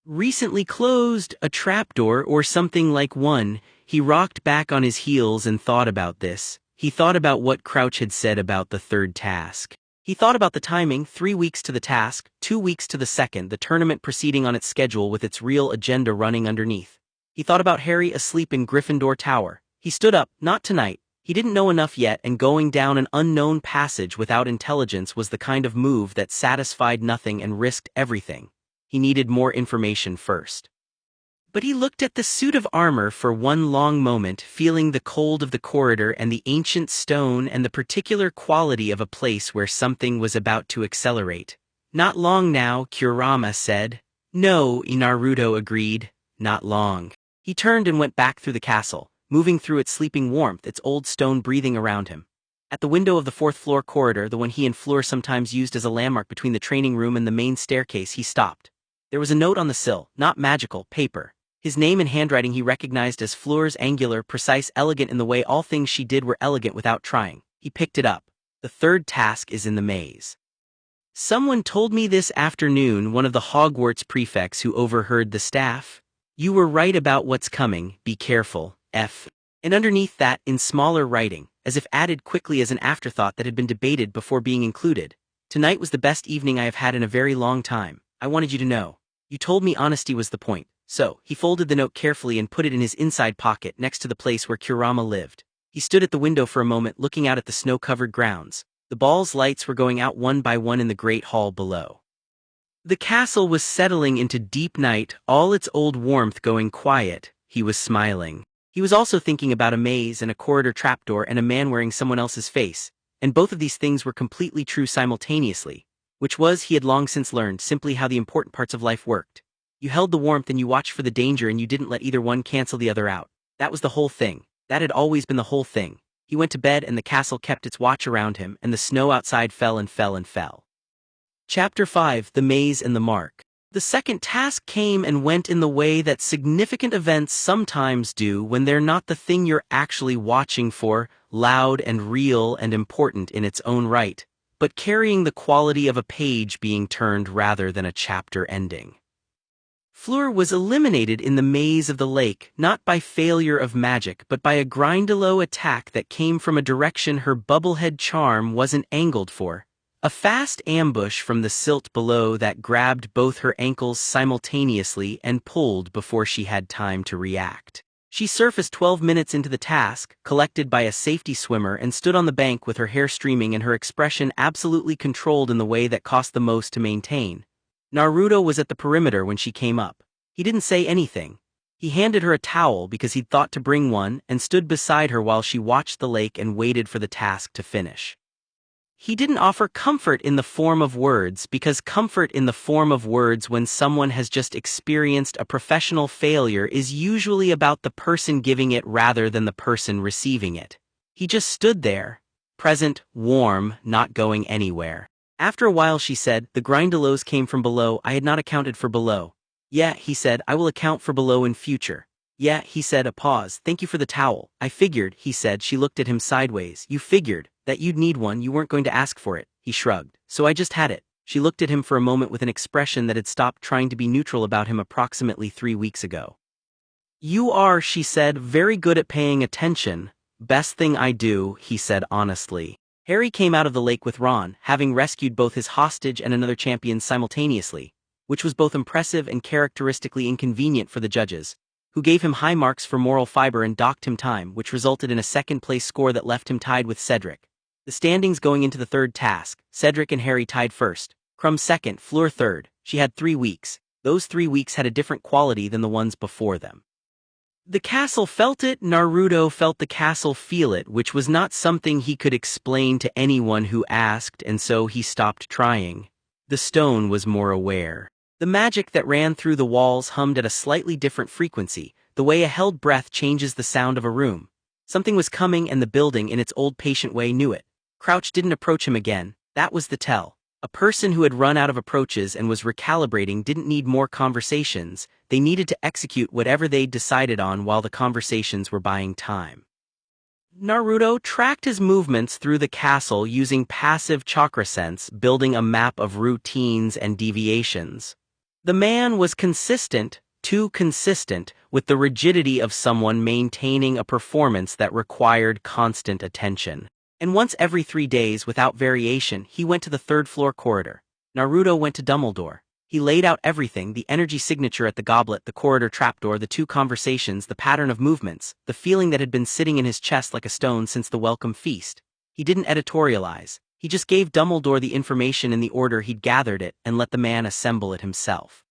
Recently closed, a trapdoor or something like one. He rocked back on his heels and thought about this. He thought about what Crouch had said about the third task. He thought about the timing, 3 weeks to the task, 2 weeks to the second, the tournament proceeding on its schedule with its real agenda running underneath. He thought about Harry asleep in Gryffindor Tower. He stood up, not tonight. He didn't know enough yet, and going down an unknown passage without intelligence was the kind of move that satisfied nothing and risked everything. He needed more information first. But he looked at the suit of armor for one long moment, feeling the cold of the corridor and the ancient stone and the particular quality of a place where something was about to accelerate. Not long now, Kurama said. No, Naruto agreed. Not long. He turned and went back through the castle, moving through its sleeping warmth, its old stone breathing around him. At the window of the 4th floor corridor, the one he and Fleur sometimes used as a landmark between the training room and the main staircase, he stopped. There was a note on the sill, not magical, paper. His name and handwriting he recognized as Fleur's, angular, precise, elegant in the way all things she did were elegant without trying. He picked it up. The third task is in the maze. Someone told me this afternoon, one of the Hogwarts prefects who overheard the staff. You were right about what's coming, be careful. F. And underneath that, in smaller writing, as if added quickly as an afterthought that had been debated before being included. Tonight was the best evening I have had in a very long time. I wanted you to know. You told me honesty was the point. So, he folded the note carefully and put it in his inside pocket next to the place where Kurama lived. He stood at the window for a moment looking out at the snow-covered grounds. The ball's lights were going out one by one in the great hall below. The castle was settling into deep night, all its old warmth going quiet. He was smiling. He was also thinking about a maze and a corridor trapdoor and a man wearing someone else's face, and both of these things were completely true simultaneously, which was, he had long since learned, simply how the important parts of life worked. You held the warmth and you watched for the danger and you didn't let either one cancel the other out. That was the whole thing. That had always been the whole thing. He went to bed and the castle kept its watch around him, and the snow outside fell and fell and fell. Chapter 5: The Maze and the Mark. The second task came and went in the way that significant events sometimes do when they're not the thing you're actually watching for, loud and real and important in its own right. but carrying the quality of a page being turned rather than a chapter ending. Fleur was eliminated in the maze of the lake, not by failure of magic but by a Grindylow attack that came from a direction her bubblehead charm wasn't angled for. A fast ambush from the silt below that grabbed both her ankles simultaneously and pulled before she had time to react. She surfaced 12 minutes into the task, collected by a safety swimmer, and stood on the bank with her hair streaming and her expression absolutely controlled in the way that cost the most to maintain. Naruto was at the perimeter when she came up. He didn't say anything. He handed her a towel because he'd thought to bring one and stood beside her while she watched the lake and waited for the task to finish. He didn't offer comfort in the form of words because comfort in the form of words when someone has just experienced a professional failure is usually about the person giving it rather than the person receiving it. He just stood there, present, warm, not going anywhere. After a while she said, "The Grindylows came from below. I had not accounted for below." "Yeah," he said, "I will account for below in future." "Yeah," he said, a pause. "Thank you for the towel." "I figured," he said. She looked at him sideways. "You figured that you'd need one, you weren't going to ask for it." He shrugged. "So I just had it." She looked at him for a moment with an expression that had stopped trying to be neutral about him approximately 3 weeks ago. "You are," she said, "very good at paying attention." "Best thing I do," he said honestly. Harry came out of the lake with Ron, having rescued both his hostage and another champion simultaneously, which was both impressive and characteristically inconvenient for the judges, who gave him high marks for moral fiber and docked him time, which resulted in a second-place score that left him tied with Cedric. The standings going into the third task: Cedric and Harry tied first, Crumb second, Fleur third. She had 3 weeks. Those 3 weeks had a different quality than the ones before them. The castle felt it. Naruto felt the castle feel it, which was not something he could explain to anyone who asked, and so he stopped trying. The stone was more aware. The magic that ran through the walls hummed at a slightly different frequency, the way a held breath changes the sound of a room. Something was coming, and the building, in its old patient way, knew it. Crouch didn't approach him again. That was the tell. A person who had run out of approaches and was recalibrating didn't need more conversations. They needed to execute whatever they'd decided on while the conversations were buying time. Naruto tracked his movements through the castle using passive chakra sense, building a map of routines and deviations. The man was consistent, too consistent, with the rigidity of someone maintaining a performance that required constant attention. And once every 3 days, without variation, he went to the third-floor corridor. Naruto went to Dumbledore. He laid out everything: the energy signature at the goblet, the corridor trapdoor, the 2 conversations, the pattern of movements, the feeling that had been sitting in his chest like a stone since the welcome feast. He didn't editorialize. He just gave Dumbledore the information in the order he'd gathered it and let the man assemble it himself.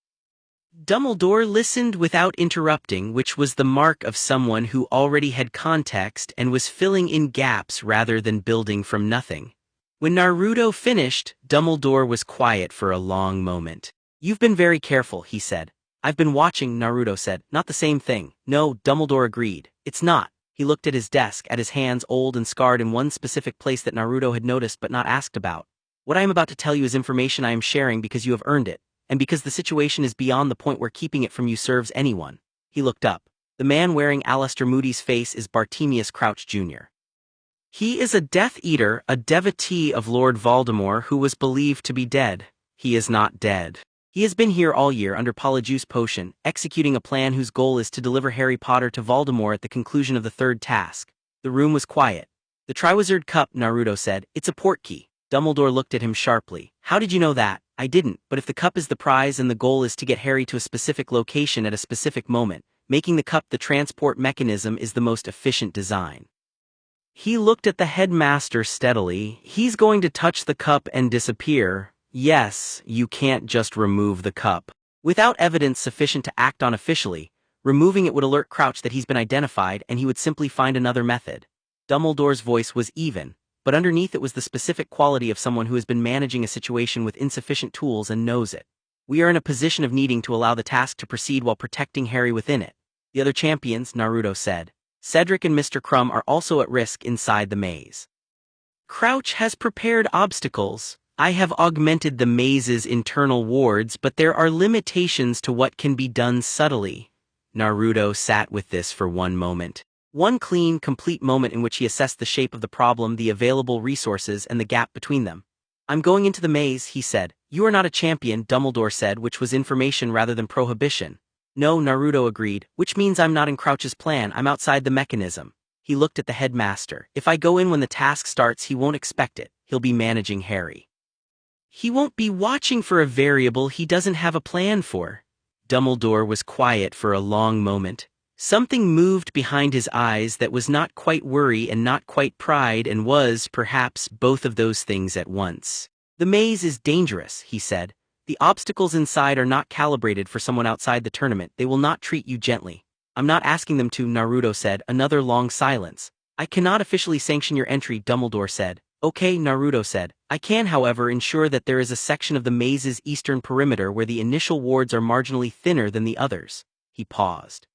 Dumbledore listened without interrupting, which was the mark of someone who already had context and was filling in gaps rather than building from nothing. When Naruto finished, Dumbledore was quiet for a long moment. "You've been very careful," he said. "I've been watching," Naruto said. "Not the same thing." "No," Dumbledore agreed. "It's not." He looked at his desk, at his hands old and scarred in one specific place that Naruto had noticed but not asked about. "What I am about to tell you is information I am sharing because you have earned it, and because the situation is beyond the point where keeping it from you serves anyone." He looked up. The man wearing Alastor Moody's face is Bartemius Crouch Jr. He is a Death Eater, a devotee of Lord Voldemort who was believed to be dead. He is not dead. He has been here all year under Polyjuice Potion, executing a plan whose goal is to deliver Harry Potter to Voldemort at the conclusion of the third task. The room was quiet. "The Triwizard Cup," Naruto said. "It's a portkey." Dumbledore looked at him sharply. "How did you know that?" "I didn't, but if the cup is the prize and the goal is to get Harry to a specific location at a specific moment, making the cup the transport mechanism is the most efficient design." He looked at the headmaster steadily. "He's going to touch the cup and disappear." "Yes, you can't just remove the cup. Without evidence sufficient to act on officially, removing it would alert Crouch that he's been identified and he would simply find another method." Dumbledore's voice was even, but underneath it was the specific quality of someone who has been managing a situation with insufficient tools and knows it. "We are in a position of needing to allow the task to proceed while protecting Harry within it." "The other champions," Naruto said. "Cedric and Mr. Crumb are also at risk inside the maze. Crouch has prepared obstacles. I have augmented the maze's internal wards, but there are limitations to what can be done subtly." Naruto sat with this for one moment. One clean, complete moment in which he assessed the shape of the problem, the available resources, and the gap between them. I'm going into the maze, he said. You are not a champion, Dumbledore said, which was information rather than prohibition. No, Naruto agreed, which means I'm not in Crouch's plan, I'm outside the mechanism. He looked at the headmaster. If I go in when the task starts, he won't expect it. He'll be managing Harry. He won't be watching for a variable he doesn't have a plan for. Dumbledore was quiet for a long moment. Something moved behind his eyes that was not quite worry and not quite pride and was, perhaps, both of those things at once. The maze is dangerous, he said. The obstacles inside are not calibrated for someone outside the tournament. They will not treat you gently. I'm not asking them to, Naruto said. Another long silence. I cannot officially sanction your entry, Dumbledore said. Okay, Naruto said. I can, however, ensure that there is a section of the maze's eastern perimeter where the initial wards are marginally thinner than the others. He paused.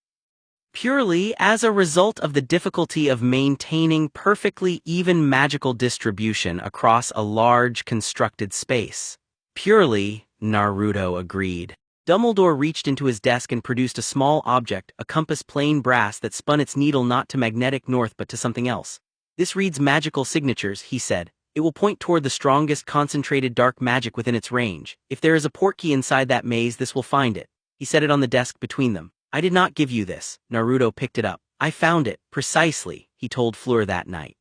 Purely as a result of the difficulty of maintaining perfectly even magical distribution across a large constructed space. Purely, Naruto agreed. Dumbledore reached into his desk and produced a small object, a compass plain brass that spun its needle not to magnetic north but to something else. This reads magical signatures, he said. It will point toward the strongest concentrated dark magic within its range. If there is a portkey inside that maze, this will find it. He set it on the desk between them. I did not give you this. Naruto picked it up. I found it, precisely, he told Fleur that night.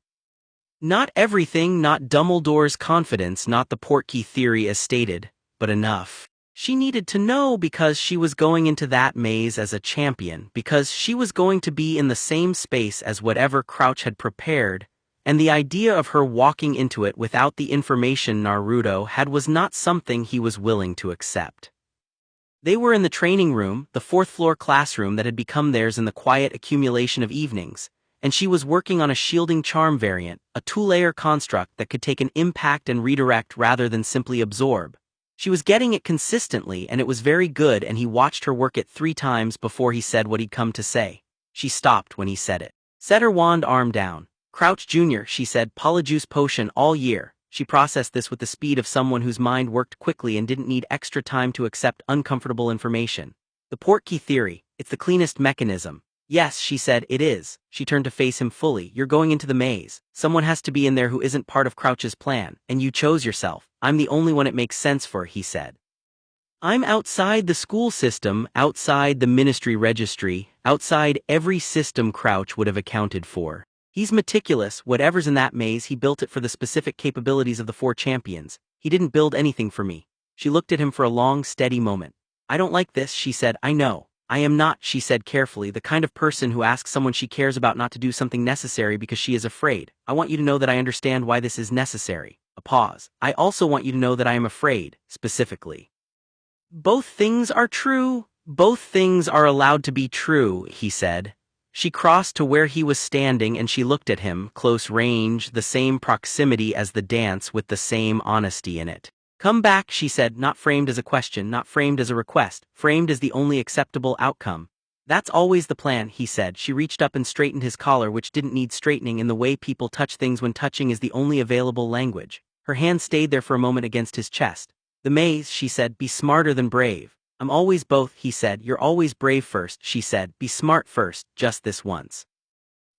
Not everything, not Dumbledore's confidence, not the portkey theory as stated, but enough. She needed to know because she was going into that maze as a champion, because she was going to be in the same space as whatever Crouch had prepared, and the idea of her walking into it without the information Naruto had was not something he was willing to accept. They were in the training room, the fourth-floor classroom that had become theirs in the quiet accumulation of evenings, and she was working on a shielding charm variant, a two-layer construct that could take an impact and redirect rather than simply absorb. She was getting it consistently and it was very good, and he watched her work it 3 times before he said what he'd come to say. She stopped when he said it. Set her wand arm down. Crouch Jr., she said, Polyjuice potion all year. She processed this with the speed of someone whose mind worked quickly and didn't need extra time to accept uncomfortable information. The portkey theory, it's the cleanest mechanism. Yes, she said, it is. She turned to face him fully. You're going into the maze. Someone has to be in there who isn't part of Crouch's plan, and you chose yourself. I'm the only one it makes sense for, he said. I'm outside the school system, outside the ministry registry, outside every system Crouch would have accounted for. He's meticulous. Whatever's in that maze, he built it for the specific capabilities of the 4 champions. He didn't build anything for me. She looked at him for a long, steady moment. I don't like this, she said. I know. I am not, she said carefully, the kind of person who asks someone she cares about not to do something necessary because she is afraid. I want you to know that I understand why this is necessary. A pause. I also want you to know that I am afraid, specifically. Both things are true. Both things are allowed to be true, he said. She crossed to where he was standing and she looked at him, close range, the same proximity as the dance with the same honesty in it. Come back, she said, not framed as a question, not framed as a request, framed as the only acceptable outcome. That's always the plan, he said. She reached up and straightened his collar, which didn't need straightening in the way people touch things when touching is the only available language. Her hand stayed there for a moment against his chest. The maze, she said, be smarter than brave. I'm always both, he said. You're always brave first, she said. Be smart first, just this once.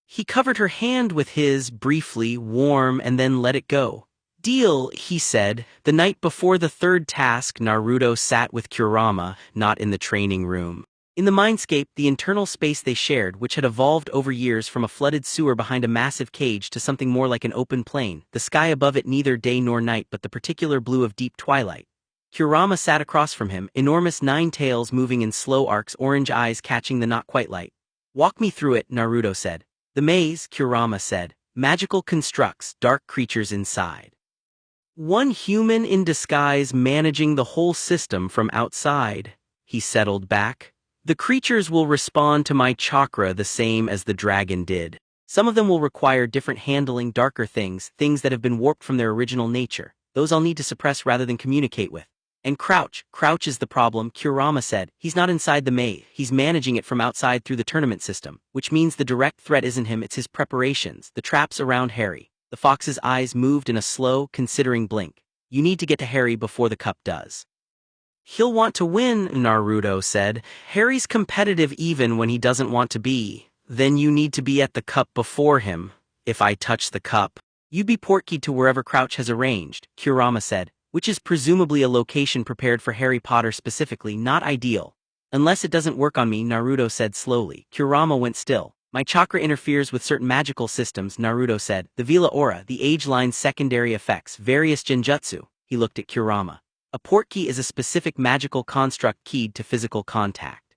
He covered her hand with his, briefly, warm, and then let it go. Deal, he said. The night before the 3rd task, Naruto sat with Kurama, not in the training room. In the mindscape, the internal space they shared, which had evolved over years from a flooded sewer behind a massive cage to something more like an open plain, the sky above it neither day nor night but the particular blue of deep twilight. Kurama sat across from him, enormous 9 tails moving in slow arcs, orange eyes catching the not-quite light. Walk me through it, Naruto said. The maze, Kurama said. Magical constructs, dark creatures inside. One human in disguise managing the whole system from outside. He settled back. The creatures will respond to my chakra the same as the dragon did. Some of them will require different handling, darker things, things that have been warped from their original nature. Those I'll need to suppress rather than communicate with. And Crouch is the problem, Kurama said. He's not inside the maze, he's managing it from outside through the tournament system, which means the direct threat isn't him, it's his preparations, the traps around Harry. The fox's eyes moved in a slow, considering blink. You need to get to Harry before the cup does. He'll want to win, Naruto said. Harry's competitive even when he doesn't want to be. Then you need to be at the cup before him. If I touch the cup. "You'd be portkeyed to wherever Crouch has arranged," Kurama said, "which is presumably a location prepared for Harry Potter specifically, not ideal." "Unless it doesn't work on me," Naruto said slowly. Kurama went still. "My chakra interferes with certain magical systems," Naruto said. "The Veela aura, the age line's secondary effects, various genjutsu." He looked at Kurama. "A portkey is a specific magical construct keyed to physical contact.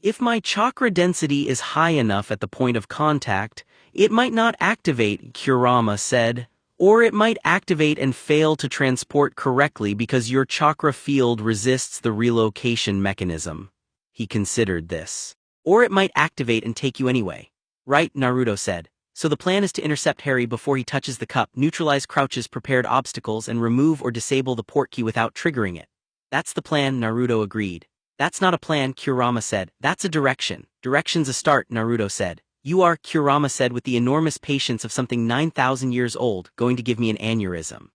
If my chakra density is high enough at the point of contact, it might not activate," Kurama said. "Or it might activate and fail to transport correctly because your chakra field resists the relocation mechanism." He considered this. "Or it might activate and take you anyway." "Right," Naruto said. "So the plan is to intercept Harry before he touches the cup, neutralize Crouch's prepared obstacles, and remove or disable the portkey without triggering it." "That's the plan," Naruto agreed. "That's not a plan," Kurama said. "That's a direction." "Direction's a start," Naruto said. "You are," Kurama said with the enormous patience of something 9,000 years old, "going to give me an aneurysm."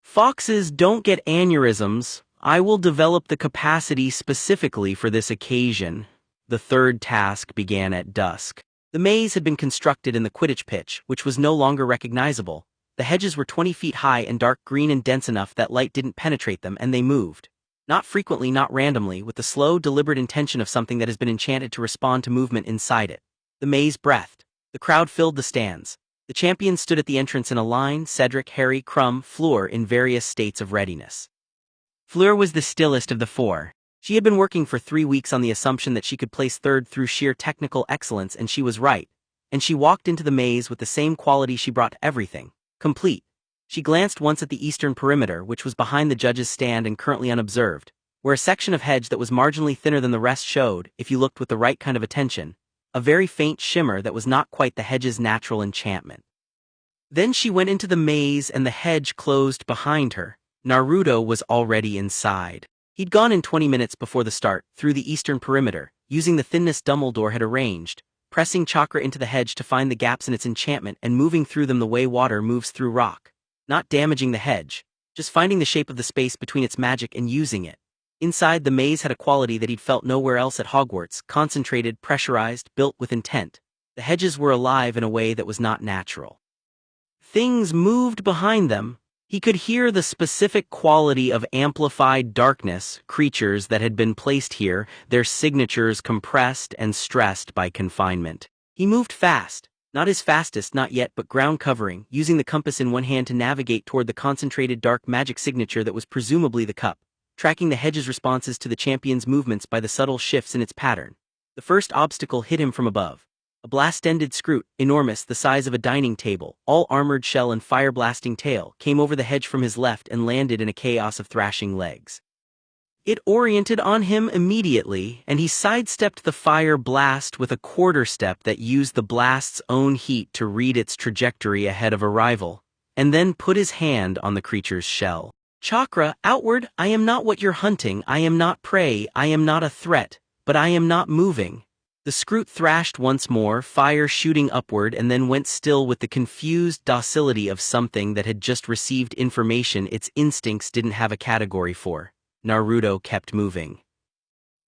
"Foxes don't get aneurysms. I will develop the capacity specifically for this occasion." The third task began at dusk. The maze had been constructed in the Quidditch pitch, which was no longer recognizable. The hedges were 20 feet high and dark green and dense enough that light didn't penetrate them, and they moved. Not frequently, not randomly, with the slow, deliberate intention of something that has been enchanted to respond to movement inside it. The maze breathed. The crowd filled the stands. The champions stood at the entrance in a line, Cedric, Harry, Crumb, Fleur in various states of readiness. Fleur was the stillest of the four. She had been working for 3 weeks on the assumption that she could place third through sheer technical excellence, and she was right. And she walked into the maze with the same quality she brought to everything: complete. She glanced once at the eastern perimeter, which was behind the judge's stand and currently unobserved, where a section of hedge that was marginally thinner than the rest showed, if you looked with the right kind of attention, a very faint shimmer that was not quite the hedge's natural enchantment. Then she went into the maze and the hedge closed behind her. Naruto was already inside. He'd gone in 20 minutes before the start, through the eastern perimeter, using the thinness Dumbledore had arranged, pressing chakra into the hedge to find the gaps in its enchantment and moving through them the way water moves through rock. Not damaging the hedge, just finding the shape of the space between its magic and using it. Inside, the maze had a quality that he'd felt nowhere else at Hogwarts: concentrated, pressurized, built with intent. The hedges were alive in a way that was not natural. Things moved behind them. He could hear the specific quality of amplified darkness, creatures that had been placed here, their signatures compressed and stressed by confinement. He moved fast, not his fastest not yet, but ground covering, using the compass in one hand to navigate toward the concentrated dark magic signature that was presumably the cup, tracking the hedge's responses to the champion's movements by the subtle shifts in its pattern. The first obstacle hit him from above. A blast-ended scroot, enormous, the size of a dining table, all armored shell and fire-blasting tail, came over the hedge from his left and landed in a chaos of thrashing legs. It oriented on him immediately, and he sidestepped the fire blast with a quarter step that used the blast's own heat to read its trajectory ahead of arrival, and then put his hand on the creature's shell. "Chakra, outward, I am not what you're hunting, I am not prey, I am not a threat, but I am not moving." The scroot thrashed once more, fire shooting upward, and then went still with the confused docility of something that had just received information its instincts didn't have a category for. Naruto kept moving.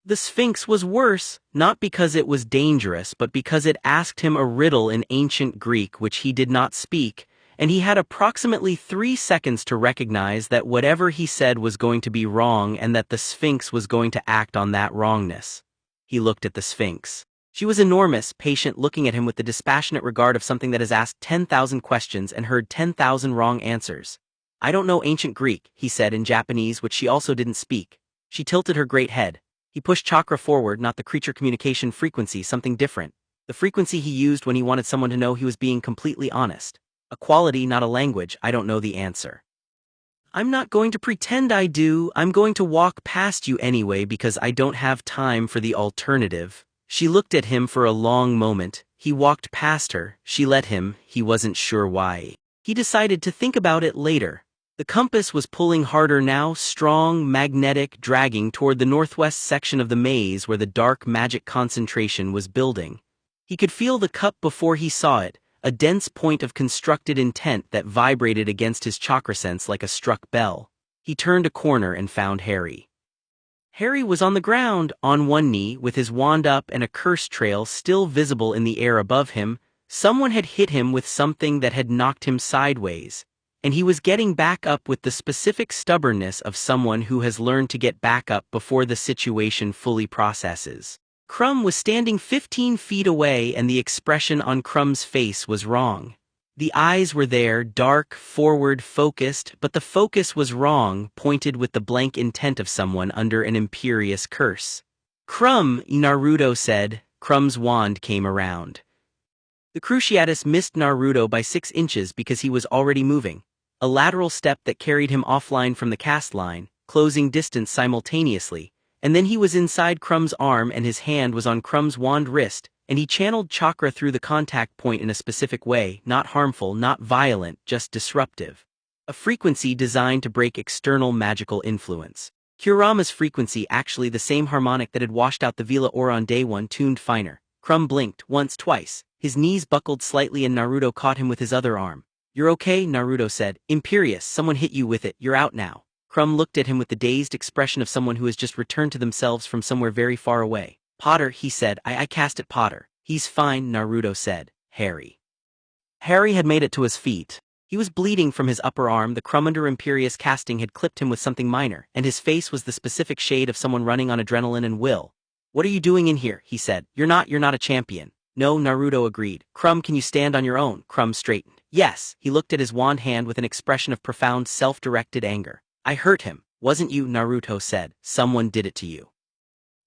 The Sphinx was worse, not because it was dangerous, but because it asked him a riddle in ancient Greek which he did not speak, and he had approximately 3 seconds to recognize that whatever he said was going to be wrong and that the Sphinx was going to act on that wrongness. He looked at the Sphinx. She was enormous, patient, looking at him with the dispassionate regard of something that has asked 10,000 questions and heard 10,000 wrong answers. "I don't know ancient Greek," he said in Japanese, which she also didn't speak. She tilted her great head. He pushed chakra forward, not the creature communication frequency, something different. The frequency he used when he wanted someone to know he was being completely honest. A quality, not a language. "I don't know the answer. I'm not going to pretend I do, I'm going to walk past you anyway because I don't have time for the alternative." She looked at him for a long moment. He walked past her, she let him, he wasn't sure why. He decided to think about it later. The compass was pulling harder now, strong, magnetic, dragging toward the northwest section of the maze where the dark magic concentration was building. He could feel the cup before he saw it, a dense point of constructed intent that vibrated against his chakra sense like a struck bell. He turned a corner and found Harry. Harry was on the ground, on one knee, with his wand up and a curse trail still visible in the air above him, Someone had hit him with something that had knocked him sideways, and he was getting back up with the specific stubbornness of someone who has learned to get back up before the situation fully processes. Crumb was standing 15 feet away, and the expression on Crumb's face was wrong. The eyes were there, dark, forward, focused, but the focus was wrong, pointed with the blank intent of someone under an imperious curse. Crumb, Naruto said. Crumb's wand came around. The Cruciatus missed Naruto by 6 inches because he was already moving. A lateral step that carried him offline from the cast line, closing distance simultaneously, and then he was inside Crumb's arm and his hand was on Crumb's wand wrist, and he channeled chakra through the contact point in a specific way, not harmful, not violent, just disruptive. A frequency designed to break external magical influence. Kurama's frequency, actually the same harmonic that had washed out the Veela aura on day 1, tuned finer. Crumb blinked, once, twice. His knees buckled slightly and Naruto caught him with his other arm. "You're okay," Naruto said. "Imperious, someone hit you with it, you're out now." Crumb looked at him with the dazed expression of someone who has just returned to themselves from somewhere very far away. "Potter," he said. I cast at Potter." "He's fine," Naruto said. "Harry." Harry had made it to his feet. He was bleeding from his upper arm. The Crumb under Imperious casting had clipped him with something minor, and his face was the specific shade of someone running on adrenaline and will. "What are you doing in here?" he said. You're not a champion." "No," Naruto agreed. "Crumb, can you stand on your own?" Crumb straightened. "Yes." He looked at his wand hand with an expression of profound self-directed anger. "I hurt him." "Wasn't you," Naruto said. "Someone did it to you."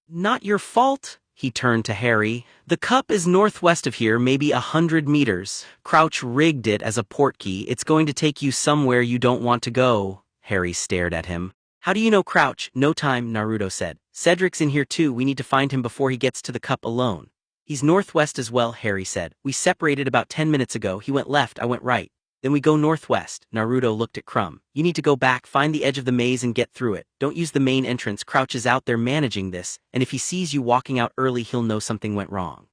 "Not your fault." He turned to Harry. "The cup is northwest of here, maybe 100 meters. Crouch rigged it as a portkey. It's going to take you somewhere you don't want to go." Harry stared at him. "How do you know Crouch?" "No time," Naruto said. "Cedric's in here too. We need to find him before he gets to the cup alone." "He's northwest as well," Harry said. "We separated about 10 minutes ago. He went left, I went right. Then we go northwest." Naruto looked at Crumb. "You need to go back, find the edge of the maze and get through it. Don't use the main entrance. Crouch is out there managing this, and if he sees you walking out early he'll know something went wrong."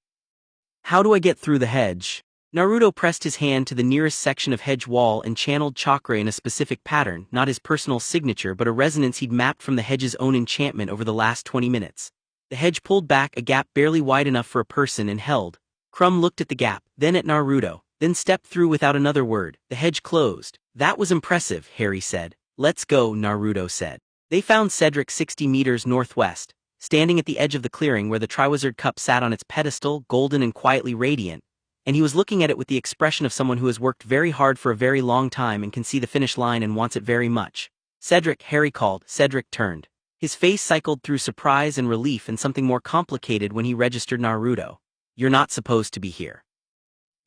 "How do I get through the hedge?" Naruto pressed his hand to the nearest section of hedge wall and channeled chakra in a specific pattern, not his personal signature but a resonance he'd mapped from the hedge's own enchantment over the last 20 minutes. The hedge pulled back, a gap barely wide enough for a person, and held. Crumb looked at the gap, then at Naruto, then stepped through without another word. The hedge closed. "That was impressive," Harry said. "Let's go," Naruto said. They found Cedric 60 meters northwest, standing at the edge of the clearing where the Triwizard cup sat on its pedestal, golden and quietly radiant, and he was looking at it with the expression of someone who has worked very hard for a very long time and can see the finish line and wants it very much. "Cedric," Harry called. Cedric turned. His face cycled through surprise and relief and something more complicated when he registered Naruto. "You're not supposed to be here."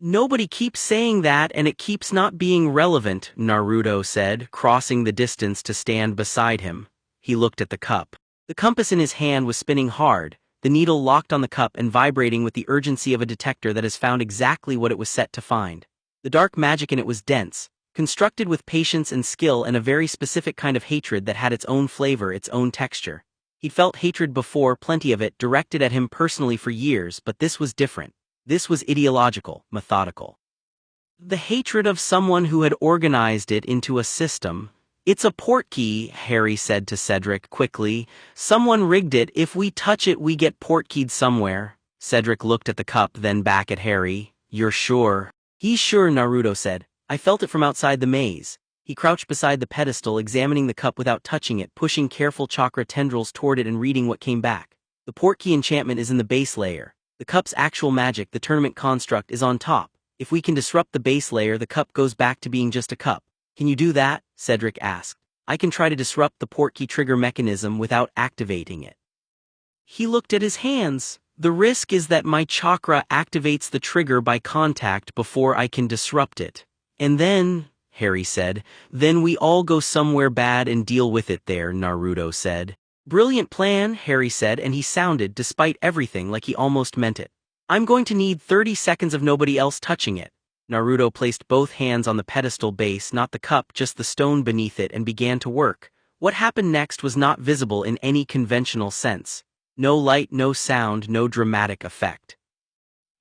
"Nobody keeps saying that and it keeps not being relevant," Naruto said, crossing the distance to stand beside him. He looked at the cup. The compass in his hand was spinning hard, the needle locked on the cup and vibrating with the urgency of a detector that has found exactly what it was set to find. The dark magic in it was dense, constructed with patience and skill and a very specific kind of hatred that had its own flavor, its own texture. He'd felt hatred before, plenty of it, directed at him personally for years, but this was different. This was ideological, methodical. The hatred of someone who had organized it into a system. "It's a portkey," Harry said to Cedric quickly. "Someone rigged it. If we touch it we get portkeyed somewhere." Cedric looked at the cup, then back at Harry. "You're sure?" "He's sure," Naruto said. "I felt it from outside the maze." He crouched beside the pedestal, examining the cup without touching it, pushing careful chakra tendrils toward it and reading what came back. "The portkey enchantment is in the base layer. The cup's actual magic, the tournament construct, is on top. If we can disrupt the base layer, the cup goes back to being just a cup." "Can you do that?" Cedric asked. "I can try to disrupt the portkey trigger mechanism without activating it." He looked at his hands. "The risk is that my chakra activates the trigger by contact before I can disrupt it. And then," Harry said, "then we all go somewhere bad and deal with it there," Naruto said. "Brilliant plan," Harry said, and he sounded, despite everything, like he almost meant it. "I'm going to need 30 seconds of nobody else touching it." Naruto placed both hands on the pedestal base, not the cup, just the stone beneath it, and began to work. What happened next was not visible in any conventional sense. No light, no sound, no dramatic effect.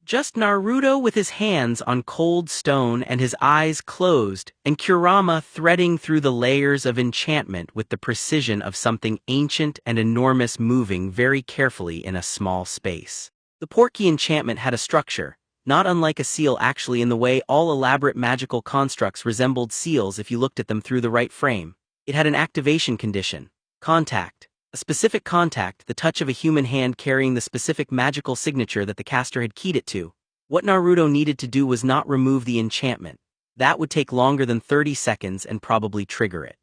Just Naruto with his hands on cold stone and his eyes closed, and Kurama threading through the layers of enchantment with the precision of something ancient and enormous moving very carefully in a small space. The portkey enchantment had a structure, not unlike a seal actually in the way all elaborate magical constructs resembled seals if you looked at them through the right frame. It had an activation condition. Contact. A specific contact, the touch of a human hand carrying the specific magical signature that the caster had keyed it to. What Naruto needed to do was not remove the enchantment. That would take longer than 30 seconds and probably trigger it.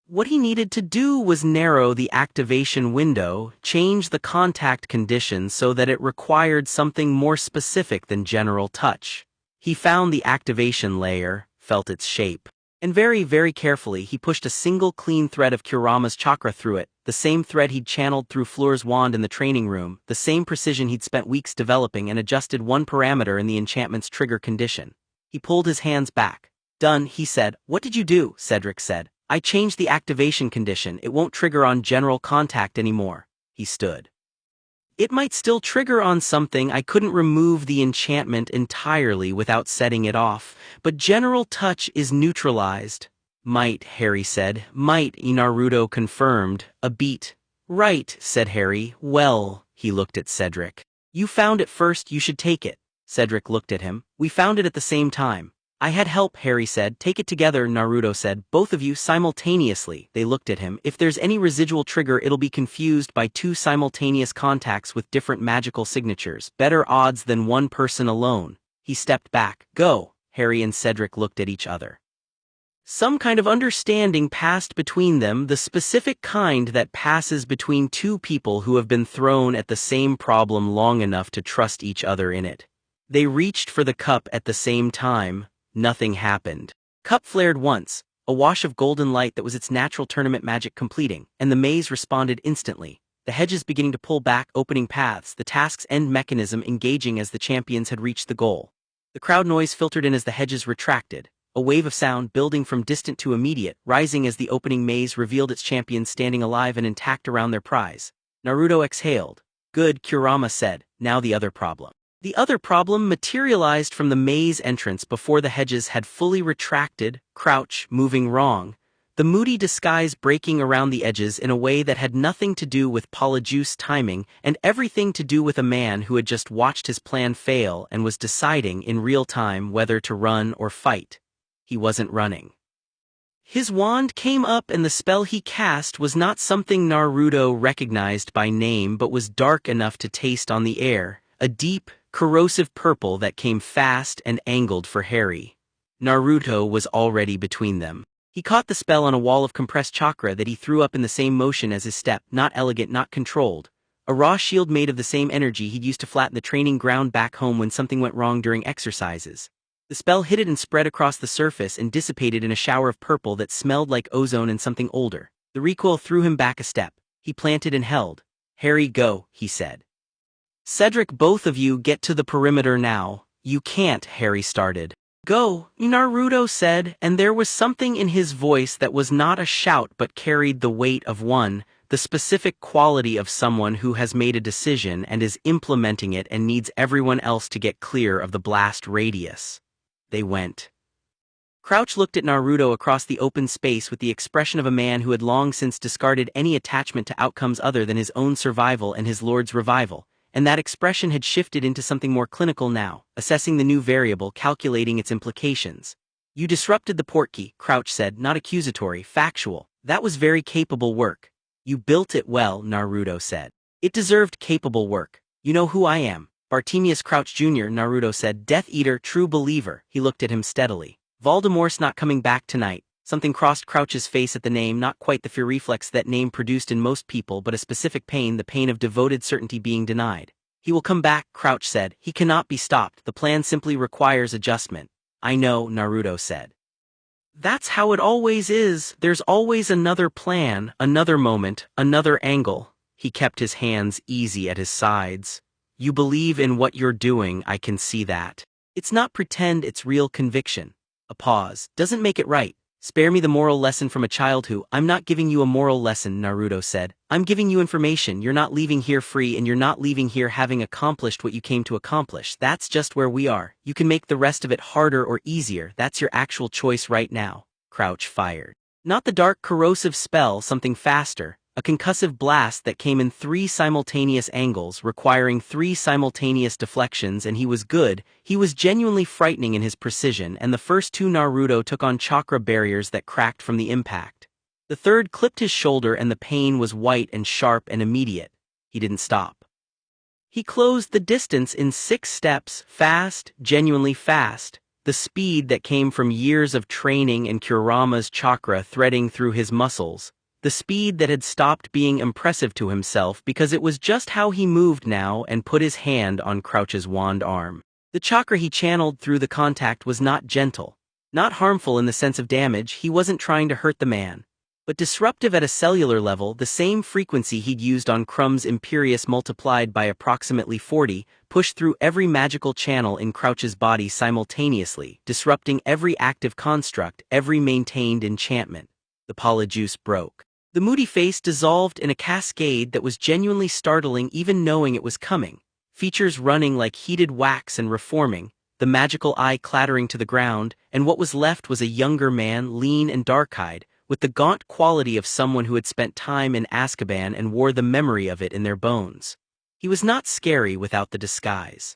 What he needed to do was narrow the activation window, change the contact condition so that it required something more specific than general touch. He found the activation layer, felt its shape, and very, very carefully he pushed a single clean thread of Kurama's chakra through it, the same thread he'd channeled through Fleur's wand in the training room, the same precision he'd spent weeks developing, and adjusted one parameter in the enchantment's trigger condition. He pulled his hands back. Done, he said. What did you do? Cedric said. I changed the activation condition. It won't trigger on general contact anymore. He stood. It might still trigger on something. I couldn't remove the enchantment entirely without setting it off, but general touch is neutralized. Might, Harry said. Might, Naruto confirmed. A beat. Right, said Harry. Well, he looked at Cedric. You found it first, you should take it. Cedric looked at him. We found it at the same time. I had help, Harry said. Take it together, Naruto said. Both of you simultaneously. They looked at him. If there's any residual trigger, it'll be confused by two simultaneous contacts with different magical signatures. Better odds than one person alone. He stepped back. Go. Harry and Cedric looked at each other. Some kind of understanding passed between them, the specific kind that passes between two people who have been thrown at the same problem long enough to trust each other in it. They reached for the cup at the same time. Nothing happened. Cup flared once, a wash of golden light that was its natural tournament magic completing, and the maze responded instantly, the hedges beginning to pull back, opening paths, the task's end mechanism engaging as the champions had reached the goal. The crowd noise filtered in as the hedges retracted, a wave of sound building from distant to immediate, rising as the opening maze revealed its champions standing alive and intact around their prize. Naruto exhaled. Good, Kurama said. Now the other problem. The other problem materialized from the maze entrance before the hedges had fully retracted, crouch, moving wrong, the moody disguise breaking around the edges in a way that had nothing to do with Polyjuice timing and everything to do with a man who had just watched his plan fail and was deciding in real time whether to run or fight. He wasn't running. His wand came up and the spell he cast was not something Naruto recognized by name but was dark enough to taste on the air, a deep, corrosive purple that came fast and angled for Harry. Naruto was already between them. He caught the spell on a wall of compressed chakra that he threw up in the same motion as his step, not elegant, not controlled. A raw shield made of the same energy he'd used to flatten the training ground back home when something went wrong during exercises. The spell hit it and spread across the surface and dissipated in a shower of purple that smelled like ozone and something older. The recoil threw him back a step. He planted and held. Harry, go, he said. Cedric, both of you get to the perimeter now. You can't, Harry started. Go, Naruto said, and there was something in his voice that was not a shout but carried the weight of one, the specific quality of someone who has made a decision and is implementing it and needs everyone else to get clear of the blast radius. They went. Crouch looked at Naruto across the open space with the expression of a man who had long since discarded any attachment to outcomes other than his own survival and his lord's revival. And that expression had shifted into something more clinical now, assessing the new variable, calculating its implications. You disrupted the portkey, Crouch said, not accusatory, factual. That was very capable work. You built it well, Naruto said. It deserved capable work. You know who I am. Bartemius Crouch Jr., Naruto said, Death Eater, true believer. He looked at him steadily. Voldemort's not coming back tonight. Something crossed Crouch's face at the name, not quite the fear reflex that name produced in most people but a specific pain, the pain of devoted certainty being denied. He will come back, Crouch said. He cannot be stopped. The plan simply requires adjustment. I know, Naruto said. That's how it always is. There's always another plan, another moment, another angle. He kept his hands easy at his sides. You believe in what you're doing, I can see that. It's not pretend, it's real conviction. A pause. Doesn't make it right. Spare me the moral lesson from a child who, I'm not giving you a moral lesson, Naruto said. I'm giving you information. You're not leaving here free and you're not leaving here having accomplished what you came to accomplish. That's just where we are. You can make the rest of it harder or easier. That's your actual choice right now. Crouch fired. Not the dark corrosive spell, something faster, a concussive blast that came in 3 simultaneous angles, requiring 3 simultaneous deflections, and he was good. He was genuinely frightening in his precision, and the first 2 Naruto took on chakra barriers that cracked from the impact. The third clipped his shoulder and the pain was white and sharp and immediate. He didn't stop. He closed the distance in 6 steps, fast, genuinely fast. The speed that came from years of training and Kurama's chakra threading through his muscles. The speed that had stopped being impressive to himself because it was just how he moved now, and put his hand on Crouch's wand arm. The chakra he channeled through the contact was not gentle. Not harmful in the sense of damage, he wasn't trying to hurt the man. But disruptive at a cellular level, the same frequency he'd used on Crumb's Imperious multiplied by approximately 40, pushed through every magical channel in Crouch's body simultaneously, disrupting every active construct, every maintained enchantment. The polyjuice broke. The moody face dissolved in a cascade that was genuinely startling even knowing it was coming. Features running like heated wax and reforming, the magical eye clattering to the ground, and what was left was a younger man, lean and dark-eyed, with the gaunt quality of someone who had spent time in Azkaban and wore the memory of it in their bones. He was not scary without the disguise.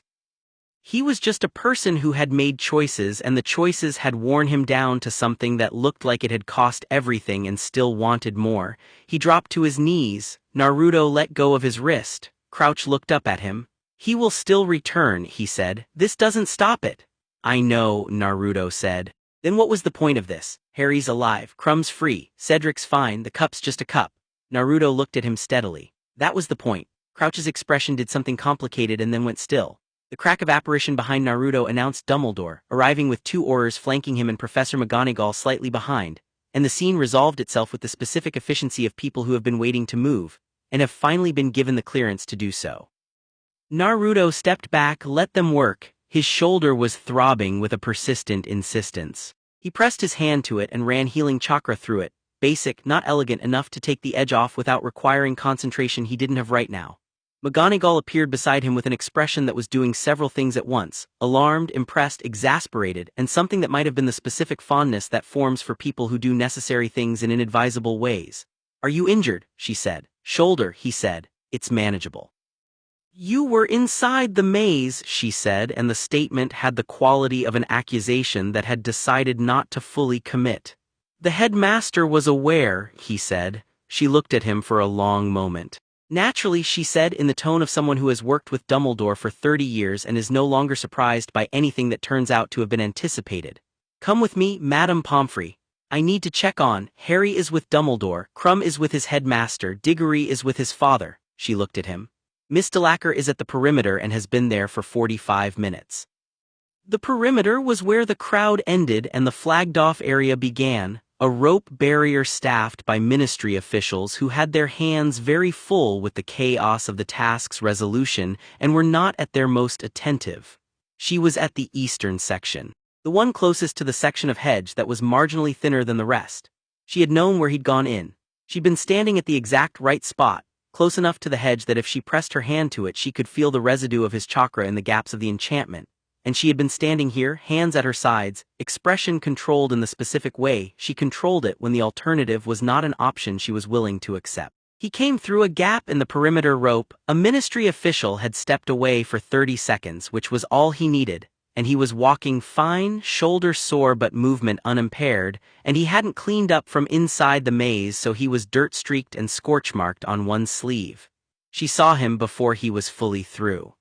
He was just a person who had made choices, and the choices had worn him down to something that looked like it had cost everything and still wanted more. He dropped to his knees. Naruto let go of his wrist. Crouch looked up at him. "He will still return," he said. "This doesn't stop it." "I know," Naruto said. "Then what was the point of this? Harry's alive, Crumb's free, Cedric's fine, the cup's just a cup." Naruto looked at him steadily. "That was the point." Crouch's expression did something complicated and then went still. The crack of apparition behind Naruto announced Dumbledore, arriving with 2 Aurors flanking him and Professor McGonagall slightly behind, and the scene resolved itself with the specific efficiency of people who have been waiting to move, and have finally been given the clearance to do so. Naruto stepped back, let them work. His shoulder was throbbing with a persistent insistence. He pressed his hand to it and ran healing chakra through it, basic, not elegant enough to take the edge off without requiring concentration he didn't have right now. McGonagall appeared beside him with an expression that was doing several things at once, alarmed, impressed, exasperated, and something that might have been the specific fondness that forms for people who do necessary things in inadvisable ways. "Are you injured?" she said. "Shoulder," he said. "It's manageable." "You were inside the maze," she said, and the statement had the quality of an accusation that had decided not to fully commit. "The headmaster was aware," he said. She looked at him for a long moment. "Naturally," she said in the tone of someone who has worked with Dumbledore for 30 years and is no longer surprised by anything that turns out to have been anticipated. "Come with me, Madame Pomfrey. I need to check on. Harry is with Dumbledore, Crumb is with his headmaster, Diggory is with his father." She looked at him. "Miss Delacour is at the perimeter and has been there for 45 minutes. The perimeter was where the crowd ended and the flagged-off area began, a rope barrier staffed by ministry officials who had their hands very full with the chaos of the task's resolution and were not at their most attentive. She was at the eastern section, the one closest to the section of hedge that was marginally thinner than the rest. She had known where he'd gone in. She'd been standing at the exact right spot, close enough to the hedge that if she pressed her hand to it she could feel the residue of his chakra in the gaps of the enchantment. And she had been standing here, hands at her sides, expression controlled in the specific way she controlled it when the alternative was not an option she was willing to accept. He came through a gap in the perimeter rope. A ministry official had stepped away for 30 seconds, which was all he needed, and he was walking fine, shoulder sore but movement unimpaired, and he hadn't cleaned up from inside the maze, so he was dirt-streaked and scorch-marked on one sleeve. She saw him before he was fully through.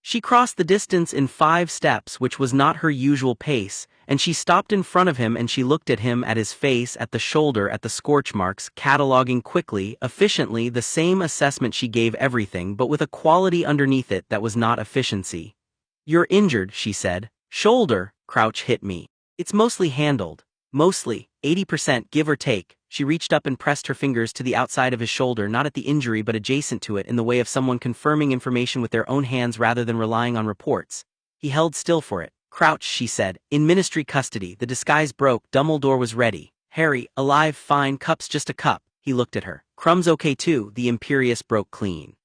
She crossed the distance in 5 steps, which was not her usual pace, and she stopped in front of him and she looked at him, at his face, at the shoulder, at the scorch marks, cataloging quickly, efficiently the same assessment she gave everything but with a quality underneath it that was not efficiency. "You're injured," she said. "Shoulder," Crouch hit me. "It's mostly handled. Mostly, 80% give or take." She reached up and pressed her fingers to the outside of his shoulder, not at the injury but adjacent to it, in the way of someone confirming information with their own hands rather than relying on reports. He held still for it. "Crouch," she said. "In ministry custody. The disguise broke. Dumbledore was ready. Harry, alive, fine, cup's just a cup." He looked at her. "Crumb's okay too." The Imperious broke clean.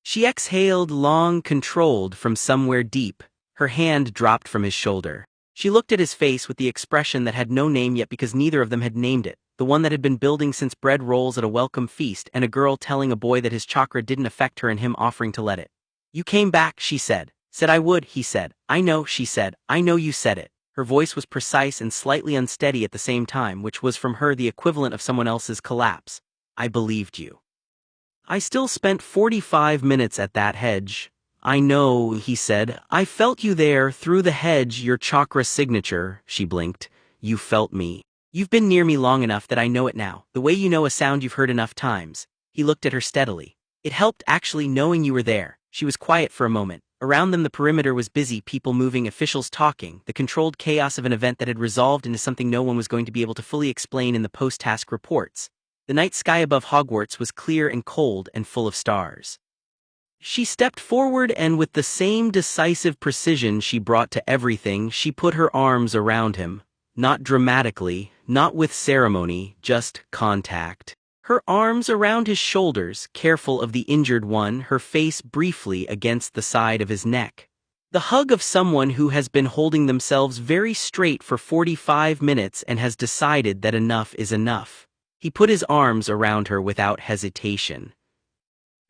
She exhaled long, controlled from somewhere deep. Her hand dropped from his shoulder. She looked at his face with the expression that had no name yet because neither of them had named it. the one that had been building since bread rolls at a welcome feast and a girl telling a boy that his chakra didn't affect her and him offering to let it. "You came back," she said. "Said I would," he said. "I know," she said. "I know you said it." Her voice was precise and slightly unsteady at the same time, which was from her the equivalent of someone else's collapse. "I believed you. I still spent 45 minutes at that hedge." "I know," he said. "I felt you there, through the hedge, your chakra signature." She blinked. "You felt me. You've been near me long enough that I know it now, the way you know a sound you've heard enough times." He looked at her steadily. "It helped actually knowing you were there." She was quiet for a moment. Around them the perimeter was busy, people moving, officials talking, the controlled chaos of an event that had resolved into something no one was going to be able to fully explain in the post-task reports. The night sky above Hogwarts was clear and cold and full of stars. She stepped forward and with the same decisive precision she brought to everything, she put her arms around him. Not dramatically, not with ceremony, just contact. Her arms around his shoulders, careful of the injured one, her face briefly against the side of his neck. The hug of someone who has been holding themselves very straight for 45 minutes and has decided that enough is enough. He put his arms around her without hesitation.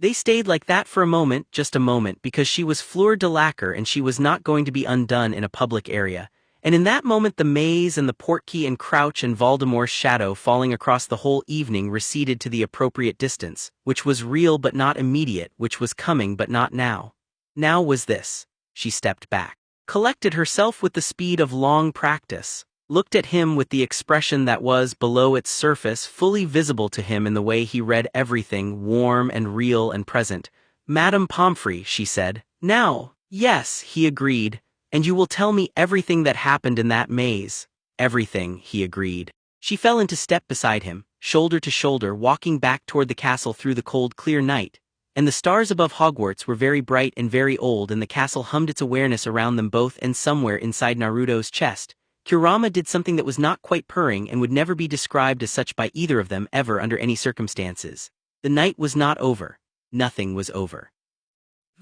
They stayed like that for a moment, just a moment, because she was Fleur Delacour and she was not going to be undone in a public area. And in that moment the maze and the portkey and Crouch and Voldemort's shadow falling across the whole evening receded to the appropriate distance, which was real but not immediate, which was coming but not now. Now was this. She stepped back, collected herself with the speed of long practice, looked at him with the expression that was, below its surface, fully visible to him in the way he read everything, warm and real and present. "Madame Pomfrey," she said. "Now." "Yes," he agreed. "And you will tell me everything that happened in that maze." "Everything," he agreed. She fell into step beside him, shoulder to shoulder, walking back toward the castle through the cold, clear night. And the stars above Hogwarts were very bright and very old, and the castle hummed its awareness around them both, and somewhere inside Naruto's chest, Kurama did something that was not quite purring and would never be described as such by either of them ever under any circumstances. The night was not over. Nothing was over.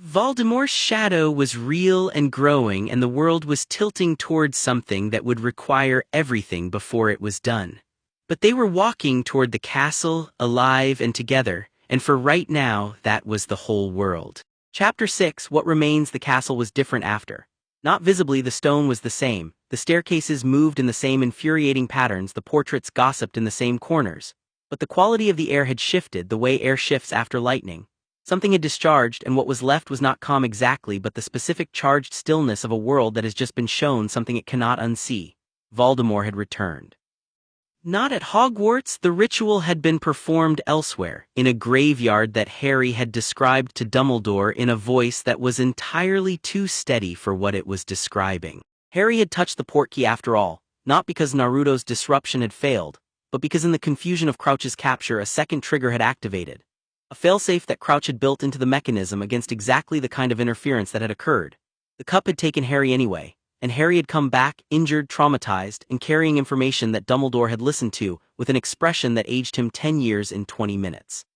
Voldemort's shadow was real and growing, and the world was tilting towards something that would require everything before it was done. But they were walking toward the castle, alive and together, and for right now, that was the whole world. Chapter 6. What remains? The castle was different after. Not visibly, the stone was the same, the staircases moved in the same infuriating patterns, the portraits gossiped in the same corners. But the quality of the air had shifted, the way air shifts after lightning. Something had discharged, and what was left was not calm exactly, but the specific charged stillness of a world that has just been shown something it cannot unsee. Voldemort had returned. Not at Hogwarts, the ritual had been performed elsewhere, in a graveyard that Harry had described to Dumbledore in a voice that was entirely too steady for what it was describing. Harry had touched the portkey after all, not because Naruto's disruption had failed, but because in the confusion of Crouch's capture a second trigger had activated. A failsafe that Crouch had built into the mechanism against exactly the kind of interference that had occurred. The cup had taken Harry anyway, and Harry had come back, injured, traumatized, and carrying information that Dumbledore had listened to, with an expression that aged him 10 years in 20 minutes.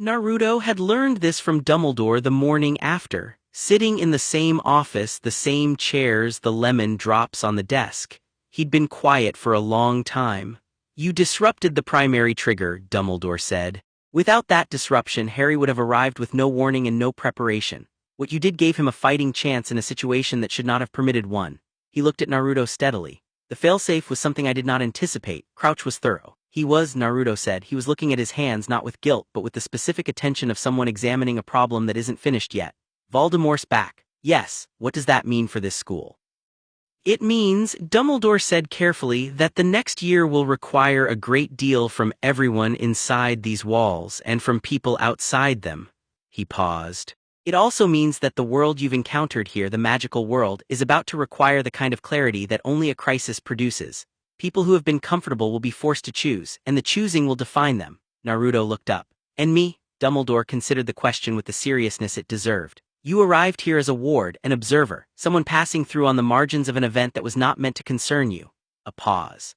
Naruto had learned this from Dumbledore the morning after, sitting in the same office, the same chairs, the lemon drops on the desk. He'd been quiet for a long time. "You disrupted the primary trigger," Dumbledore said. "Without that disruption, Harry would have arrived with no warning and no preparation. What you did gave him a fighting chance in a situation that should not have permitted one." He looked at Naruto steadily. "The failsafe was something I did not anticipate." Crouch was thorough. Naruto said. He was looking at his hands not with guilt but with the specific attention of someone examining a problem that isn't finished yet. Voldemort's back. "Yes, what does that mean for this school?" "It means," Dumbledore said carefully, "that the next year will require a great deal from everyone inside these walls and from people outside them." He paused. "It also means that the world you've encountered here, the magical world, is about to require the kind of clarity that only a crisis produces. People who have been comfortable will be forced to choose, and the choosing will define them." Naruto looked up. "And me?" Dumbledore considered the question with the seriousness it deserved. "You arrived here as a ward, an observer, someone passing through on the margins of an event that was not meant to concern you." A pause.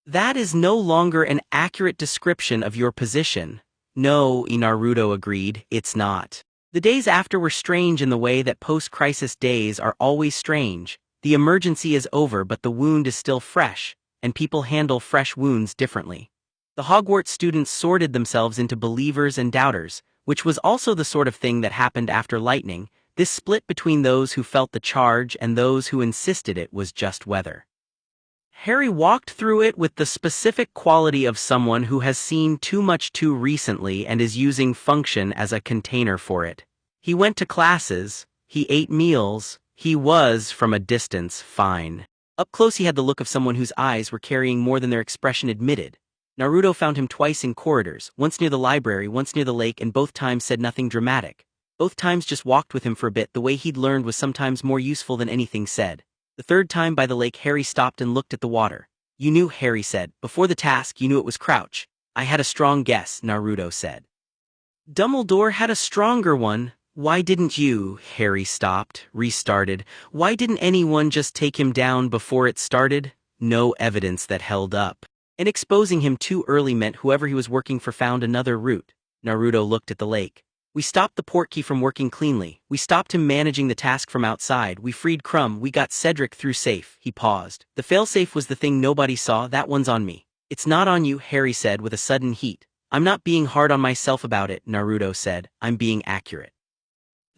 "That is no longer an accurate description of your position." "No," Naruto agreed, "it's not. The days after were strange in the way that post-crisis days are always strange. The emergency is over but the wound is still fresh. and people handle fresh wounds differently. The Hogwarts students sorted themselves into believers and doubters, which was also the sort of thing that happened after lightning. This split between those who felt the charge and those who insisted it was just weather. Harry walked through it with the specific quality of someone who has seen too much too recently and is using function as a container for it. He went to classes, he ate meals, he was, from a distance, fine. Up close he had the look of someone whose eyes were carrying more than their expression admitted. Naruto found him twice in corridors, once near the library, once near the lake, and both times said nothing dramatic. Both times just walked with him for a bit. The way he'd learned was sometimes more useful than anything said. The third time by the lake Harry stopped and looked at the water. "You knew," Harry said. "Before the task you knew it was Crouch." "I had a strong guess," Naruto said. "Dumbledore had a stronger one. Why didn't you?" Harry stopped, restarted. "Why didn't anyone just take him down before it started?" No evidence that held up. And exposing him too early meant whoever he was working for found another route. Naruto looked at the lake. "We stopped the portkey from working cleanly. We stopped him managing the task from outside. We freed Crumb. We got Cedric through safe." He paused. "The failsafe was the thing nobody saw. That one's on me." "It's not on you," Harry said with a sudden heat. "I'm not being hard on myself about it," Naruto said. "I'm being accurate.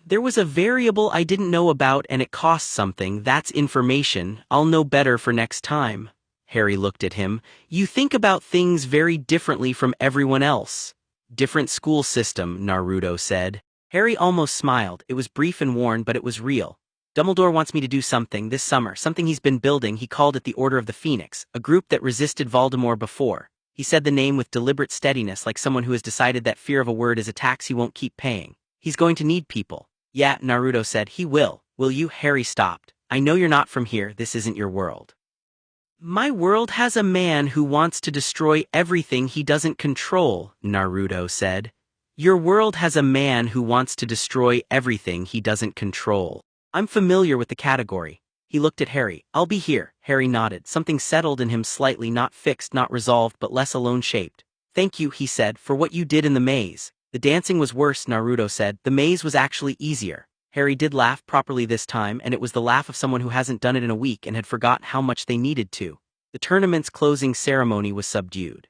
There was a variable I didn't know about and it cost something. That's information. I'll know better for next time." Harry looked at him. "You think about things very differently from everyone else." "Different school system," Naruto said. Harry almost smiled. It was brief and worn, but it was real. "Dumbledore wants me to do something this summer, something he's been building. He called it the Order of the Phoenix, a group that resisted Voldemort before." He said the name with deliberate steadiness, like someone who has decided that fear of a word is a tax he won't keep paying. "He's going to need people." "Yeah," Naruto said. "He will." "Will you?" Harry stopped. "I know you're not from here. This isn't your world." "My world has a man who wants to destroy everything he doesn't control," Naruto said. "Your world has a man who wants to destroy everything he doesn't control." "I'm familiar with the category." He looked at Harry. "I'll be here." Harry nodded. Something settled in him slightly, not fixed, not resolved, but less alone-shaped. "Thank you," he said, "for what you did in the maze." "The dancing was worse," Naruto said. "The maze was actually easier." Harry did laugh properly this time, and it was the laugh of someone who hasn't done it in a week and had forgotten how much they needed to. The tournament's closing ceremony was subdued.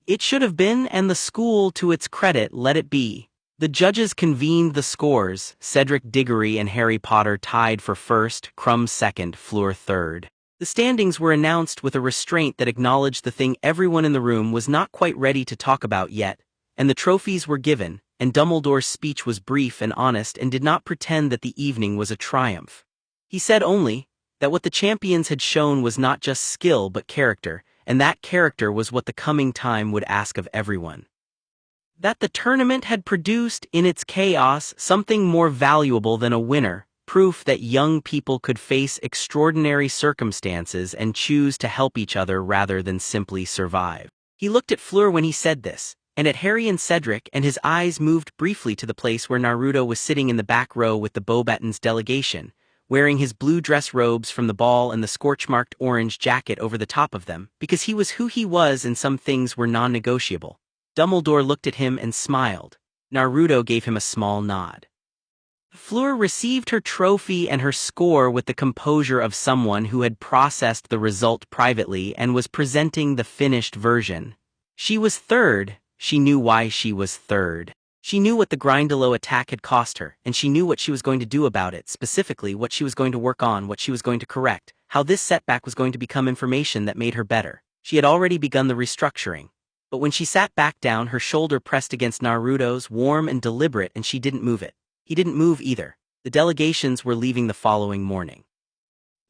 It should have been, and the school, to its credit, let it be. The judges convened the scores. Cedric Diggory and Harry Potter tied for first, Crumb second, Fleur third. The standings were announced with a restraint that acknowledged the thing everyone in the room was not quite ready to talk about yet, and the trophies were given, and Dumbledore's speech was brief and honest and did not pretend that the evening was a triumph. He said only that what the champions had shown was not just skill but character, and that character was what the coming time would ask of everyone. That the tournament had produced, in its chaos, something more valuable than a winner, proof that young people could face extraordinary circumstances and choose to help each other rather than simply survive. He looked at Fleur when he said this, and at Harry and Cedric, and his eyes moved briefly to the place where Naruto was sitting in the back row with the Beauxbatons delegation, wearing his blue dress robes from the ball and the scorch-marked orange jacket over the top of them, because he was who he was and some things were non-negotiable. Dumbledore looked at him and smiled. Naruto gave him a small nod. Fleur received her trophy and her score with the composure of someone who had processed the result privately and was presenting the finished version. She was third. She knew why she was third. She knew what the Grindylow attack had cost her, and she knew what she was going to do about it, specifically what she was going to work on, what she was going to correct, how this setback was going to become information that made her better. She had already begun the restructuring. But when she sat back down, her shoulder pressed against Naruto's, warm and deliberate, and she didn't move it. He didn't move either. The delegations were leaving the following morning.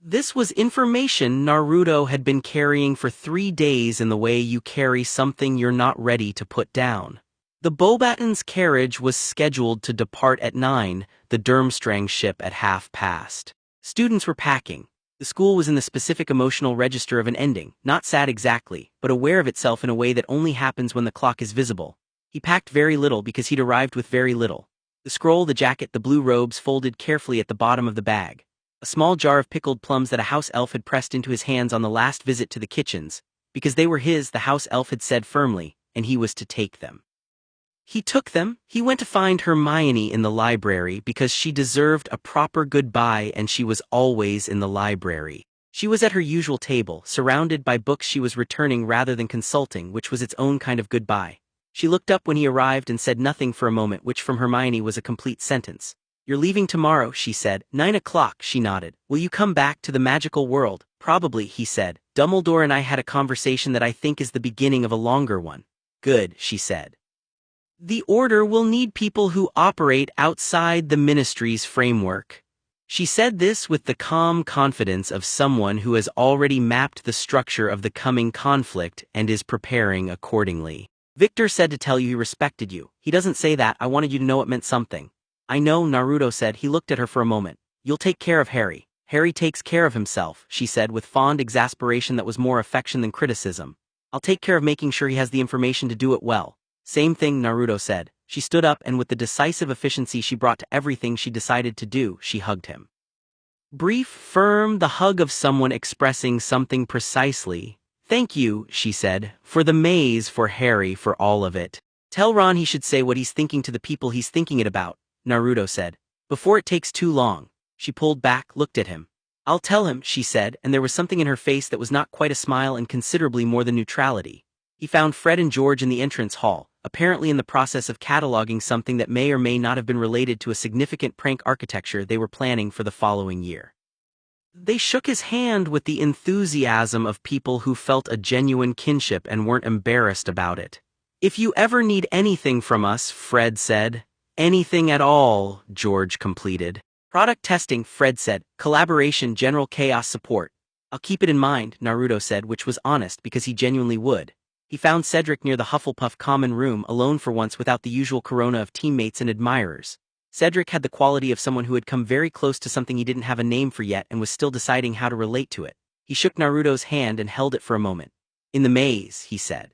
This was information Naruto had been carrying for 3 days in the way you carry something you're not ready to put down. The Beauxbatons' carriage was scheduled to depart at 9, the Durmstrang ship at past. Students were packing. The school was in the specific emotional register of an ending, not sad exactly, but aware of itself in a way that only happens when the clock is visible. He packed very little because he'd arrived with very little. The scroll, the jacket, the blue robes folded carefully at the bottom of the bag. A small jar of pickled plums that a house elf had pressed into his hands on the last visit to the kitchens. Because they were his, the house elf had said firmly, and he was to take them. He took them. He went to find Hermione in the library because she deserved a proper goodbye and she was always in the library. She was at her usual table, surrounded by books she was returning rather than consulting, which was its own kind of goodbye. She looked up when he arrived and said nothing for a moment, which from Hermione was a complete sentence. "You're leaving tomorrow," she said. "9 o'clock, she nodded. "Will you come back to the magical world?" "Probably," he said. "Dumbledore and I had a conversation that I think is the beginning of a longer one." "Good," she said. "The Order will need people who operate outside the Ministry's framework." She said this with the calm confidence of someone who has already mapped the structure of the coming conflict and is preparing accordingly. "Victor said to tell you he respected you. He doesn't say that. I wanted you to know it meant something." "I know," Naruto said. He looked at her for a moment. "You'll take care of Harry." "Harry takes care of himself," she said with fond exasperation that was more affection than criticism. "I'll take care of making sure he has the information to do it well." "Same thing," Naruto said. She stood up and with the decisive efficiency she brought to everything she decided to do, she hugged him. Brief, firm, the hug of someone expressing something precisely. "Thank you," she said, "for the maze, for Harry, for all of it. Tell Ron he should say what he's thinking to the people he's thinking it about," Naruto said. "Before it takes too long." She pulled back, looked at him. "I'll tell him," she said, and there was something in her face that was not quite a smile and considerably more than neutrality. He found Fred and George in the entrance hall, apparently in the process of cataloging something that may or may not have been related to a significant prank architecture they were planning for the following year. They shook his hand with the enthusiasm of people who felt a genuine kinship and weren't embarrassed about it. "If you ever need anything from us," Fred said. "Anything at all," George completed. "Product testing," Fred said. "Collaboration, general chaos support." "I'll keep it in mind," Naruto said, which was honest because he genuinely would. He found Cedric near the Hufflepuff common room, alone for once without the usual corona of teammates and admirers. Cedric had the quality of someone who had come very close to something he didn't have a name for yet and was still deciding how to relate to it. He shook Naruto's hand and held it for a moment. "In the maze," he said.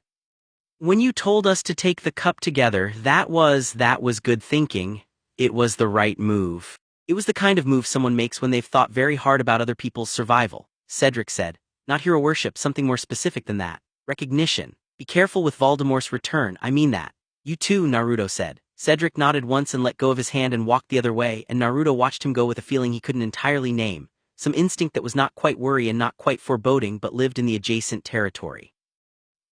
"When you told us to take the cup together, that was good thinking. It was the right move. It was the kind of move someone makes when they've thought very hard about other people's survival," Cedric said. "Not hero worship, something more specific than that. Recognition. Be careful with Voldemort's return, I mean that." "You too," Naruto said. Cedric nodded once and let go of his hand and walked the other way, and Naruto watched him go with a feeling he couldn't entirely name, some instinct that was not quite worry and not quite foreboding but lived in the adjacent territory.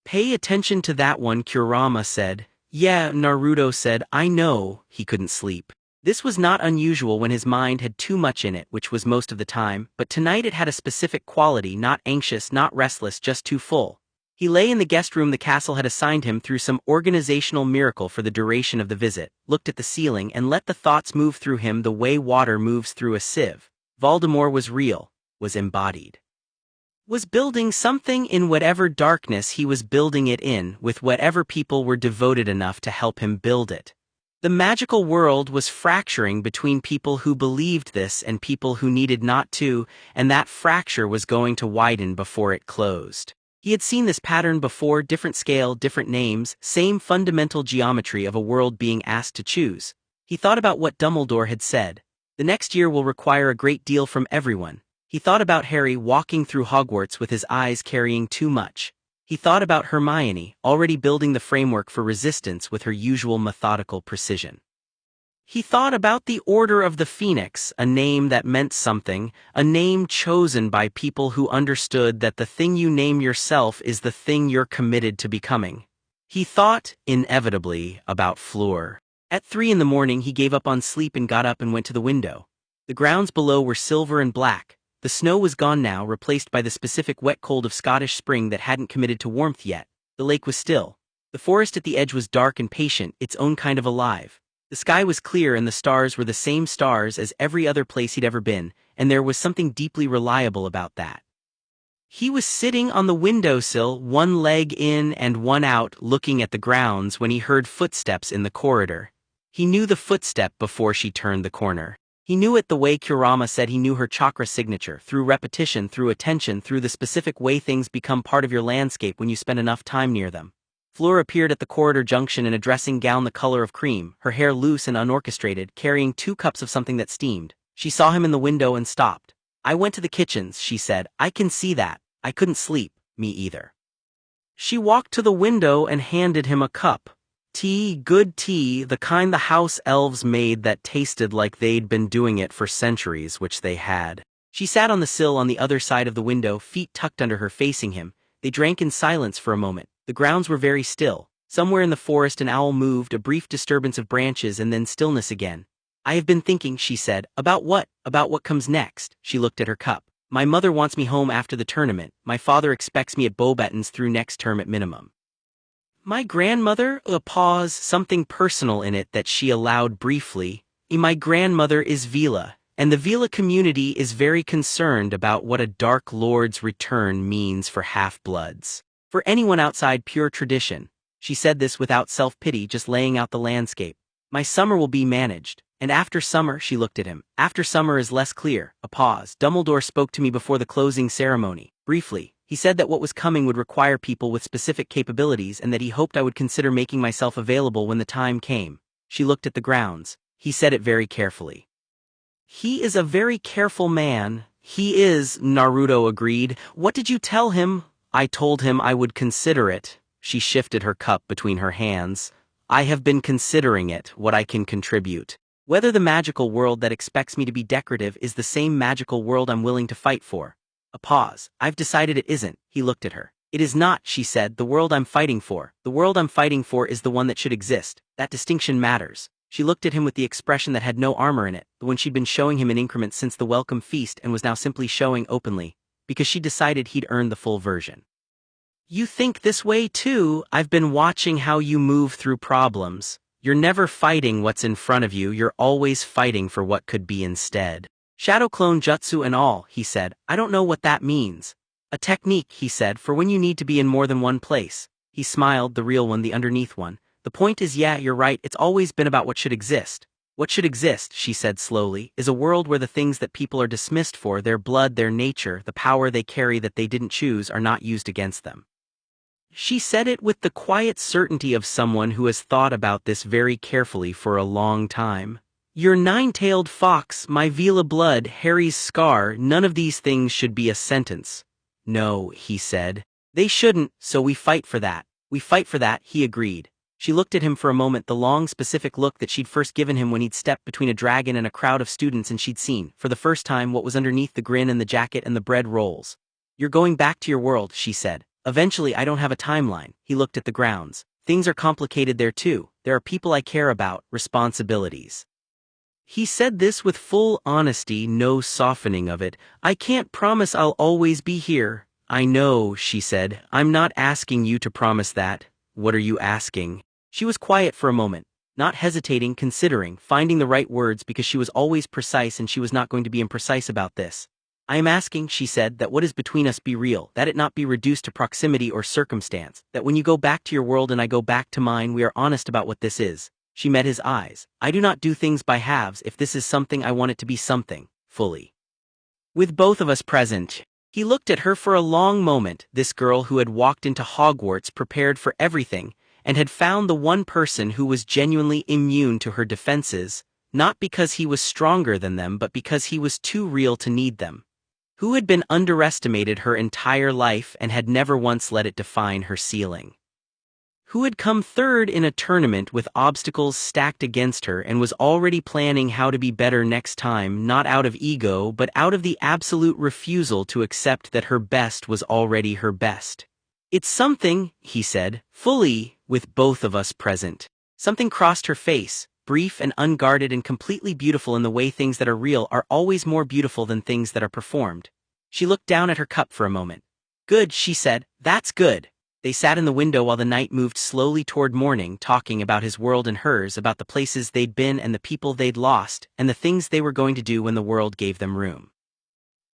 "Pay attention to that one," Kurama said. "Yeah," Naruto said. "I know." He couldn't sleep. This was not unusual when his mind had too much in it, which was most of the time, but tonight it had a specific quality, not anxious, not restless, just too full. He lay in the guest room the castle had assigned him through some organizational miracle for the duration of the visit, looked at the ceiling and let the thoughts move through him the way water moves through a sieve. Voldemort was real, was embodied. Was building something in whatever darkness he was building it in, with whatever people were devoted enough to help him build it. The magical world was fracturing between people who believed this and people who needed not to, and that fracture was going to widen before it closed. He had seen this pattern before, different scale, different names, same fundamental geometry of a world being asked to choose. He thought about what Dumbledore had said. The next year will require a great deal from everyone. He thought about Harry walking through Hogwarts with his eyes carrying too much. He thought about Hermione, already building the framework for resistance with her usual methodical precision. He thought about the Order of the Phoenix, a name that meant something, a name chosen by people who understood that the thing you name yourself is the thing you're committed to becoming. He thought, inevitably, about Fleur. At 3 in the morning he gave up on sleep and got up and went to the window. The grounds below were silver and black. The snow was gone now, replaced by the specific wet cold of Scottish spring that hadn't committed to warmth yet. The lake was still. The forest at the edge was dark and patient, its own kind of alive. The sky was clear and the stars were the same stars as every other place he'd ever been, and there was something deeply reliable about that. He was sitting on the windowsill, one leg in and one out, looking at the grounds when he heard footsteps in the corridor. He knew the footstep before she turned the corner. He knew it the way Kurama said he knew her chakra signature, through repetition, through attention, through the specific way things become part of your landscape when you spend enough time near them. Fleur appeared at the corridor junction in a dressing gown the color of cream, her hair loose and unorchestrated, carrying 2 cups of something that steamed. She saw him in the window and stopped. "I went to the kitchens," she said. "I can see that. I couldn't sleep." "Me either." She walked to the window and handed him a cup. Tea, good tea, the kind the house elves made that tasted like they'd been doing it for centuries, which they had. She sat on the sill on the other side of the window, feet tucked under her facing him. They drank in silence for a moment. The grounds were very still. Somewhere in the forest an owl moved, a brief disturbance of branches and then stillness again. I have been thinking, she said. About what? About what comes next. She looked at her cup. My mother wants me home after the tournament. My father expects me at Beauxbatons through next term at minimum. My grandmother? A pause, something personal in it that she allowed briefly. My grandmother is Veela, and the Veela community is very concerned about what a Dark Lord's return means for half-bloods. For anyone outside pure tradition. She said this without self-pity, just laying out the landscape. My summer will be managed. And after summer, she looked at him. After summer is less clear. A pause. Dumbledore spoke to me before the closing ceremony. Briefly. He said that what was coming would require people with specific capabilities and that he hoped I would consider making myself available when the time came. She looked at the grounds. He said it very carefully. He is a very careful man. He is, Naruto agreed. What did you tell him? I told him I would consider it. She shifted her cup between her hands. I have been considering it, what I can contribute. Whether the magical world that expects me to be decorative is the same magical world I'm willing to fight for. A pause. I've decided it isn't. He looked at her. It is not, she said, the world I'm fighting for. The world I'm fighting for is the one that should exist. That distinction matters. She looked at him with the expression that had no armor in it, the one she'd been showing him in increments since the welcome feast and was now simply showing openly, because she decided he'd earned the full version. You think this way too? I've been watching how you move through problems. You're never fighting what's in front of you, you're always fighting for what could be instead. Shadow clone jutsu and all, he said. I don't know what that means. A technique, he said, for when you need to be in more than one place. He smiled, the real one, the underneath one. The point is, yeah, you're right, it's always been about what should exist. What should exist, she said slowly, is a world where the things that people are dismissed for, their blood, their nature, the power they carry that they didn't choose, are not used against them. She said it with the quiet certainty of someone who has thought about this very carefully for a long time. Your nine-tailed fox, my Veela blood, Harry's scar, none of these things should be a sentence. No, he said. They shouldn't, so we fight for that. We fight for that, he agreed. She looked at him for a moment, the long, specific look that she'd first given him when he'd stepped between a dragon and a crowd of students, and she'd seen, for the first time, what was underneath the grin and the jacket and the bread rolls. You're going back to your world, she said. Eventually, I don't have a timeline. He looked at the grounds. Things are complicated there too. There are people I care about, responsibilities. He said this with full honesty, no softening of it. I can't promise I'll always be here. I know, she said. I'm not asking you to promise that. What are you asking? She was quiet for a moment, not hesitating, considering, finding the right words because she was always precise and she was not going to be imprecise about this. I am asking, she said, that what is between us be real, that it not be reduced to proximity or circumstance, that when you go back to your world and I go back to mine, we are honest about what this is. She met his eyes. I do not do things by halves. If this is something, I want it to be something, fully. With both of us present. He looked at her for a long moment, this girl who had walked into Hogwarts prepared for everything, and had found the one person who was genuinely immune to her defenses, not because he was stronger than them but because he was too real to need them. Who had been underestimated her entire life and had never once let it define her ceiling. Who had come third in a tournament with obstacles stacked against her and was already planning how to be better next time, not out of ego but out of the absolute refusal to accept that her best was already her best. It's something, he said, fully, with both of us present. Something crossed her face, brief and unguarded and completely beautiful in the way things that are real are always more beautiful than things that are performed. She looked down at her cup for a moment. Good, she said, that's good. They sat in the window while the night moved slowly toward morning, talking about his world and hers, about the places they'd been and the people they'd lost, and the things they were going to do when the world gave them room.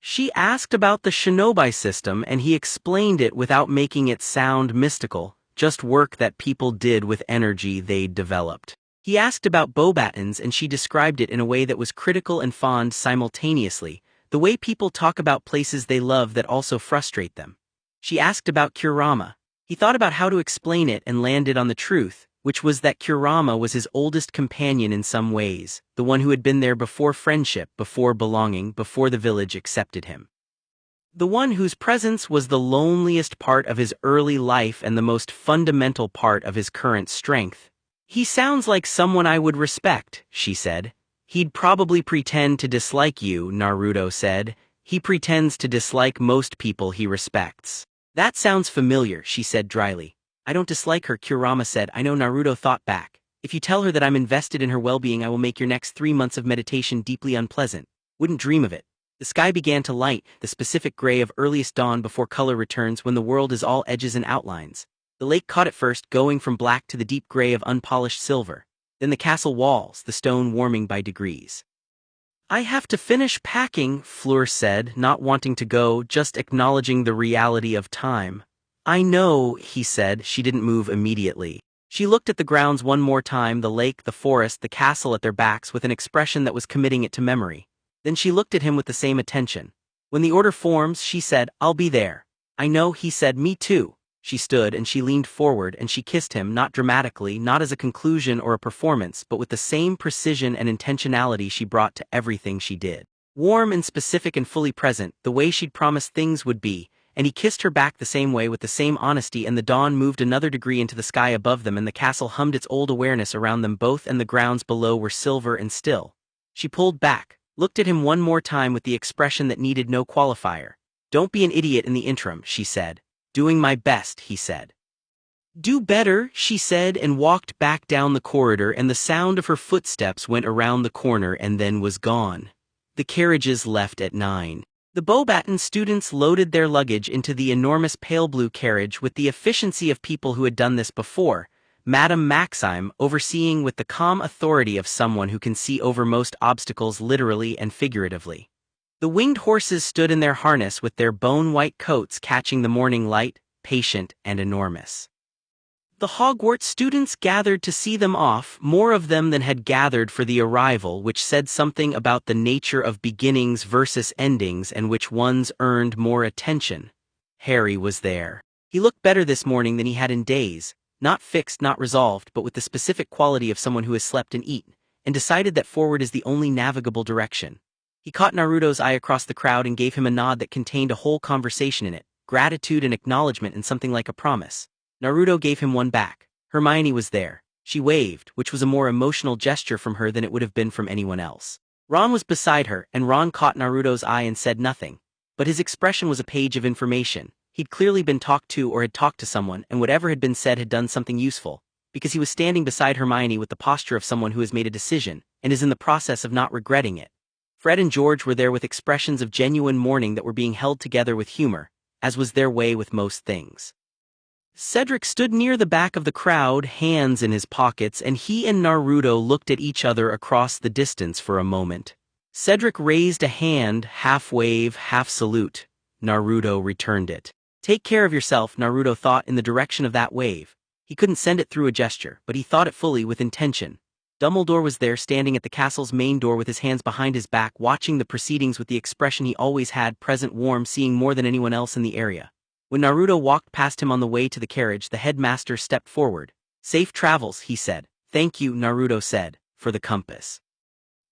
She asked about the shinobi system and he explained it without making it sound mystical, just work that people did with energy they'd developed. He asked about Beauxbatons and she described it in a way that was critical and fond simultaneously, the way people talk about places they love that also frustrate them. She asked about Kurama. He thought about how to explain it and landed on the truth, which was that Kurama was his oldest companion in some ways, the one who had been there before friendship, before belonging, before the village accepted him. The one whose presence was the loneliest part of his early life and the most fundamental part of his current strength. He sounds like someone I would respect, she said. He'd probably pretend to dislike you, Naruto said. He pretends to dislike most people he respects. That sounds familiar, she said dryly. I don't dislike her, Kurama said. I know. Naruto thought back. If you tell her that I'm invested in her well-being, I will make your next 3 months of meditation deeply unpleasant. Wouldn't dream of it. The sky began to light, the specific gray of earliest dawn before color returns when the world is all edges and outlines. The lake caught it first, going from black to the deep gray of unpolished silver. Then the castle walls, the stone warming by degrees. I have to finish packing, Fleur said, not wanting to go, just acknowledging the reality of time. I know, he said. She didn't move immediately. She looked at the grounds one more time, the lake, the forest, the castle at their backs, with an expression that was committing it to memory. Then she looked at him with the same attention. When the order forms, she said, I'll be there. I know, he said. Me too. She stood and she leaned forward and she kissed him, not dramatically, not as a conclusion or a performance, but with the same precision and intentionality she brought to everything she did. Warm and specific and fully present, the way she'd promised things would be, and he kissed her back the same way with the same honesty, and the dawn moved another degree into the sky above them and the castle hummed its old awareness around them both and the grounds below were silver and still. She pulled back, looked at him one more time with the expression that needed no qualifier. Don't be an idiot in the interim, she said. Doing my best, he said. Do better, she said, and walked back down the corridor, and the sound of her footsteps went around the corner and then was gone. The carriages left at 9. The Beauxbatons students loaded their luggage into the enormous pale blue carriage with the efficiency of people who had done this before, Madame Maxime overseeing with the calm authority of someone who can see over most obstacles literally and figuratively. The winged horses stood in their harness with their bone-white coats catching the morning light, patient and enormous. The Hogwarts students gathered to see them off, more of them than had gathered for the arrival, which said something about the nature of beginnings versus endings and which ones earned more attention. Harry was there. He looked better this morning than he had in days, not fixed, not resolved, but with the specific quality of someone who has slept and eaten, and decided that forward is the only navigable direction. He caught Naruto's eye across the crowd and gave him a nod that contained a whole conversation in it, gratitude and acknowledgement and something like a promise. Naruto gave him one back. Hermione was there. She waved, which was a more emotional gesture from her than it would have been from anyone else. Ron was beside her, and Ron caught Naruto's eye and said nothing. But his expression was a page of information. He'd clearly been talked to or had talked to someone, and whatever had been said had done something useful, because he was standing beside Hermione with the posture of someone who has made a decision, and is in the process of not regretting it. Fred and George were there with expressions of genuine mourning that were being held together with humor, as was their way with most things. Cedric stood near the back of the crowd, hands in his pockets, and he and Naruto looked at each other across the distance for a moment. Cedric raised a hand, half wave, half salute. Naruto returned it. Take care of yourself, Naruto thought in the direction of that wave. He couldn't send it through a gesture, but he thought it fully with intention. Dumbledore was there standing at the castle's main door with his hands behind his back, watching the proceedings with the expression he always had, present, warm, seeing more than anyone else in the area. When Naruto walked past him on the way to the carriage, the headmaster stepped forward. Safe travels, he said. Thank you, Naruto said, for the compass.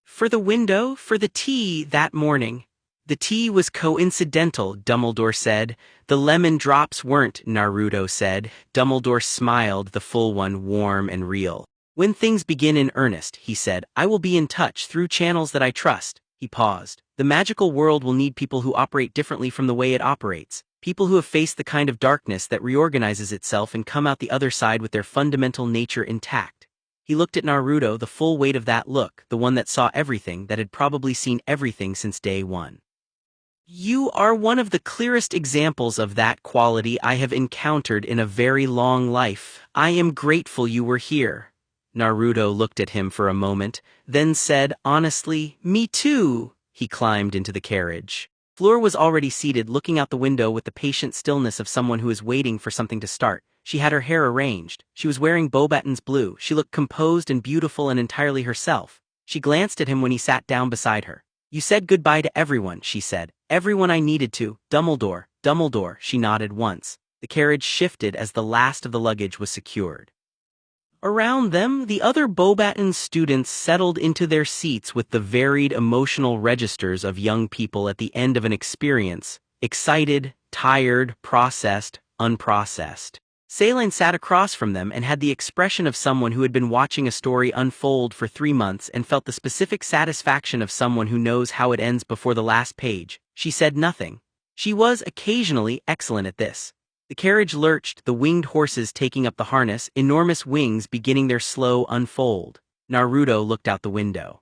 For the window, for the tea that morning. The tea was coincidental, Dumbledore said. The lemon drops weren't, Naruto said. Dumbledore smiled, the full one, warm and real. When things begin in earnest, he said, I will be in touch through channels that I trust. He paused. The magical world will need people who operate differently from the way it operates. People who have faced the kind of darkness that reorganizes itself and come out the other side with their fundamental nature intact. He looked at Naruto, the full weight of that look, the one that saw everything, that had probably seen everything since day one. You are one of the clearest examples of that quality I have encountered in a very long life. I am grateful you were here. Naruto looked at him for a moment, then said, honestly, me too. He climbed into the carriage. Fleur was already seated, looking out the window with the patient stillness of someone who is waiting for something to start. She had her hair arranged. She was wearing Beauxbatons blue. She looked composed and beautiful and entirely herself. She glanced at him when he sat down beside her. You said goodbye to everyone, she said. Everyone I needed to. Dumbledore, Dumbledore, she nodded once. The carriage shifted as the last of the luggage was secured. Around them, the other Beauxbatons students settled into their seats with the varied emotional registers of young people at the end of an experience, excited, tired, processed, unprocessed. Céline sat across from them and had the expression of someone who had been watching a story unfold for 3 months and felt the specific satisfaction of someone who knows how it ends before the last page. She said nothing. She was occasionally excellent at this. The carriage lurched, the winged horses taking up the harness, enormous wings beginning their slow unfold. Naruto looked out the window.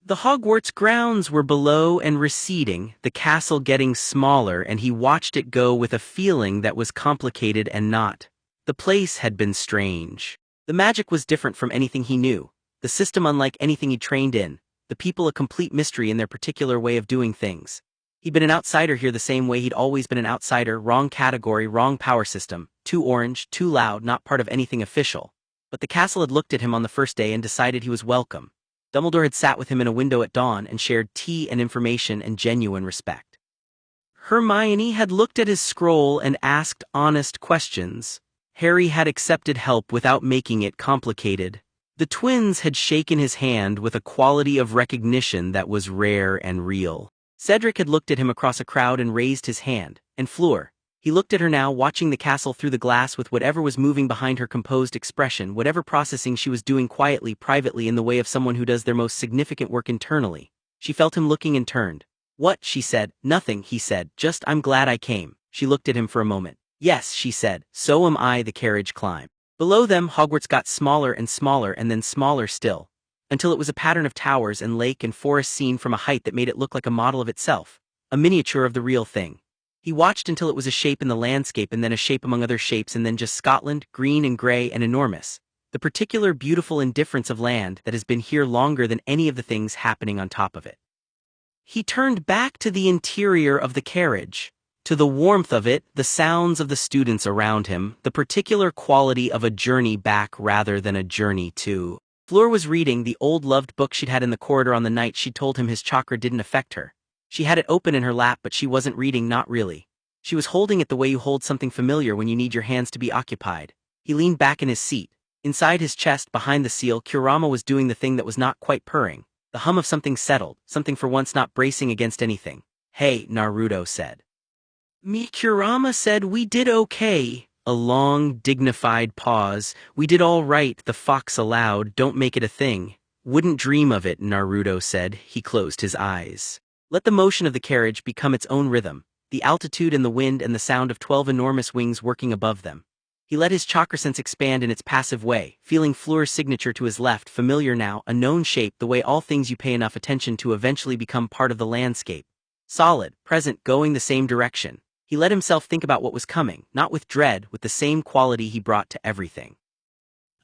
The Hogwarts grounds were below and receding, the castle getting smaller, and he watched it go with a feeling that was complicated and not. The place had been strange. The magic was different from anything he knew, the system unlike anything he trained in, the people a complete mystery in their particular way of doing things. He'd been an outsider here the same way he'd always been an outsider, wrong category, wrong power system, too orange, too loud, not part of anything official. But the castle had looked at him on the first day and decided he was welcome. Dumbledore had sat with him in a window at dawn and shared tea and information and genuine respect. Hermione had looked at his scroll and asked honest questions. Harry had accepted help without making it complicated. The twins had shaken his hand with a quality of recognition that was rare and real. Cedric had looked at him across a crowd and raised his hand, and Fleur. He looked at her now, watching the castle through the glass with whatever was moving behind her composed expression, whatever processing she was doing quietly, privately, in the way of someone who does their most significant work internally. She felt him looking and turned. "What?" she said. "Nothing," he said. "Just I'm glad I came." She looked at him for a moment. "Yes," she said. "So am I." The carriage climbed. Below them, Hogwarts got smaller and smaller and then smaller still, until it was a pattern of towers and lake and forest seen from a height that made it look like a model of itself, a miniature of the real thing. He watched until it was a shape in the landscape and then a shape among other shapes and then just Scotland, green and grey and enormous, the particular beautiful indifference of land that has been here longer than any of the things happening on top of it. He turned back to the interior of the carriage, to the warmth of it, the sounds of the students around him, the particular quality of a journey back rather than a journey to. Fleur was reading the old loved book she'd had in the corridor on the night she told him his chakra didn't affect her. She had it open in her lap, but she wasn't reading, not really. She was holding it the way you hold something familiar when you need your hands to be occupied. He leaned back in his seat. Inside his chest, behind the seal, Kurama was doing the thing that was not quite purring. The hum of something settled, something for once not bracing against anything. "Hey," Naruto said. Kurama said, "We did okay." A long, dignified pause. "We did all right," the fox allowed. "Don't make it a thing." "Wouldn't dream of it," Naruto said. He closed his eyes. Let the motion of the carriage become its own rhythm, the altitude and the wind and the sound of 12 enormous wings working above them. He let his chakra sense expand in its passive way, feeling Fleur's signature to his left, familiar now, a known shape, the way all things you pay enough attention to eventually become part of the landscape. Solid, present, going the same direction. He let himself think about what was coming, not with dread, with the same quality he brought to everything.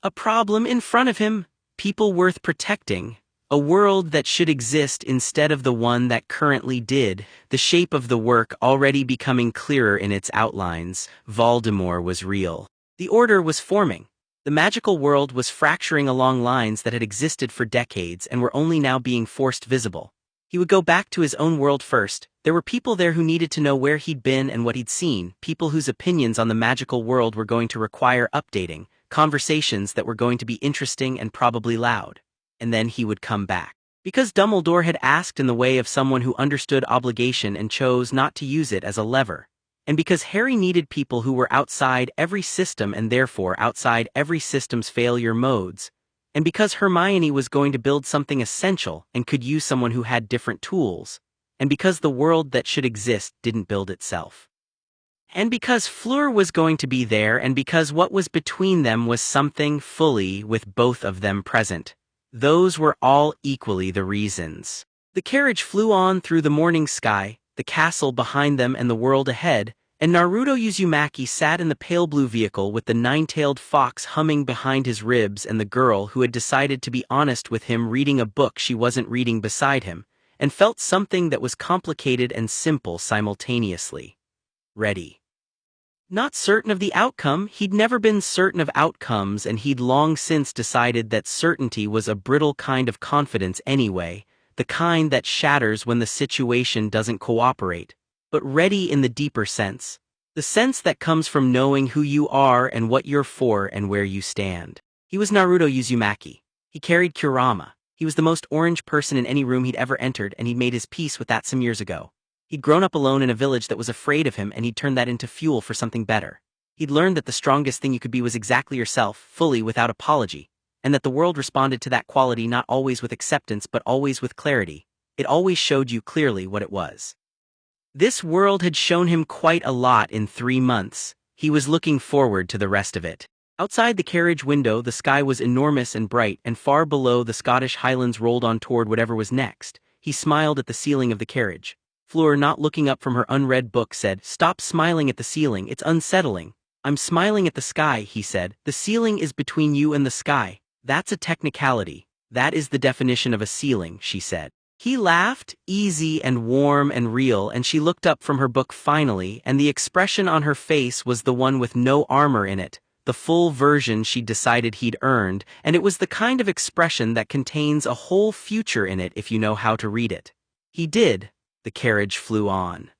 A problem in front of him, people worth protecting. A world that should exist instead of the one that currently did, the shape of the work already becoming clearer in its outlines. Voldemort was real. The order was forming. The magical world was fracturing along lines that had existed for decades and were only now being forced visible. He would go back to his own world first. There were people there who needed to know where he'd been and what he'd seen, people whose opinions on the magical world were going to require updating, conversations that were going to be interesting and probably loud. And then he would come back. Because Dumbledore had asked in the way of someone who understood obligation and chose not to use it as a lever. And because Harry needed people who were outside every system and therefore outside every system's failure modes. And because Hermione was going to build something essential and could use someone who had different tools. And because the world that should exist didn't build itself. And because Fleur was going to be there, and because what was between them was something fully with both of them present. Those were all equally the reasons. The carriage flew on through the morning sky, the castle behind them and the world ahead, and Naruto Uzumaki sat in the pale blue vehicle with the nine-tailed fox humming behind his ribs and the girl who had decided to be honest with him reading a book she wasn't reading beside him, and felt something that was complicated and simple simultaneously. Ready. Not certain of the outcome, he'd never been certain of outcomes, and he'd long since decided that certainty was a brittle kind of confidence anyway, the kind that shatters when the situation doesn't cooperate. But ready in the deeper sense. The sense that comes from knowing who you are and what you're for and where you stand. He was Naruto Uzumaki. He carried Kurama. He was the most orange person in any room he'd ever entered, and he'd made his peace with that some years ago. He'd grown up alone in a village that was afraid of him, and he'd turned that into fuel for something better. He'd learned that the strongest thing you could be was exactly yourself, fully, without apology, and that the world responded to that quality not always with acceptance but always with clarity. It always showed you clearly what it was. This world had shown him quite a lot in 3 months. He was looking forward to the rest of it. Outside the carriage window, the sky was enormous and bright, and far below the Scottish Highlands rolled on toward whatever was next. He smiled at the ceiling of the carriage. Fleur, not looking up from her unread book, said, "Stop smiling at the ceiling, it's unsettling." "I'm smiling at the sky," he said. "The ceiling is between you and the sky. That's a technicality. That is the definition of a ceiling," she said. He laughed, easy and warm and real, and she looked up from her book finally, and the expression on her face was the one with no armor in it, the full version she'd decided he'd earned, and it was the kind of expression that contains a whole future in it if you know how to read it. He did. The carriage flew on.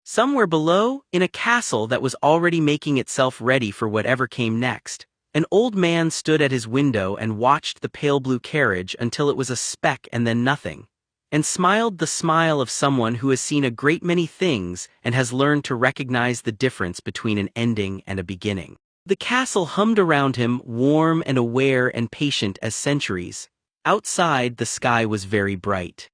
Somewhere below, in a castle that was already making itself ready for whatever came next, an old man stood at his window and watched the pale blue carriage until it was a speck and then nothing, and smiled the smile of someone who has seen a great many things and has learned to recognize the difference between an ending and a beginning. The castle hummed around him, warm and aware and patient as centuries. Outside, the sky was very bright.